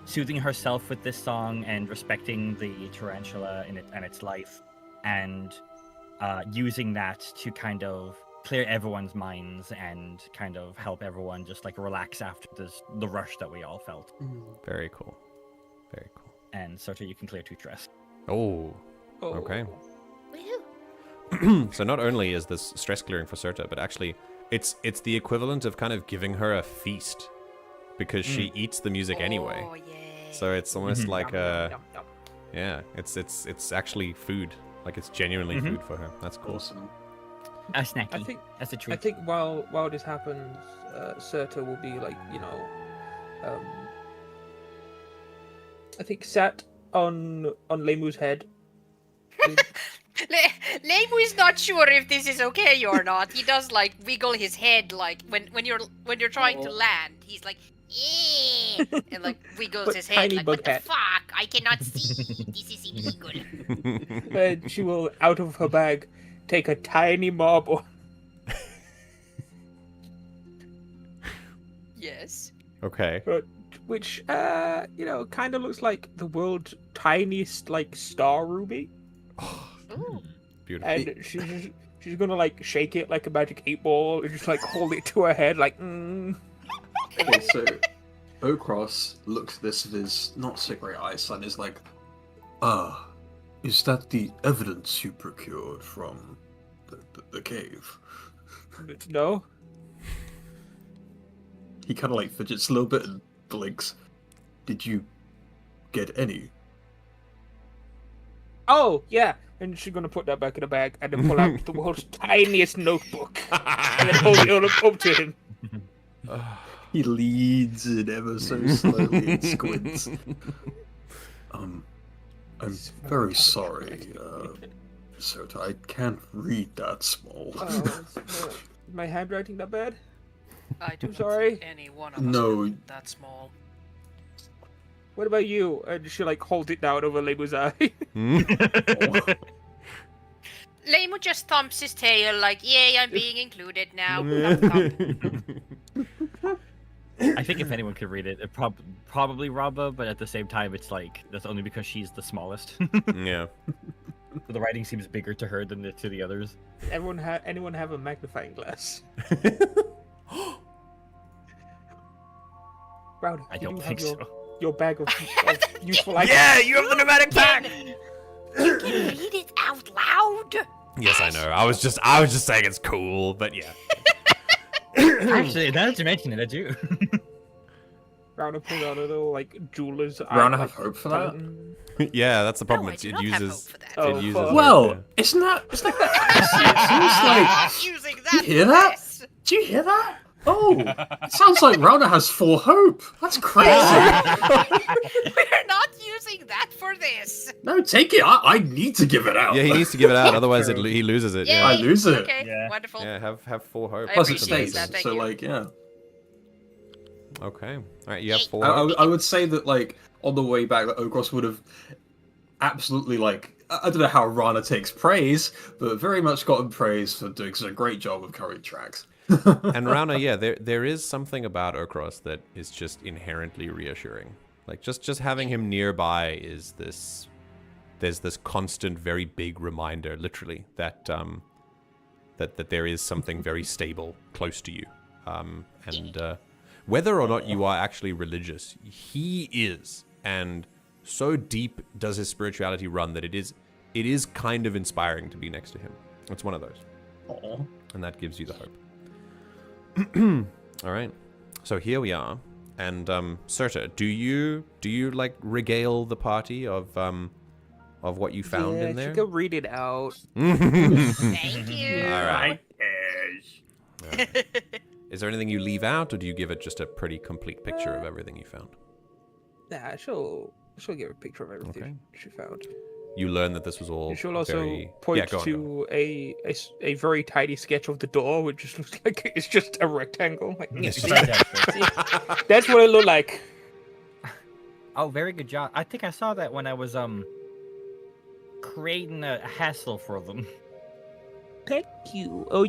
soothing herself with this song and respecting the tarantula in it and its life, and using that to kind of clear everyone's minds and kind of help everyone just like relax after the rush that we all felt. Very cool. Very cool. And Cyrta, you can clear 2 stress. Oh, okay. Woohoo. So not only is this stress clearing for Cyrta, but actually it's the equivalent of kind of giving her a feast, because she eats the music anyway. Oh, yeah. So it's almost like a Yum, yum, yum. Yeah, it's actually food. Like it's genuinely food for her. That's cool. Awesome. A snacky. I think That's a treat. I think while this happens, Cyrta will be like, I think sat on Lemu's head. Leimu is not sure if this is okay or not. He does like wiggle his head like when you're trying to land. He's like, "Eh," and like wiggles But his head tiny like, bug "What the head. fuck? I cannot see. This is illegal." And she will, out of her bag, take a tiny marble. Yes. Okay. Which, kind of looks like the world's tiniest, like, star ruby. Ooh. Beautiful. And she's gonna, like, shake it like a magic 8-ball and just, like, hold it to her head, like, Okay, so Ochros looks at this with his not so great eyesight and is like, is that the evidence you procured from the cave? No? He kind of like fidgets a little bit and blinks. Did you get any? Oh, yeah. And she's gonna put that back in the bag and then pull out the world's tiniest notebook and then hold it up to him. He leads it ever so slowly and squints. I'm very sorry, Cyrta. I can't read that small. Is my handwriting that bad? I do Sorry. any one of us No. can that small. What about you? And she, like, holds it down over Lemu's eye. Leimu just thumps his tail like, "Yay, I'm being included now." Thump, thump. I think if anyone could read it, probably Ramba, but at the same time, it's like that's only because she's the smallest. Yeah. The writing seems bigger to her than to the others. Anyone have a magnifying glass? Rowdy, I you don't do think have so. your bag of useful items. Yeah, you have the pneumatic pack. You can read it out loud. Yes, I know. I was just saying it's cool, but yeah. Actually, now that you mention it, I do. Rowdy pulls out a little, like, jeweler's eye. Rowdy have hope for that? Yeah, that's the problem. No, I It do not have hope uses. for that. Oh, It uses. fuck. it, Well, yeah. isn't that I'm it using you that hear for that? this. do you hear that? Oh, it sounds like Rauna has full hope. That's crazy. We're not using that for this. No, take it. I need to give it out. Yeah, he needs to give it out, otherwise he loses it. Yay. Yeah. I lose it. Okay, Yeah. wonderful. Yeah, have full hope. I Plus it appreciate stays. that, thank So you. like, yeah. Okay. All right, you have Yay. full hope. I would say that like on the way back, that Ochros would have absolutely like I don't know how Rana takes praise, but very much gotten praise for doing such a great job of carrying tracks. And Rauna, yeah, there is something about Ochros that is just inherently reassuring. Like just having him nearby is this. There's this constant, very big reminder, literally, that that there is something very stable close to you, and whether or not you are actually religious, he is, and so deep does his spirituality run that it is kind of inspiring to be next to him. It's one of those, Aw. and that gives you the hope. All right, so here we are, and Cyrta, do you like regale the party of what you found in there? She can read it out. Thank you. All right. Is there anything you leave out, or do you give it just a pretty complete picture of everything you found? Nah, she'll give a picture of everything Okay. she found. You learn that this was all She'll also very... point yeah, go on, go on. to a very tiny sketch of the door, which just looks like it's just a rectangle. Like, It's see? Fantastic. That's what it looked like. Oh, very good job. I think I saw that when I was creating a hassle for them. Thank you. Oh,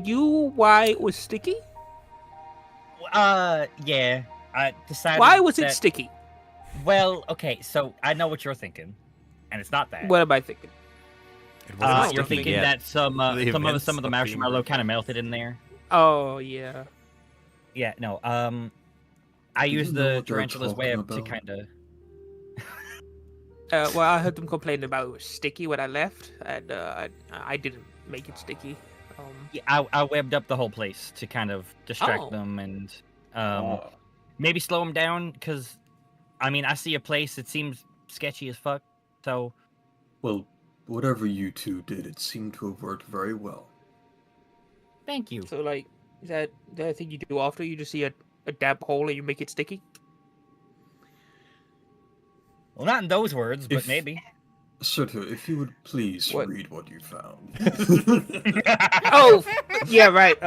why it was sticky? Yeah. I decided. Why was it that- sticky? Well, okay, so I know what you're thinking, and it's not that. What am I thinking? It wasn't You're sticking thinking yet. that some of the events marshmallow of kind of melted in there. Oh yeah. Yeah, no. I used know the what you're tarantula's talking web to about. kind of. Well, I heard them complain about it was sticky when I left, and I didn't make it sticky. Yeah, I webbed up the whole place to kind of distract Oh. them and Oh. maybe slow them down because, I mean, I see a place that seems sketchy as fuck, so Well, whatever you two did, it seemed to have worked very well. Thank you. So, like, is that the thing you do after? You just see a damp hole and you make it sticky? Well, not in those words, but If- maybe. Cyrta, if you would please What? read what you found. Oh, yeah, right.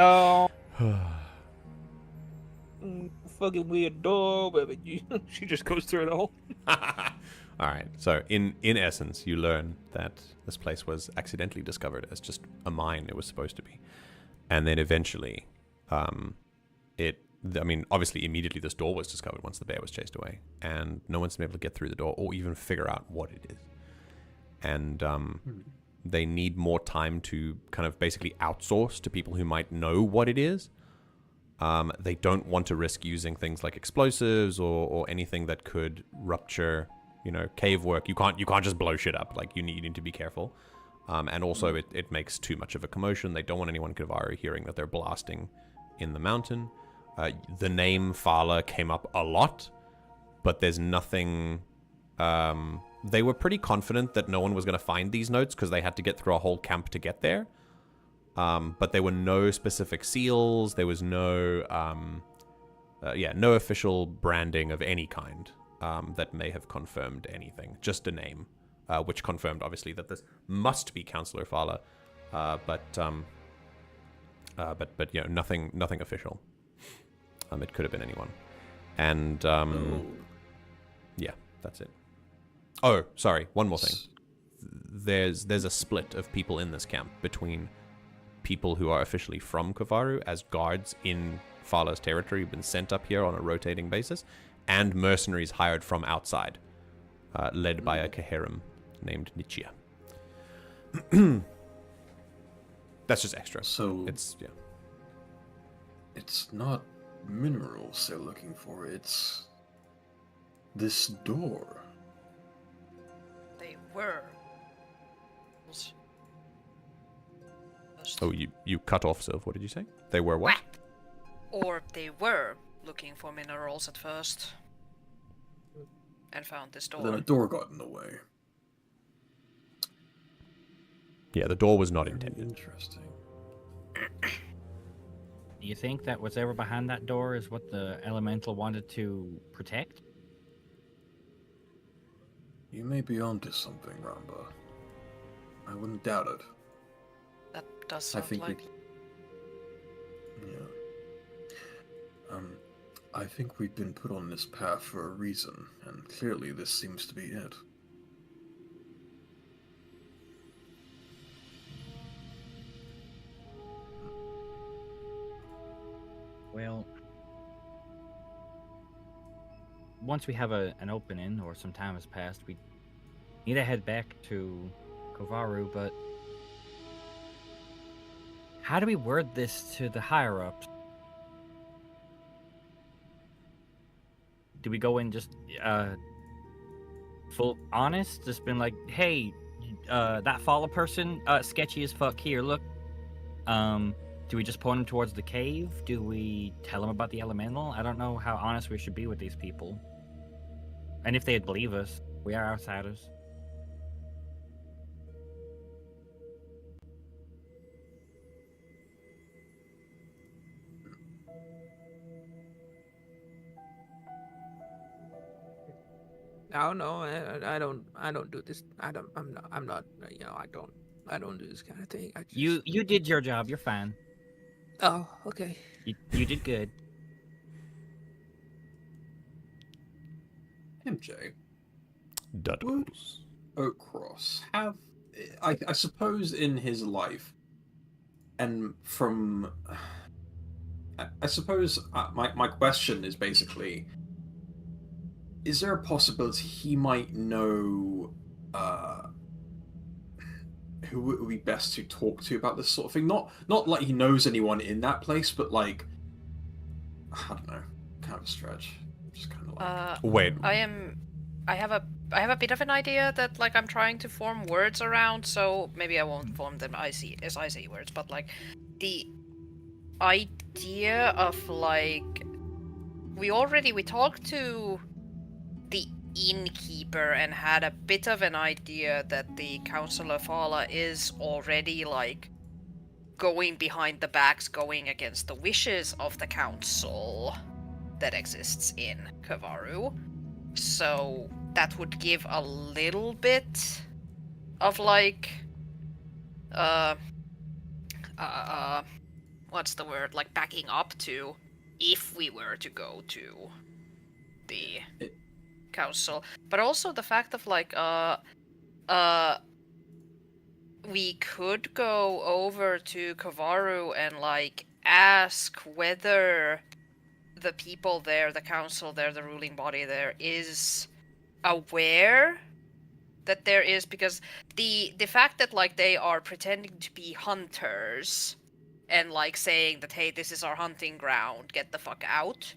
Fucking weird door, but she just goes through the hole. All right. So, in essence, you learn that this place was accidentally discovered as just a mine it was supposed to be, and then eventually, obviously, immediately this door was discovered once the bear was chased away, and no one's been able to get through the door or even figure out what it is. And they need more time to kind of basically outsource to people who might know what it is. They don't want to risk using things like explosives or anything that could rupture, cave work. You can't just blow shit up. Like, you need to be careful. And also, it makes too much of a commotion. They don't want anyone in Kovarru hearing that they're blasting in the mountain. The name Fala came up a lot, but there's nothing... they were pretty confident that no one was going to find these notes because they had to get through a whole camp to get there. But there were no specific seals. There was no official branding of any kind that may have confirmed anything. Just a name, which confirmed, obviously, that this must be Councillor Fala. But nothing official. It could have been anyone. And, yeah, that's it. Oh, sorry, one more thing. There's a split of people in this camp between people who are officially from Kovarru as guards in Fala's territory, who've been sent up here on a rotating basis, and mercenaries hired from outside, led by a Kaherim named Nichia. That's just extra. So It's not minerals they're looking for, it's this door. They were. Oh, you cut off, Sylv. What did you say? They were what? Or they were looking for minerals at first. And found this door. Then a door got in the way. Yeah, the door was not intended. Interesting. Do you think that whatever behind that door is what the elemental wanted to protect? You may be onto something, Ramba. I wouldn't doubt it. That does I sound think like... Yeah. I think we've been put on this path for a reason, and clearly this seems to be it. Well, once we have an opening or some time has passed, we need to head back to Kovarru, but how do we word this to the higher-ups? Do we go in just full honest? Just been like, hey, that Fala person, sketchy as fuck here, look. Do we just point him towards the cave? Do we tell him about the elemental? I don't know how honest we should be with these people. And if they'd believe us, we are outsiders. No, I don't do this. I'm not. I don't do this kind of thing. I just... You did your job. You're fine. Oh, okay. You did good. MJ, Duddles. Ochros have, I suppose, in his life, and from, I suppose my question is basically, is there a possibility he might know who would be best to talk to about this sort of thing? Not like he knows anyone in that place, but like, I don't know, kind of a stretch. Just kind of like. Wait. I have a bit of an idea that like I'm trying to form words around, so maybe I won't form them as I say words, but like the idea of like we talked to the innkeeper and had a bit of an idea that the Council of Ala is already like going behind the backs, going against the wishes of the council that exists in Kovarru. So that would give a little bit of like what's the word, like backing up to if we were to go to the council. But also the fact of like we could go over to Kovarru and like ask whether the people there, the council there, the ruling body there is aware that there is, because the fact that like they are pretending to be hunters and like saying that, hey, this is our hunting ground, get the fuck out.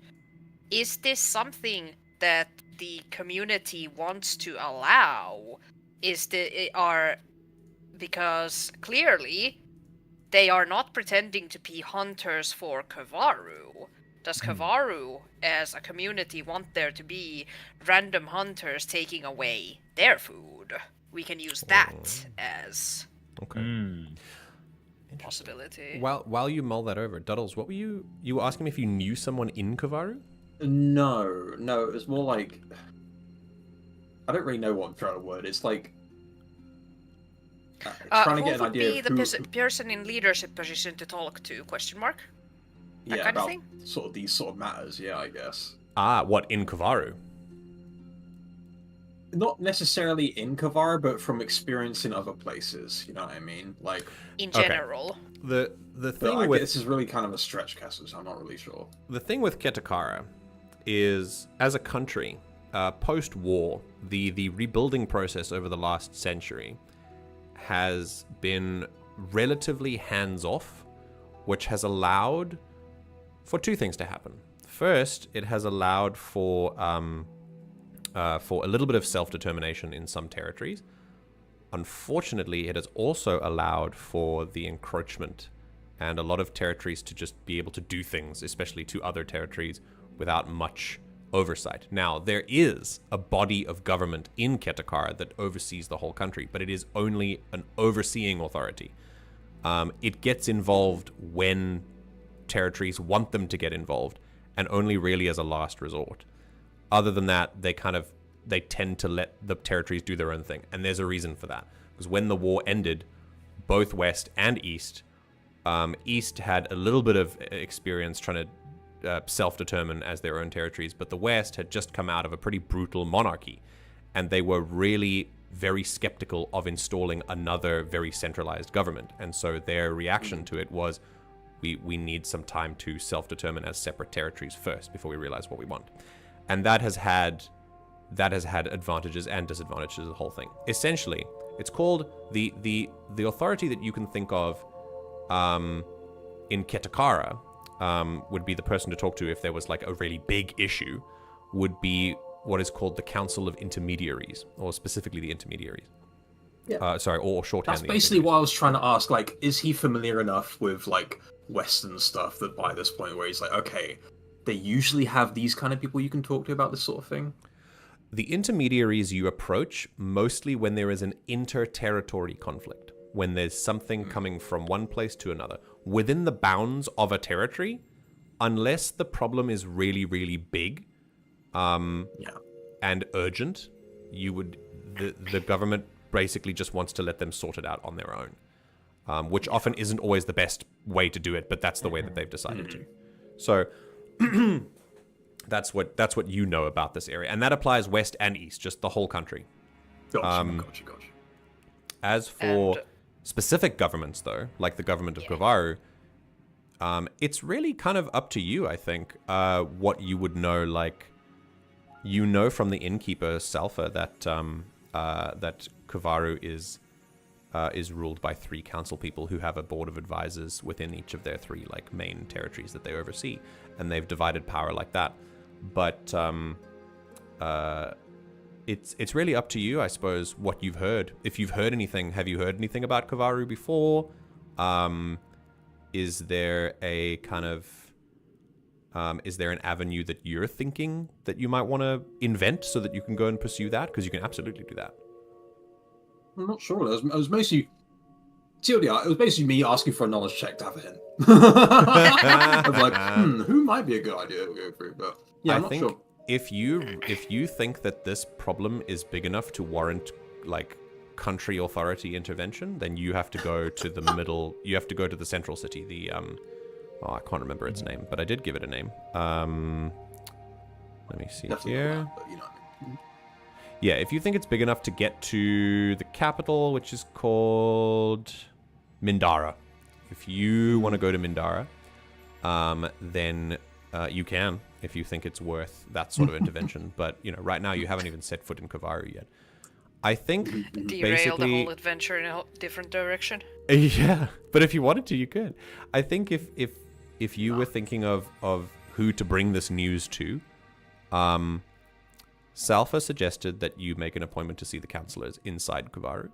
Is this something that the community wants to allow? Because clearly they are not pretending to be hunters for Kovarru. Does Kovarru as a community want there to be random hunters taking away their food? We can use that as possibility. While you mull that over, Duddles, what were you were asking me if you knew someone in Kovarru? No, it was more like, I don't really know what I'm trying to word. It's like trying to get an idea who would be the person in leadership position to talk to? Question mark. That yeah, kind of about thing? sort of these sort of matters. Yeah, I guess. What, in Kovarru? Not necessarily in Kovarru, but from experience in other places. You know what I mean? Like in general. The thing but with this is really kind of a stretch, Castle, so I'm not really sure. The thing with Ketakara is, as a country, post-war, the rebuilding process over the last century has been relatively hands-off, which has allowed for two things to happen. First, it has allowed for a little bit of self-determination in some territories. Unfortunately, it has also allowed for the encroachment and a lot of territories to just be able to do things, especially to other territories, without much oversight. Now, there is a body of government in Ketakara that oversees the whole country, but it is only an overseeing authority. It gets involved when territories want them to get involved, and only really as a last resort. Other than that, they tend to let the territories do their own thing, and there's a reason for that. Because when the war ended, both West and East had a little bit of experience trying to self-determine as their own territories, but the West had just come out of a pretty brutal monarchy, and they were really very skeptical of installing another very centralized government. And so their reaction to it was, we need some time to self-determine as separate territories first before we realize what we want. And that has had advantages and disadvantages of the whole thing. Essentially, it's called the authority that you can think of in Ketakara would be the person to talk to if there was like a really big issue, would be what is called the Council of Intermediaries, or specifically the Intermediaries. Yeah. Or shorthand. That's basically what I was trying to ask. Like, is he familiar enough with like Western stuff that by this point where he's like, okay, they usually have these kind of people you can talk to about this sort of thing? The intermediaries you approach mostly when there is an inter-territory conflict, when there's something coming from one place to another. Within the bounds of a territory, unless the problem is really, really big and urgent, the government basically just wants to let them sort it out on their own, which often isn't always the best way to do it, but that's the way that they've decided to. So that's what you know about this area, and that applies west and east, just the whole country. Gotcha. As for specific governments, though, like the government of Kovarru, it's really kind of up to you, I think, what you would know. Like, you know from the innkeeper Salfa that that Kovarru is ruled by 3 council people who have a board of advisors within each of their 3 like main territories that they oversee, and they've divided power like that. But it's really up to you, I suppose, what you've heard. If you've heard anything, have you heard anything about Kovarru before? Is there a kind of Is there an avenue that you're thinking that you might want to invent so that you can go and pursue that? Because you can absolutely do that. I'm not sure. It was mostly... TLDR, it was basically me asking for a knowledge check to have a hint. I was like, who might be a good idea to go through? But yeah, I'm not sure. If you think that this problem is big enough to warrant like country authority intervention, then you have to go to the middle. You have to go to the central city. The I can't remember its name, but I did give it a name. Let me see here. But, you know. Yeah, if you think it's big enough to get to the capital, which is called Mindara. If you want to go to Mindara, then you can, if you think it's worth that sort of intervention. But, you know, right now you haven't even set foot in Kovarru yet. I think Derail the whole adventure in a different direction. Yeah, but if you wanted to, you could. I think if you were thinking of who to bring this news to, Salfa suggested that you make an appointment to see the counselors inside Kovarru.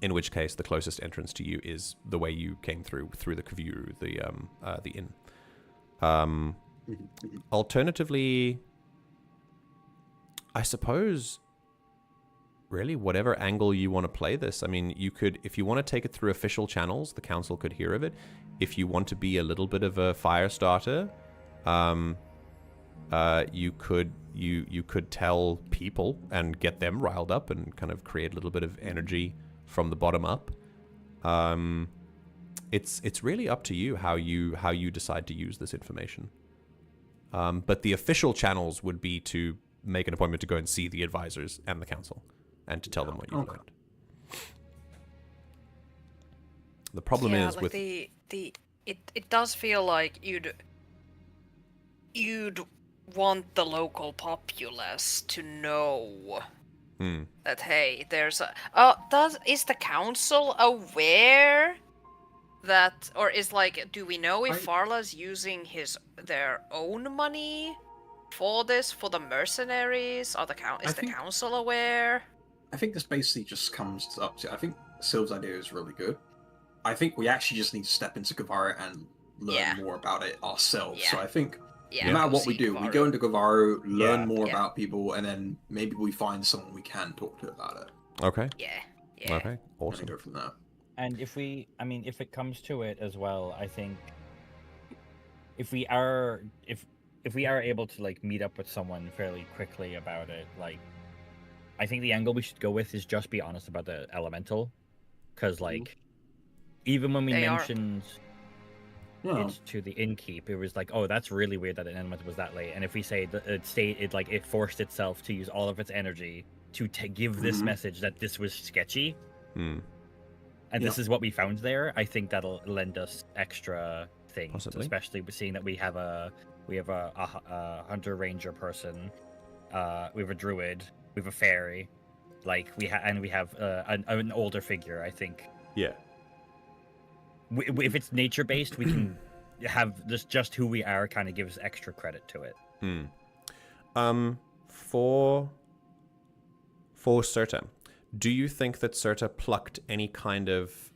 In which case, the closest entrance to you is the way you came through the Kovarru, the inn. Alternatively, I suppose, really, whatever angle you want to play this. I mean, you could, if you want to take it through official channels, the council could hear of it. If you want to be a little bit of a fire starter, you could tell people and get them riled up and kind of create a little bit of energy from the bottom up. It's really up to you how you decide to use this information. But the official channels would be to make an appointment to go and see the advisors and the council and to tell them what you learned. The problem is like with it does feel like you'd want the local populace to know that, hey, there's a is the council aware that, or is like, do we know if Farla's using their own money for this, for the mercenaries? Is the council aware? I think this basically just comes up to, I think Sylv's idea is really good. I think we actually just need to step into Kovarru and learn more about it ourselves. So I think no matter what we do, we go into Kovarru, learn more about people, and then maybe we find someone we can talk to about it. Okay. Yeah. Okay. Awesome. And go from there. And if it comes to it as well, I think if we are able to like meet up with someone fairly quickly about it, like I think the angle we should go with is just be honest about the elemental, because like even when we mentioned it to the innkeep, it was like, oh, that's really weird that an elemental was that late. And if we say that it forced itself to use all of its energy to give this message that this was sketchy, and this is what we found there, I think that'll lend us extra things. Possibly. Especially seeing that we have a hunter ranger person, we have a druid, we have a fairy, like we have an older figure. I think. Yeah. If it's nature based, we can have this just who we are kind of gives extra credit to it. For Cyrta, do you think that Cyrta plucked any kind of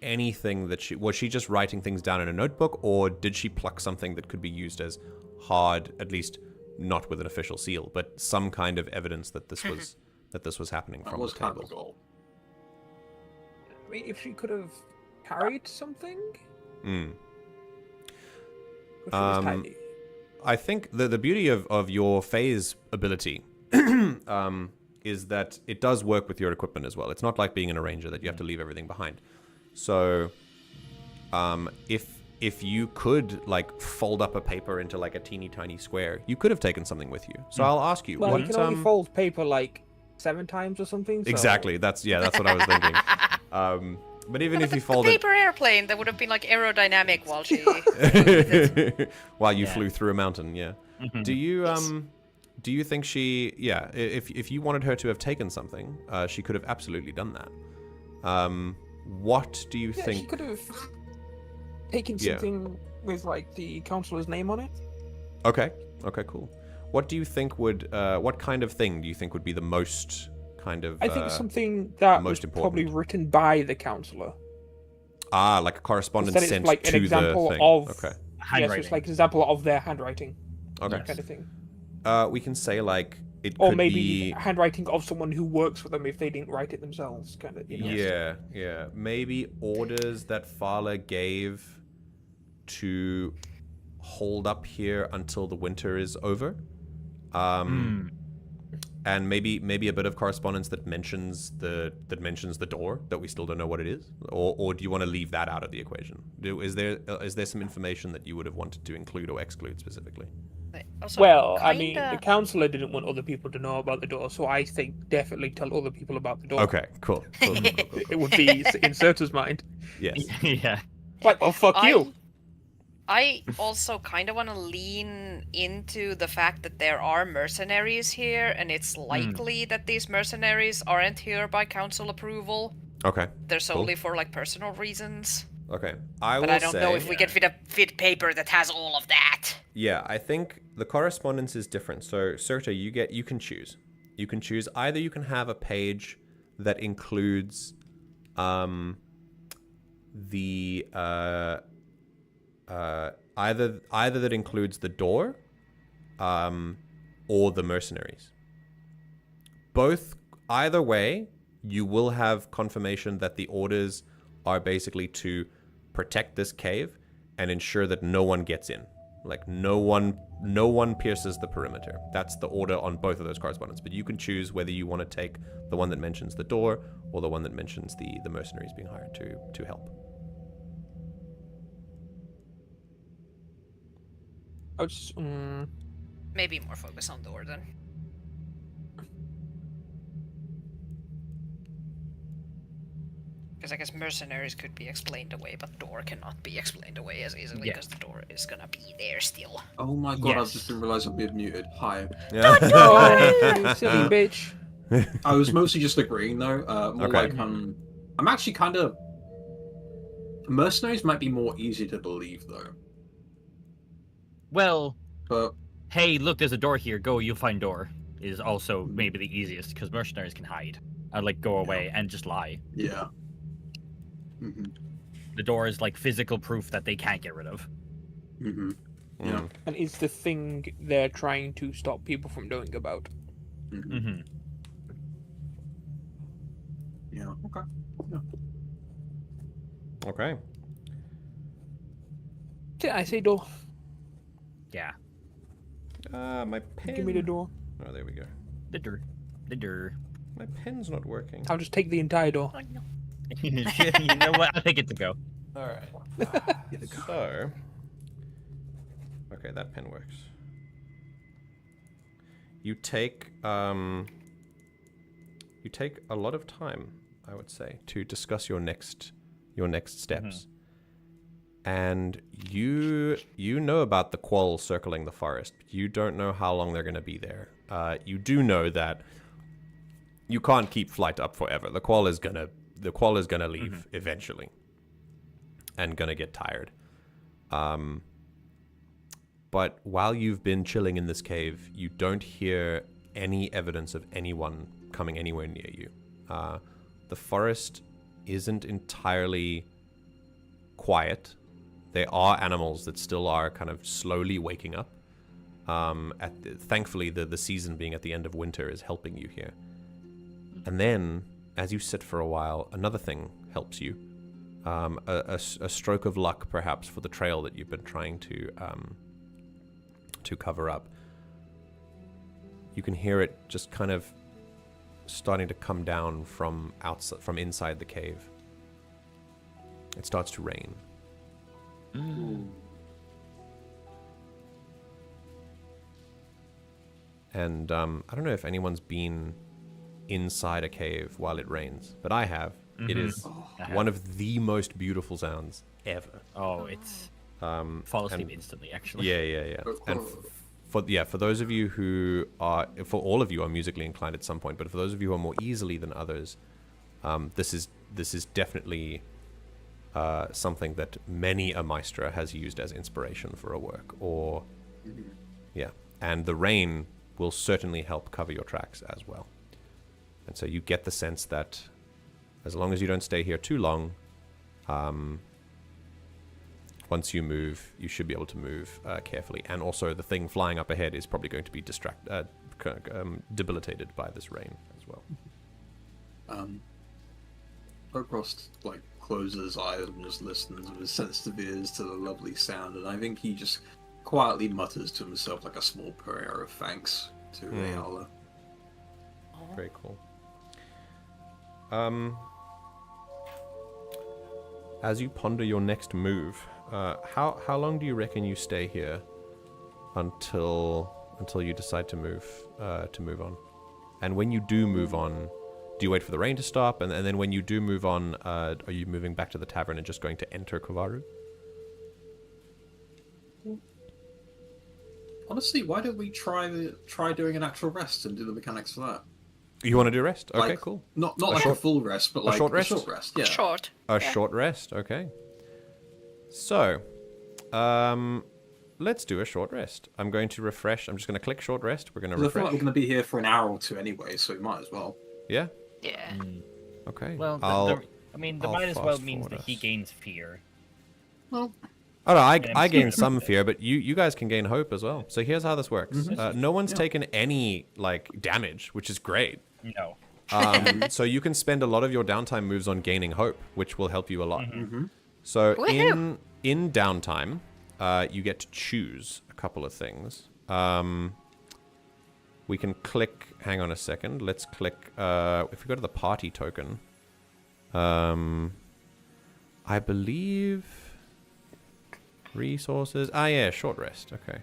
anything that was she just writing things down in a notebook, or did she pluck something that could be used as hard, at least not with an official seal, but some kind of evidence that this was happening from the table? Goal. I mean, if she could have carried something. I think the beauty of your phase ability is that it does work with your equipment as well. It's not like being an arranger that you have to leave everything behind. So, if you could like fold up a paper into like a teeny tiny square, you could have taken something with you. So I'll ask you. Well, you can only fold paper like 7 times or something. So... Exactly. That's what I was thinking. But even if you fold the paper airplane, that would have been like aerodynamic while she while you flew through a mountain. Yeah. Do you think she? Yeah. If you wanted her to have taken something, she could have absolutely done that. What do you think? She could have taken something with like the councillor's name on it. Okay. Okay. Cool. What do you think would? What kind of thing do you think would be the most? Kind of, I think something that was important. Probably written by the councillor. Ah, like a correspondence Instead, it's sent like an to the example thing. of Okay. yes, Handwriting. it's like an example of their handwriting, Okay. kind of thing. We can say like it Or could maybe be. handwriting of someone who works for them if they didn't write it themselves, kind of. You know? Yeah. Maybe orders that Fala gave to hold up here until the winter is over. And maybe a bit of correspondence that mentions the door that we still don't know what it is, or do you want to leave that out of the equation? Is there some information that you would have wanted to include or exclude specifically? Also, Well, I mean, kinda- the counselor didn't want other people to know about the door, so I think definitely tell other people about the door. Okay, cool. It would be in Cyrta's mind. Yes. Yeah. Like, well, fuck you. I also kind of want to lean into the fact that there are mercenaries here, and it's likely that these mercenaries aren't here by council approval. Okay. They're solely for like personal reasons. Okay. But I don't know if we can fit paper that has all of that. Yeah, I think the correspondence is different. So, Cyrta, you can choose. You can choose either you can have a page that includes either that includes the door or the mercenaries. Either way, you will have confirmation that the orders are basically to protect this cave and ensure that no one gets in. Like no one pierces the perimeter. That's the order on both of those correspondence. But you can choose whether you want to take the one that mentions the door or the one that mentions the mercenaries being hired to help. I would just, Maybe more focus on door then. Because I guess mercenaries could be explained away, but door cannot be explained away as easily because the door is gonna be there still. Oh my god, I've just realised I'm being muted. Hi. Yeah. oh, you silly bitch. I was mostly just agreeing though. More Okay. like I'm actually kind of. Mercenaries might be more easy to believe though. Well, But hey, look, there's a door here. Go, you'll find door. Is also maybe the easiest because mercenaries can hide. I'd like go away and just lie. yeah. Mm-hmm. The door is like physical proof that they can't get rid of. Mm-hmm. Yeah. And it's the thing they're trying to stop people from knowing about. Mm-hmm. Mm-hmm. Yeah. Okay. Yeah. Okay. Did I say door? Yeah. My pen. Give me the door. Oh, there we go. The door. My pen's not working. I'll just take the entire door. Oh no. You know what? I think it's a go. All right. So, okay, that pen works. You take a lot of time, I would say, to discuss your next steps. And you know about the qual circling the forest, but you don't know how long they're going to be there. You do know that you can't keep flight up forever. The qual is gonna leave eventually, and gonna get tired. But while you've been chilling in this cave, you don't hear any evidence of anyone coming anywhere near you. The forest isn't entirely quiet. There are animals that still are kind of slowly waking up. Thankfully, the season being at the end of winter is helping you here. And then, as you sit for a while, another thing helps you. A stroke of luck, perhaps, for the trail that you've been trying to cover up. You can hear it just kind of starting to come down from inside the cave. It starts to rain. And I don't know if anyone's been inside a cave while it rains, but I have. It is one of the most beautiful sounds ever. Oh, it's fall asleep instantly. Actually, Yeah. And for those of you who are, for all of you are musically inclined at some point, but for those of you who are more easily than others, this is definitely something that many a maestra has used as inspiration for a work. Or and the rain will certainly help cover your tracks as well. And so you get the sense that as long as you don't stay here too long, Once you move, you should be able to move carefully. And also, the thing flying up ahead is probably going to be debilitated by this rain as well. Ochros closes his eyes and just listens with his sensitive ears to the lovely sound, and I think he just quietly mutters to himself like a small prayer of thanks to Eyya. Very cool. As you ponder your next move, how long do you reckon you stay here until you decide to move on? And when you do move on, do you wait for the rain to stop? And then when you do move on, are you moving back to the tavern and just going to enter Kovarru? Honestly, why don't we try doing an actual rest and do the mechanics for that? You want to do rest? Okay, cool. Not a full rest, but a short rest. A short rest. Yeah. Short. Short rest. Okay. So, let's do a short rest. I'm going to refresh. I'm just going to click short rest. We're going to refresh. I feel like we're going to be here for an hour or two anyway, so we might as well. Yeah. Yeah. Okay. Well, I'll might as well fast means forward that he us. gains fear. Well, Oh no, I gain some fear, but you guys can gain hope as well. So here's how this works. No one's taken any damage, which is great. No. So you can spend a lot of your downtime moves on gaining hope, which will help you a lot. So Woohoo! in downtime, you get to choose a couple of things. We can click. Hang on a second. Let's click. If we go to the party token, I believe resources. Yeah, short rest. Okay.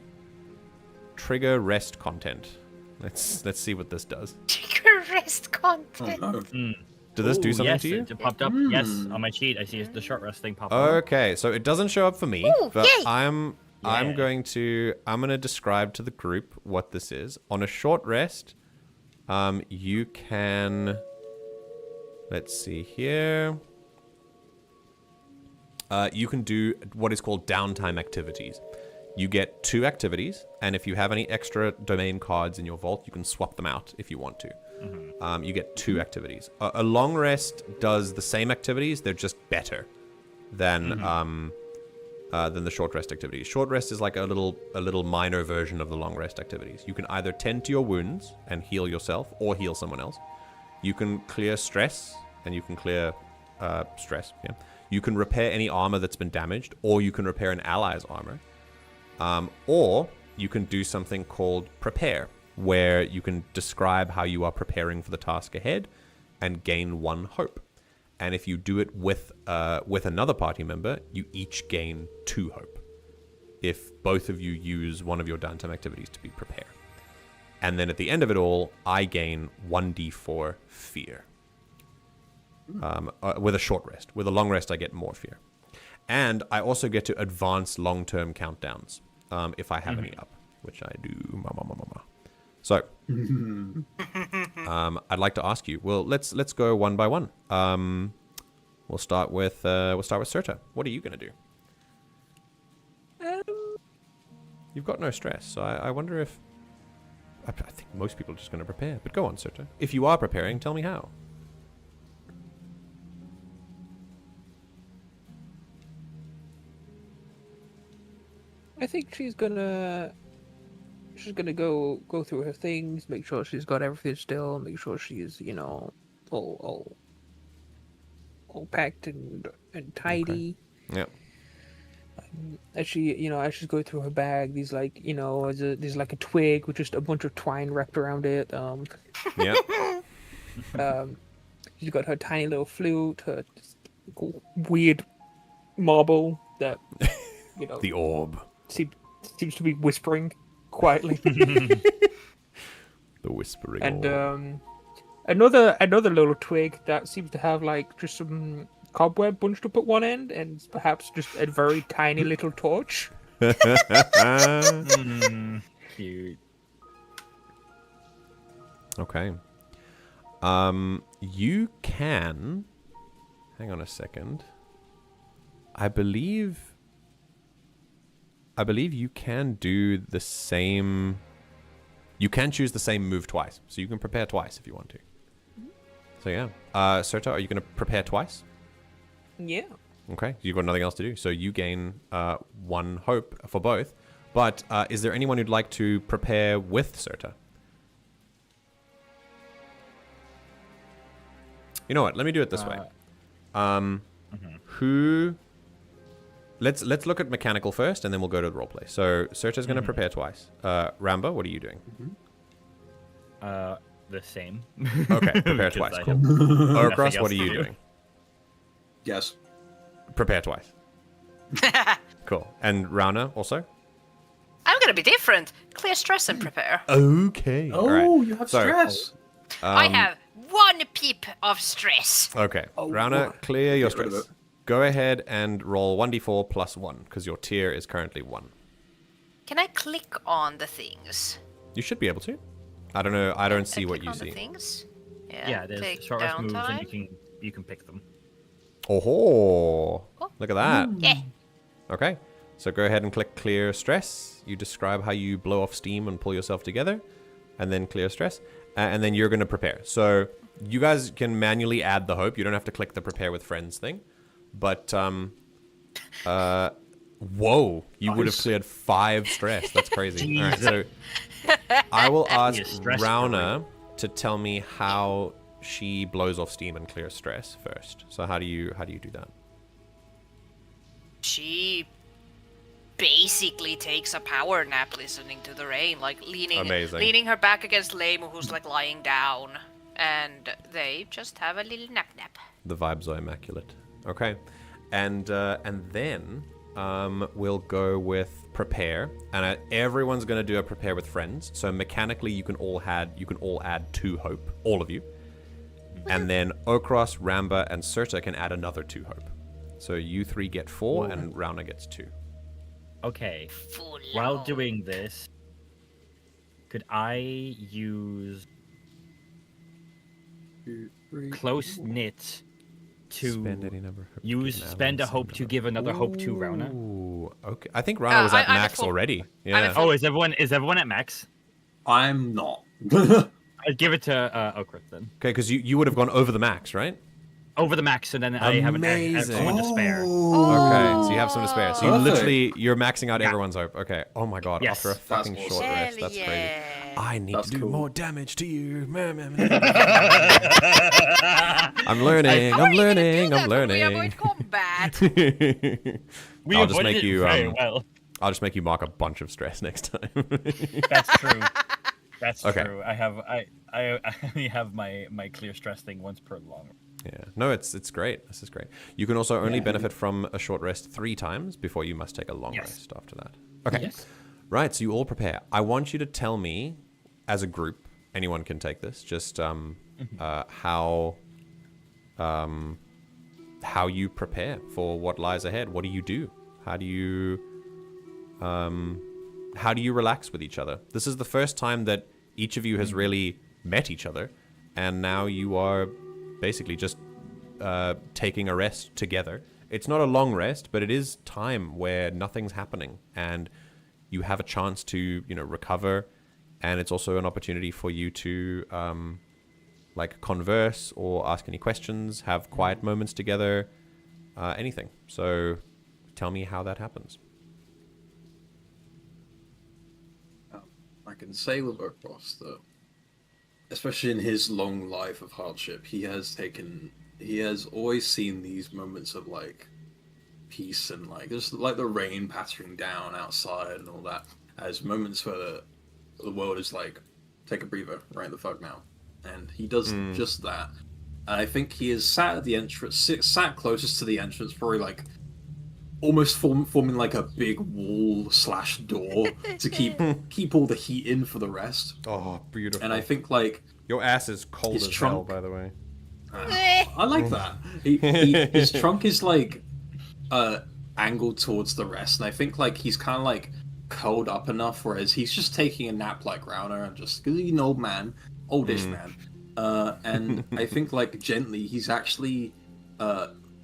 Trigger rest content. Let's see what this does. Trigger rest content. oh no. Did this do something Yes, to you? it popped up. Yes, on my sheet, I see the short rest thing pop up. Okay, so it doesn't show up for me, Ooh, but yay. I'm Yeah. going to describe to the group what this is. On a short rest, you can, let's see here. You can do what is called downtime activities. You get 2 activities, and if you have any extra domain cards in your vault, you can swap them out if you want to. You get 2 activities. A long rest does the same activities; they're just better than the short rest activities. Short rest is like a little minor version of the long rest activities. You can either tend to your wounds and heal yourself, or heal someone else. You can clear stress, and you can clear stress. Yeah. You can repair any armor that's been damaged, or you can repair an ally's armor. Or you can do something called prepare, where you can describe how you are preparing for the task ahead and gain 1 hope. And if you do it with another party member, you each gain 2 hope. If both of you use one of your downtime activities to be prepare. And then at the end of it all, I gain 1d4 fear. With a short rest. With a long rest, I get more fear. And I also get to advance long-term countdowns if I have any up, which I do. So, I'd like to ask you. Well, let's go one by one. We'll start with Cyrta. What are you gonna do? You've got no stress, so I wonder if I think most people are just gonna prepare. But go on, Cyrta. If you are preparing, tell me how. I think she's gonna go through her things, make sure she's got everything still, make sure she's all packed and tidy. Okay. Yeah. As she's going through her bag, there's there's a twig with just a bunch of twine wrapped around it. Yeah. She's got her tiny little flute, her weird marble that The orb. seems to be whispering quietly. The whispering And orb. another little twig that seems to have just some cobweb bunched up at one end, and perhaps just a very tiny little torch. Cute. Okay. You can. Hang on a second. I believe you can do the same. You can choose the same move twice, so you can prepare twice if you want to. So yeah, Cyrta, are you going to prepare twice? Yeah. Okay, you've got nothing else to do, so you gain 1 hope for both. But is there anyone who'd like to prepare with Cyrta? You know what? Let me do it this way. Who? Let's look at mechanical first, and then we'll go to the roleplay. So Cyrta's going to prepare twice. Ramba, what are you doing? The same. Okay, prepare twice. Cool. Ochros, what are you doing? Yes. Prepare twice. Cool. And Rauna also? I'm gonna be different. Clear stress and prepare. Okay. Oh, Alright. you have So, stress. I have 1 peep of stress. Okay. Oh, Rauna, what? clear your Get rid of stress. Go ahead and roll 1d4 plus 1, because your tier is currently 1. Can I click on the things? You should be able to. I don't know. I don't see I what click you on the see. things? Yeah, there's Take short rest moves, and downtime. you can pick them. Oh, look at that. Yeah. Okay. So go ahead and click clear stress. You describe how you blow off steam and pull yourself together, and then clear stress. And then you're going to prepare. So you guys can manually add the hope. You don't have to click the prepare with friends thing. But, whoa, you would have Nice. cleared 5 stress. That's crazy. All right, so I will ask You're stress Rauna to tell me how she blows off steam and clears stress first. So how do you do that? She basically takes a power nap listening to the rain, like Amazing. leaning her back against Lame, who's like lying down, and they just have a little nap. The vibes are immaculate. Okay, and then we'll go with prepare, and everyone's gonna do a prepare with friends. So mechanically, you can all add 2 hope, all of you, and then Ochros, Ramba, and Cyrta can add another 2 hope. So you 3 get 4, and Rauna gets 2. Okay. Full While on. doing this, could I use close knit to Spend any number of hope to use give an spend a ally hope to give another hope to Rauna? Ooh, okay. I think Rauna was at I'm at max full. already. I'm Yeah. at full. Oh, is everyone at max? I'm not. I'd give it to Ochros then. Okay, because you would have gone over the max, right? Over the max, and then I have an Amazing. one to spare. Okay, so you have some to spare. So you Perfect. you're maxing out Yeah. everyone's hope. Okay. Oh my god, Yes. after a fucking awesome. short rest, Hell that's crazy. yeah. I need That's to do cool. more damage to you. I'm learning. How are I'm you gonna do learning. that I'm when we learning. avoid combat? We I'll just avoided make it you very well. I'll just make you mark a bunch of stress next time. That's true. That's Okay. true. I only have my clear stress thing once per long. Yeah. No, it's great. This is great. You can also only benefit from a short rest 3 times before you must take a long Yes. rest after that. Okay. Yes. Right, so you all prepare. I want you to tell me, as a group, anyone can take this, just how you prepare for what lies ahead. What do you do? How do you relax with each other? This is the first time that each of you has really met each other, and now you are basically just taking a rest together. It's not a long rest, but it is time where nothing's happening, and you have a chance to, recover, and it's also an opportunity for you to, converse or ask any questions, have quiet moments together, anything. So, tell me how that happens. I can say with Ochros that, especially in his long life of hardship, he has always seen these moments of peace and just the rain pattering down outside and all that as moments where the world is take a breather right the fuck now, and he does just that. And I think he is sat at the entrance, sat closest to the entrance, probably almost forming a big wall / door to keep all the heat in for the rest. Oh, beautiful. And I think your ass is cold his as hell, trunk- by the way. I like that. His trunk is angled towards the rest, and I think he's kind of curled up enough, whereas he's just taking a nap like Rauna, and just because he's an old man, oldish man. And I think gently, he's actually,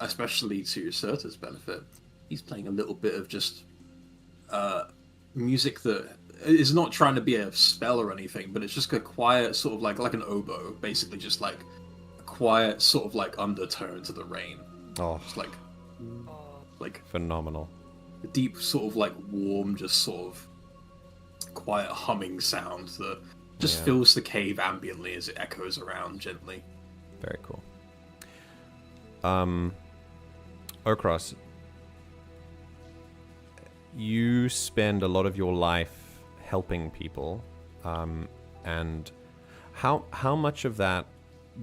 especially to Cyrta's benefit, he's playing a little bit of just music that is not trying to be a spell or anything, but it's just a quiet sort of like an oboe, basically just a quiet sort of undertone to the rain. Oh, Just Like Phenomenal. a deep, sort of like warm, just sort of quiet humming sound that just fills the cave ambiently as it echoes around gently. Very cool. Ochros, you spend a lot of your life helping people, and how much of that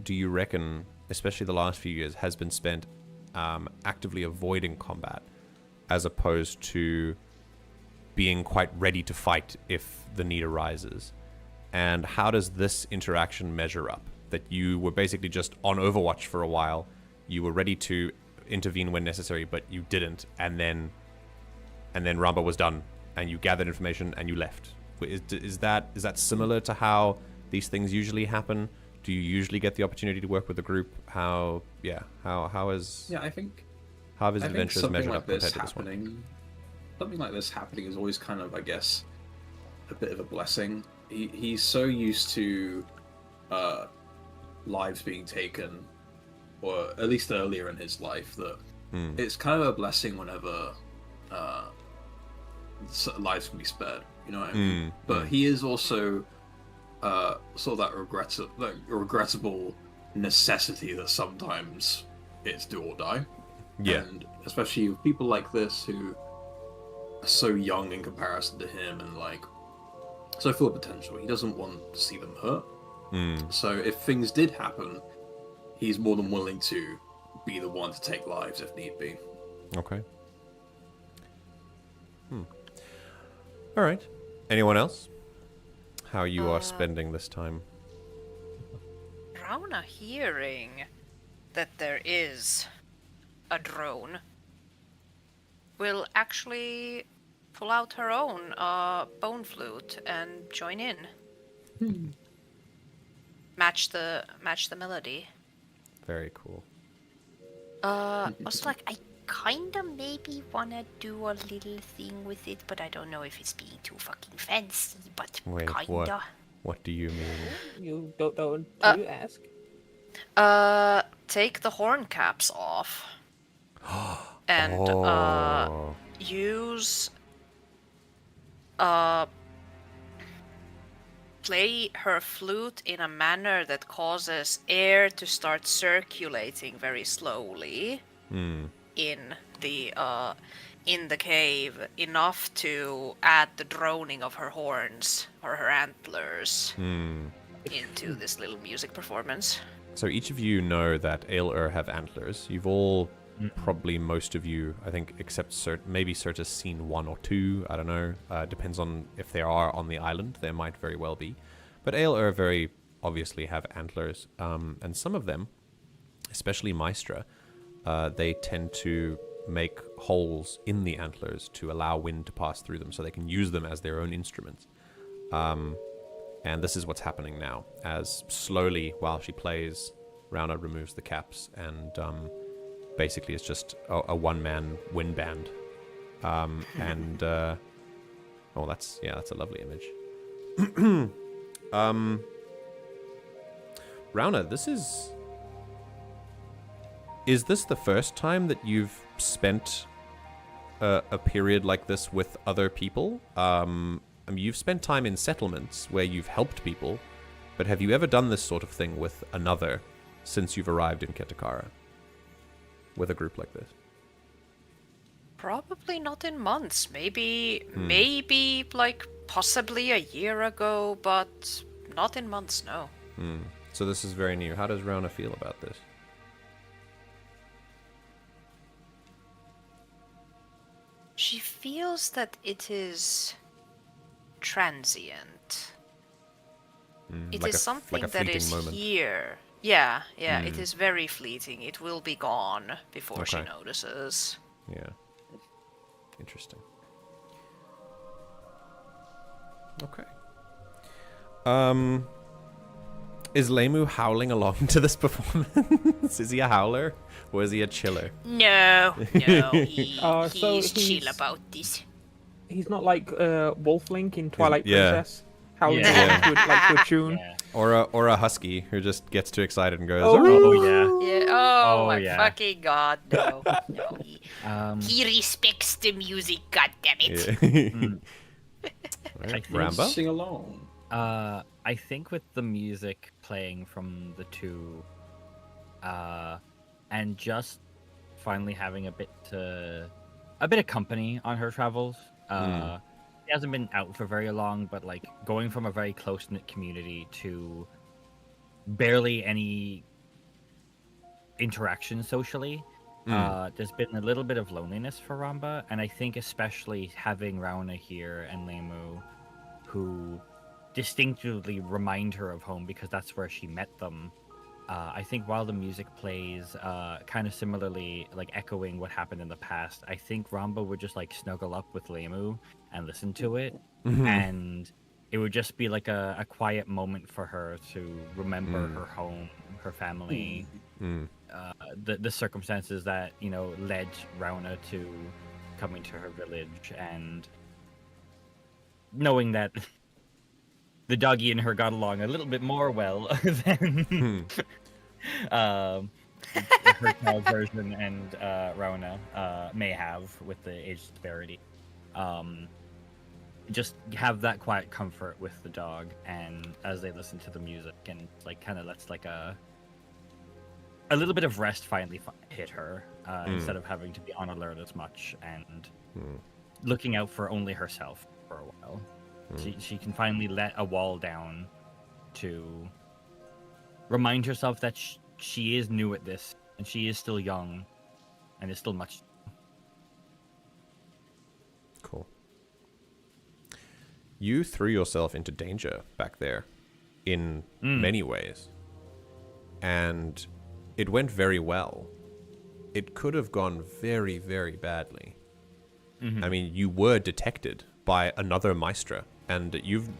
do you reckon, especially the last few years, has been spent actively avoiding combat, as opposed to being quite ready to fight if the need arises? And how does this interaction measure up? That you were basically just on Overwatch for a while, you were ready to intervene when necessary, but you didn't, and then Ramba was done, and you gathered information and you left. Is that similar to how these things usually happen? Do you usually get the opportunity to work with a group? How is I think adventures measured up compared to this one? Something like this happening is always kind of, I guess, a bit of a blessing. He's so used to lives being taken, or at least earlier in his life, that it's kind of a blessing whenever lives can be spared. You know what I mean? But he is also sort of that regrettable necessity that sometimes it's do or die. Yeah. And especially with people like this who are so young in comparison to him and like so full of potential, he doesn't want to see them hurt. So if things did happen, he's more than willing to be the one to take lives if need be. Okay. All right. Anyone else? How you are spending this time? Rauna, hearing that there is a drone, will actually pull out her own bone flute and join in. Match the melody. Very cool. Also, like, I kinda maybe wanna do a little thing with it, but I don't know if it's being too fucking fancy, but Wait, kinda. what do you mean? You don't you ask? Take the horn caps off. And, use, play her flute in a manner that causes air to start circulating very slowly in the cave, enough to add the droning of her horns or her antlers into this little music performance. So each of you know that Eyya have antlers. You've all, probably most of you, I think, except maybe Cyrta's seen one or two. I don't know. Depends on if they are on the island. There might very well be. But Eyya very obviously have antlers. And some of them, especially Maestra, they tend to make holes in the antlers to allow wind to pass through them so they can use them as their own instruments. And this is what's happening now, as slowly, while she plays, Rauna removes the caps, and basically it's just a one-man wind band. And that's a lovely image. Rauna, this is this the first time that you've spent a period like this with other people? I mean, you've spent time in settlements where you've helped people, but have you ever done this sort of thing with another since you've arrived in Kitakara? With a group like this? Probably not in months. Maybe like possibly a year ago, but not in months, no. So this is very new. How does Rauna feel about this? She feels that it is transient. It like is something like a that is moment. here. Yeah, it is very fleeting. It will be gone before she Okay. notices. Yeah. Interesting. Okay. Is Lemu howling along to this performance? Is he a howler or is he a chiller? No, he's so chill he's- about this. He's not like Wolf Link in Twilight yeah. Princess. How Yeah. to a tune. Yeah. Or a husky who just gets too excited and goes, Oh yeah. Yeah. Oh, Oh, my yeah. fucking god, no. No. He respects the music, goddammit. Yeah. I think- Ramba? Sing along. I think with the music playing from the two, and just finally having a bit of company on her travels. She hasn't been out for very long, but like going from a very close knit community to barely any interaction socially. There's been a little bit of loneliness for Ramba, and I think especially having Rauna here and Lemu, who distinctively remind her of home because that's where she met them. I think while the music plays, kind of similarly, like echoing what happened in the past, I think Ramba would just like snuggle up with Lemu and listen to it, and it would just be like a quiet moment for her to remember her home, her family, the circumstances that led Rauna to coming to her village, and knowing that the doggy and her got along a little bit more well than her child version and Rauna may have with the age disparity. Just have that quiet comfort with the dog, and as they listen to the music, and like kind of lets like a little bit of rest finally hit her, instead of having to be on alert as much and looking out for only herself for a while. She can finally let a wall down to remind herself that she is new at this, and she is still young, and there's still much. Cool. You threw yourself into danger back there in many ways. And it went very well. It could have gone very, very badly. I mean, you were detected by another Maestra, and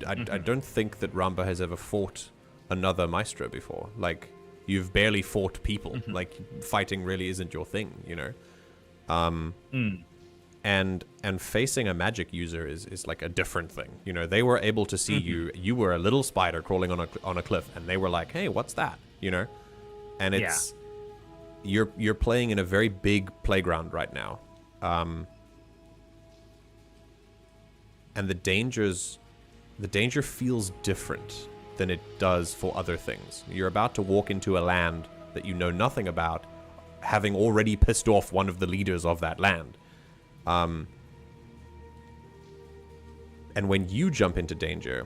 I don't think that Ramba has ever fought another Maestra before. Like, you've barely fought people. Like, fighting really isn't your thing, And facing a magic user is like a different thing. They were able to see you. You were a little spider crawling on a cliff, and they were like, "Hey, what's that?" And it's you're playing in a very big playground right now, and the danger feels different than it does for other things. You're about to walk into a land that you know nothing about, having already pissed off one of the leaders of that land. And when you jump into danger,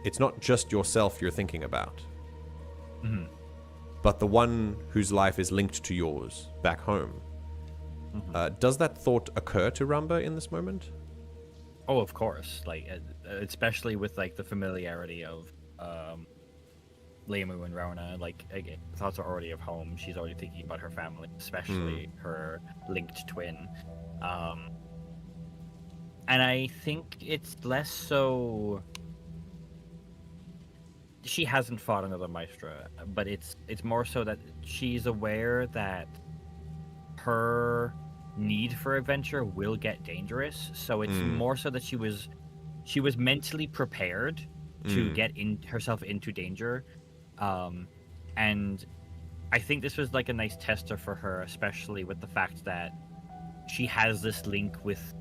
it's not just yourself you're thinking about, but the one whose life is linked to yours back home. Does that thought occur to Ramba in this moment? Oh, of course. Like, especially with like the familiarity of Lemu and Rauna. Like, again, thoughts are already of home. She's already thinking about her family, especially her linked twin. And I think it's less so. She hasn't fought another Maestra, but it's more so that she's aware that her need for adventure will get dangerous. So it's more so that she was mentally prepared to get herself into danger, and I think this was like a nice tester for her, especially with the fact that she has this link with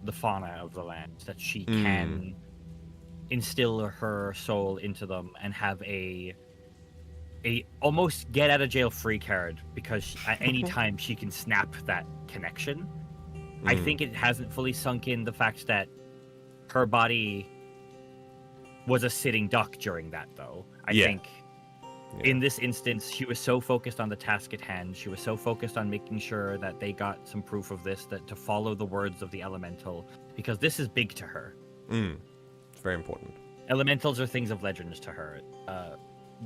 the fauna of the land, that she can instill her soul into them and have a almost get out of jail free card, because at any time she can snap that connection. I think it hasn't fully sunk in the fact that her body was a sitting duck during that, though. I think in this instance, she was so focused on the task at hand. She was so focused on making sure that they got some proof of this, that to follow the words of the elemental, because this is big to her. It's very important. Elementals are things of legends to her.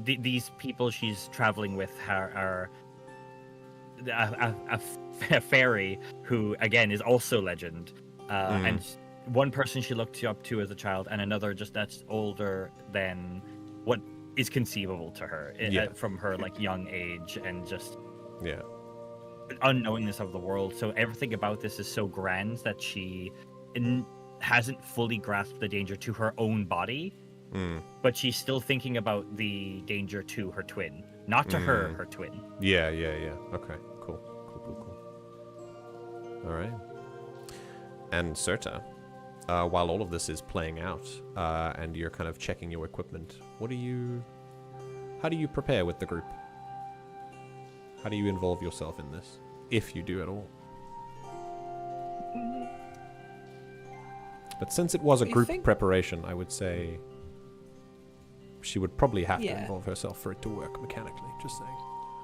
These people she's traveling with are a fairy who, again, is also legend. And one person she looked up to as a child, and another just that's older than what is conceivable to her from her like young age, and just unknowingness of the world. So everything about this is so grand that she hasn't fully grasped the danger to her own body, but she's still thinking about the danger to her twin, not to her twin. Yeah. Okay, cool. All right. And Cyrta, while all of this is playing out, and you're kind of checking your equipment, how do you prepare with the group? How do you involve yourself in this, if you do at all? But since it was a group preparation, I would say she would probably have to involve herself for it to work mechanically, just saying.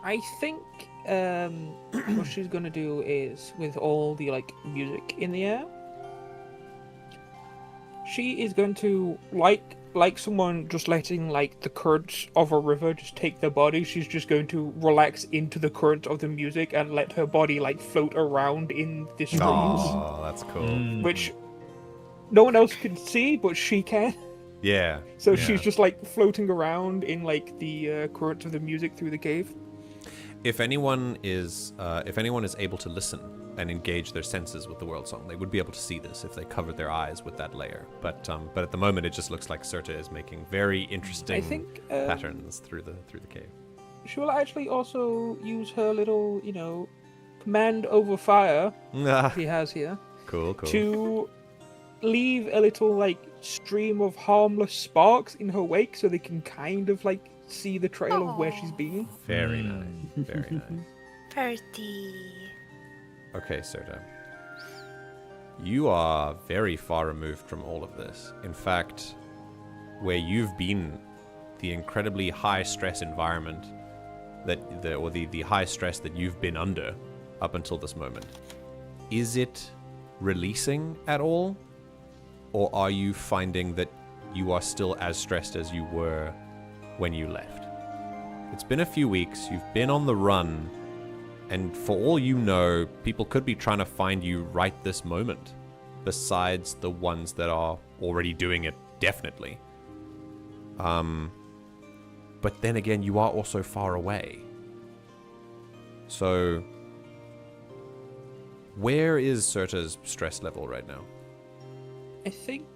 I think what she's gonna do is, with all the music in the air, she is going to like someone just letting the currents of a river just take their body. She's just going to relax into the current of the music and let her body float around in the streams. Oh, that's cool. Which no one else can see, but she can. Yeah. So she's just floating around in the current of the music through the cave. If anyone is able to listen and engage their senses with the world song, they would be able to see this if they covered their eyes with that layer. But at the moment, it just looks like Cyrta is making very interesting patterns through the cave. She will actually also use her little, command over fire he has here. Cool. To leave a little stream of harmless sparks in her wake, so they can kind of see the trail of where she's been. Very nice. Very nice. Pretty. Okay, Cyrta. You are very far removed from all of this. In fact, where you've been, the incredibly high stress environment the high stress that you've been under up until this moment, is it releasing at all? Or are you finding that you are still as stressed as you were when you left? It's been a few weeks, you've been on the run, and for all you know, people could be trying to find you right this moment, besides the ones that are already doing it, definitely. But then again, you are also far away. So, where is Cyrta's stress level right now? I think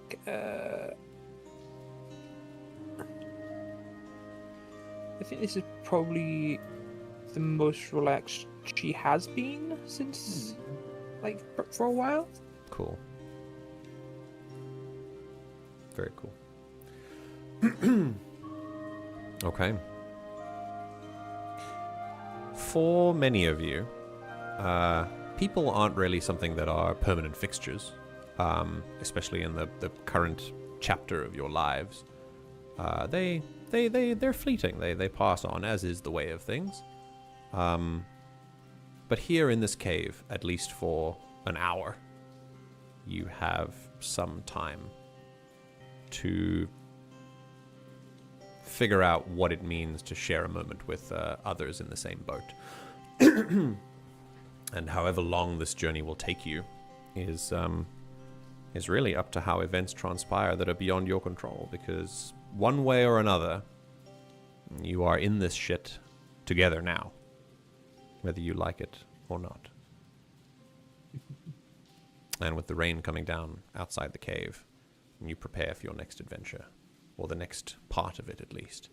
this is probably the most relaxed she has been since, for a while. Cool. Very cool. Okay. For many of you, people aren't really something that are permanent fixtures, especially in the current chapter of your lives. They're fleeting. They pass on, as is the way of things. But here in this cave, at least for an hour, you have some time to figure out what it means to share a moment with others in the same boat. And however long this journey will take you is really up to how events transpire that are beyond your control, because one way or another, you are in this shit together now, whether you like it or not. And with the rain coming down outside the cave, you prepare for your next adventure, or the next part of it at least,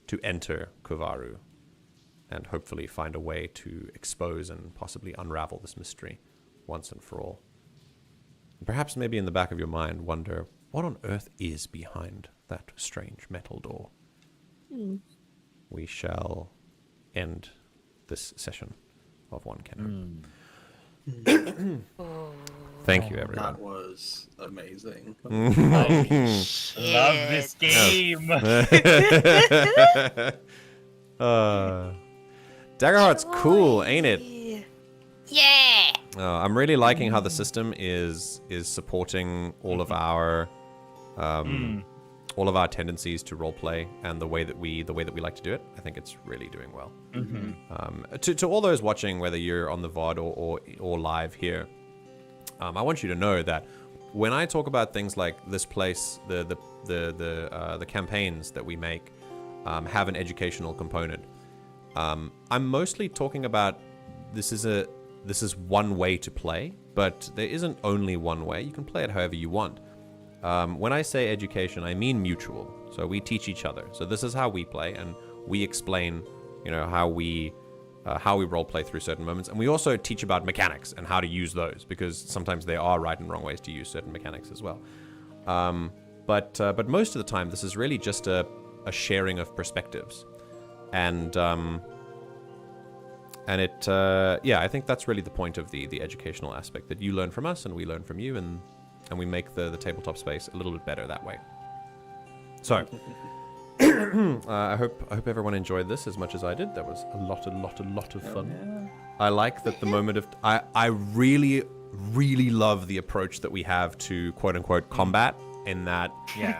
to enter Kovarru and hopefully find a way to expose and possibly unravel this mystery once and for all. Perhaps maybe in the back of your mind wonder, what on earth is behind that strange metal door? We shall end this session of One Kenner. Thank you, everyone. That was amazing. Love this game. Daggerheart's cool, ain't it? Yeah. I'm really liking how the system is supporting all of our tendencies to roleplay and the way that we like to do it. I think it's really doing well. To all those watching, whether you're on the VOD or live here, I want you to know that when I talk about things like this place, the campaigns that we make have an educational component. I'm mostly talking about this is one way to play, but there isn't only one way. You can play it however you want. When I say education, I mean mutual. So we teach each other. So this is how we play, and we explain, how we role play through certain moments, and we also teach about mechanics and how to use those, because sometimes there are right and wrong ways to use certain mechanics as well. But most of the time, this is really just a sharing of perspectives, and I think that's really the point of the educational aspect, that you learn from us and we learn from you, and we make the tabletop space a little bit better that way. So, I hope everyone enjoyed this as much as I did. That was a lot of fun. Yeah. I like that the moment of I really love the approach that we have to quote unquote combat, in that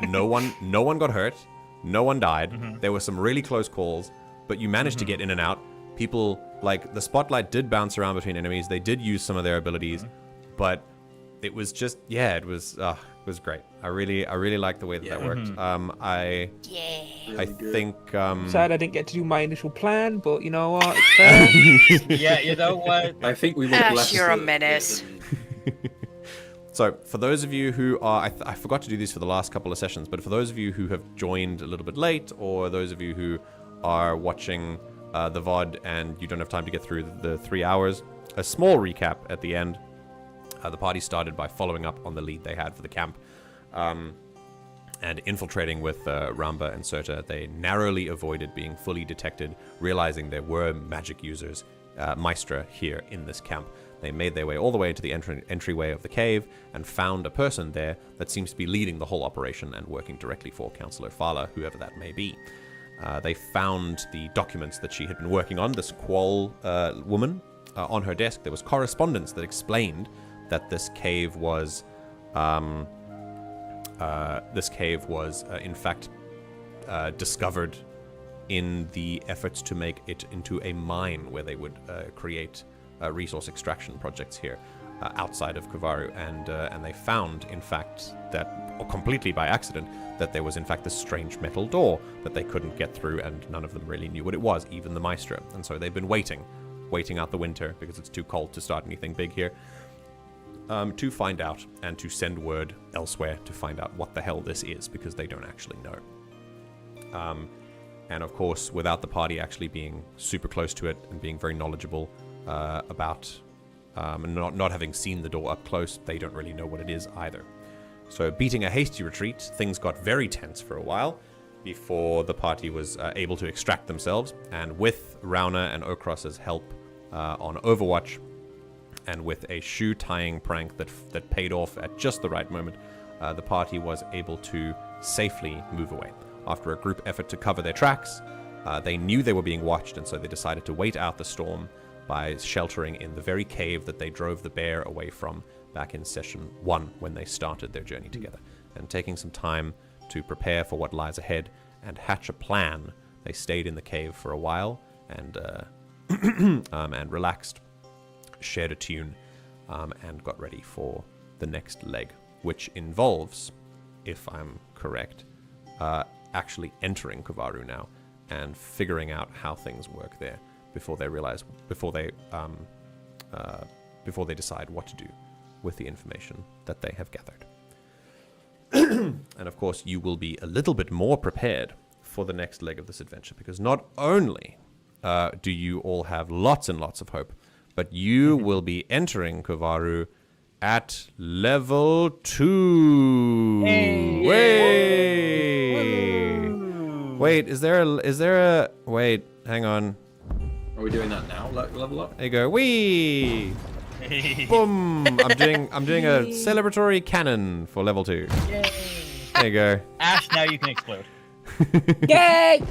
no one got hurt, no one died. Mm-hmm. There were some really close calls, but you managed to get in and out. People, like, the spotlight did bounce around between enemies. They did use some of their abilities, but it was just, it was great. I really like the way that worked. I think sad I didn't get to do my initial plan, but you know what? It's fair. Yeah, you know what? I think we will bless you're a menace. So, for those of you who are, I forgot to do this for the last couple of sessions, but for those of you who have joined a little bit late, or those of you who are watching the VOD and you don't have time to get through the 3 hours, a small recap at the end. The party started by following up on the lead they had for the camp, and infiltrating with Ramba and Cyrta. They narrowly avoided being fully detected, realizing there were magic users, Maestra, here in this camp. They made their way all the way to the entryway of the cave and found a person there that seems to be leading the whole operation and working directly for Councillor Fala, whoever that may be. They found the documents that she had been working on, this Qual woman. On her desk, there was correspondence that explained that this cave was, in fact, discovered in the efforts to make it into a mine where they would create resource extraction projects here outside of Kovarru, and they found, in fact, that, or completely by accident, that there was in fact this strange metal door that they couldn't get through, and none of them really knew what it was, even the Maestro. And so they've been waiting out the winter, because it's too cold to start anything big here, to find out and to send word elsewhere to find out what the hell this is, because they don't actually know. And of course, without the party actually being super close to it and being very knowledgeable about and not having seen the door up close, they don't really know what it is either. So, beating a hasty retreat, things got very tense for a while before the party was able to extract themselves, and with Rauna and Ochros' help on Overwatch, and with a shoe tying prank that paid off at just the right moment, the party was able to safely move away. After a group effort to cover their tracks, they knew they were being watched, and so they decided to wait out the storm by sheltering in the very cave that they drove the bear away from back in session 1 when they started their journey together. And taking some time to prepare for what lies ahead and hatch a plan, they stayed in the cave for a while and and relaxed, shared a tune, and got ready for the next leg, which involves, if I'm correct, actually entering Kovarru now and figuring out how things work there before they decide what to do with the information that they have gathered. And of course, you will be a little bit more prepared for the next leg of this adventure, because not only do you all have lots and lots of hope, but you will be entering Kovarru at level 2. Wait, is there a wait, hang on. Are we doing that now? Level up? There you go. Whee! Boom! I'm doing a celebratory cannon for level 2. Yay! There you go. Ash, now you can explode. Yay!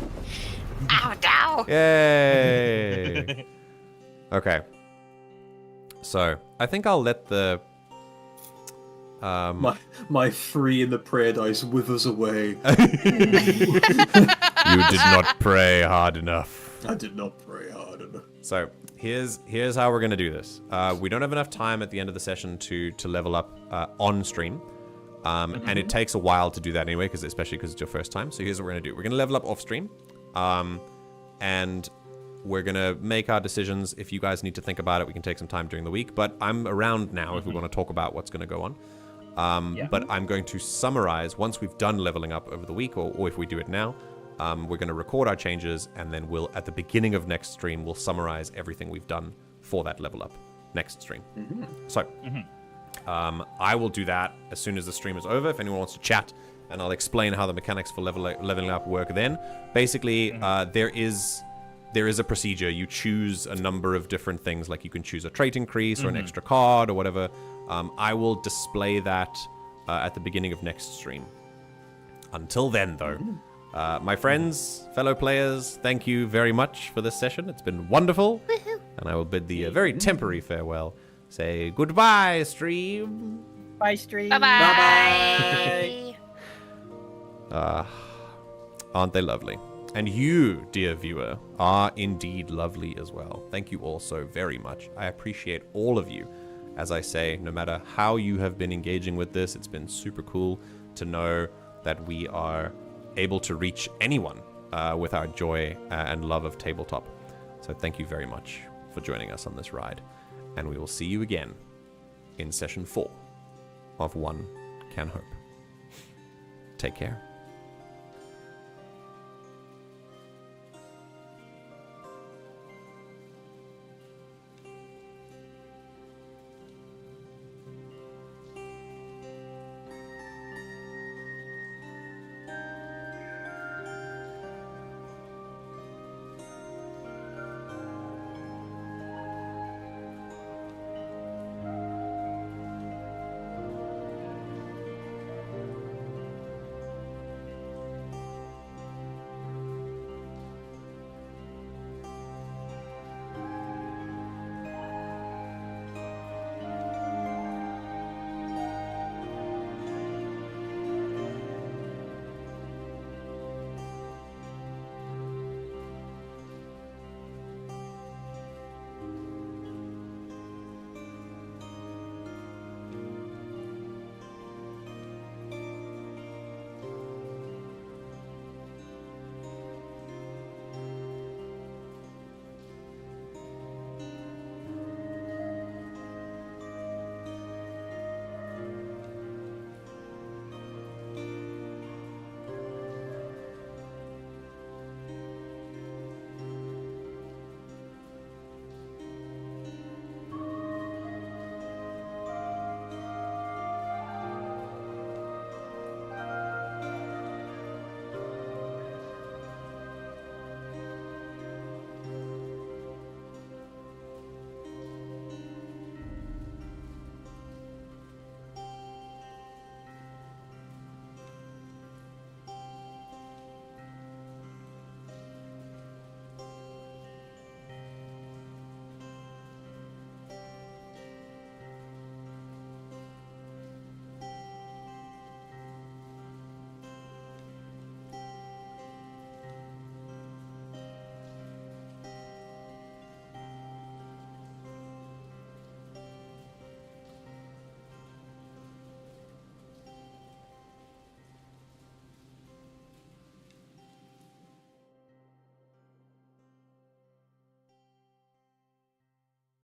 Ow, dow! Yay! Okay. So, I think I'll let the my 3 in the prayer dice withers away. You did not pray hard enough. I did not pray hard enough. So here's how we're gonna do this. We don't have enough time at the end of the session to level up on stream, and it takes a while to do that anyway, especially because it's your first time. So here's what we're gonna do: we're gonna level up off stream, and we're gonna make our decisions. If you guys need to think about it, we can take some time during the week. But I'm around now if we want to talk about what's gonna go on. But I'm going to summarize once we've done leveling up over the week, or if we do it now. We're going to record our changes, and then we'll, at the beginning of next stream, we'll summarize everything we've done for that level up next stream. So, I will do that as soon as the stream is over. If anyone wants to chat, and I'll explain how the mechanics for leveling up work then. Basically, there is a procedure. You choose a number of different things, like you can choose a trait increase or an extra card or whatever. I will display that at the beginning of next stream. Until then, though, my friends, fellow players, thank you very much for this session. It's been wonderful. And I will bid the very temporary farewell. Say goodbye, stream. Bye, stream. Bye-bye. Aren't they lovely? And you, dear viewer, are indeed lovely as well. Thank you all so very much. I appreciate all of you. As I say, no matter how you have been engaging with this, it's been super cool to know that we are able to reach anyone with our joy and love of tabletop. So thank you very much for joining us on this ride. And we will see you again in session 4 of One Can Hope. Take care.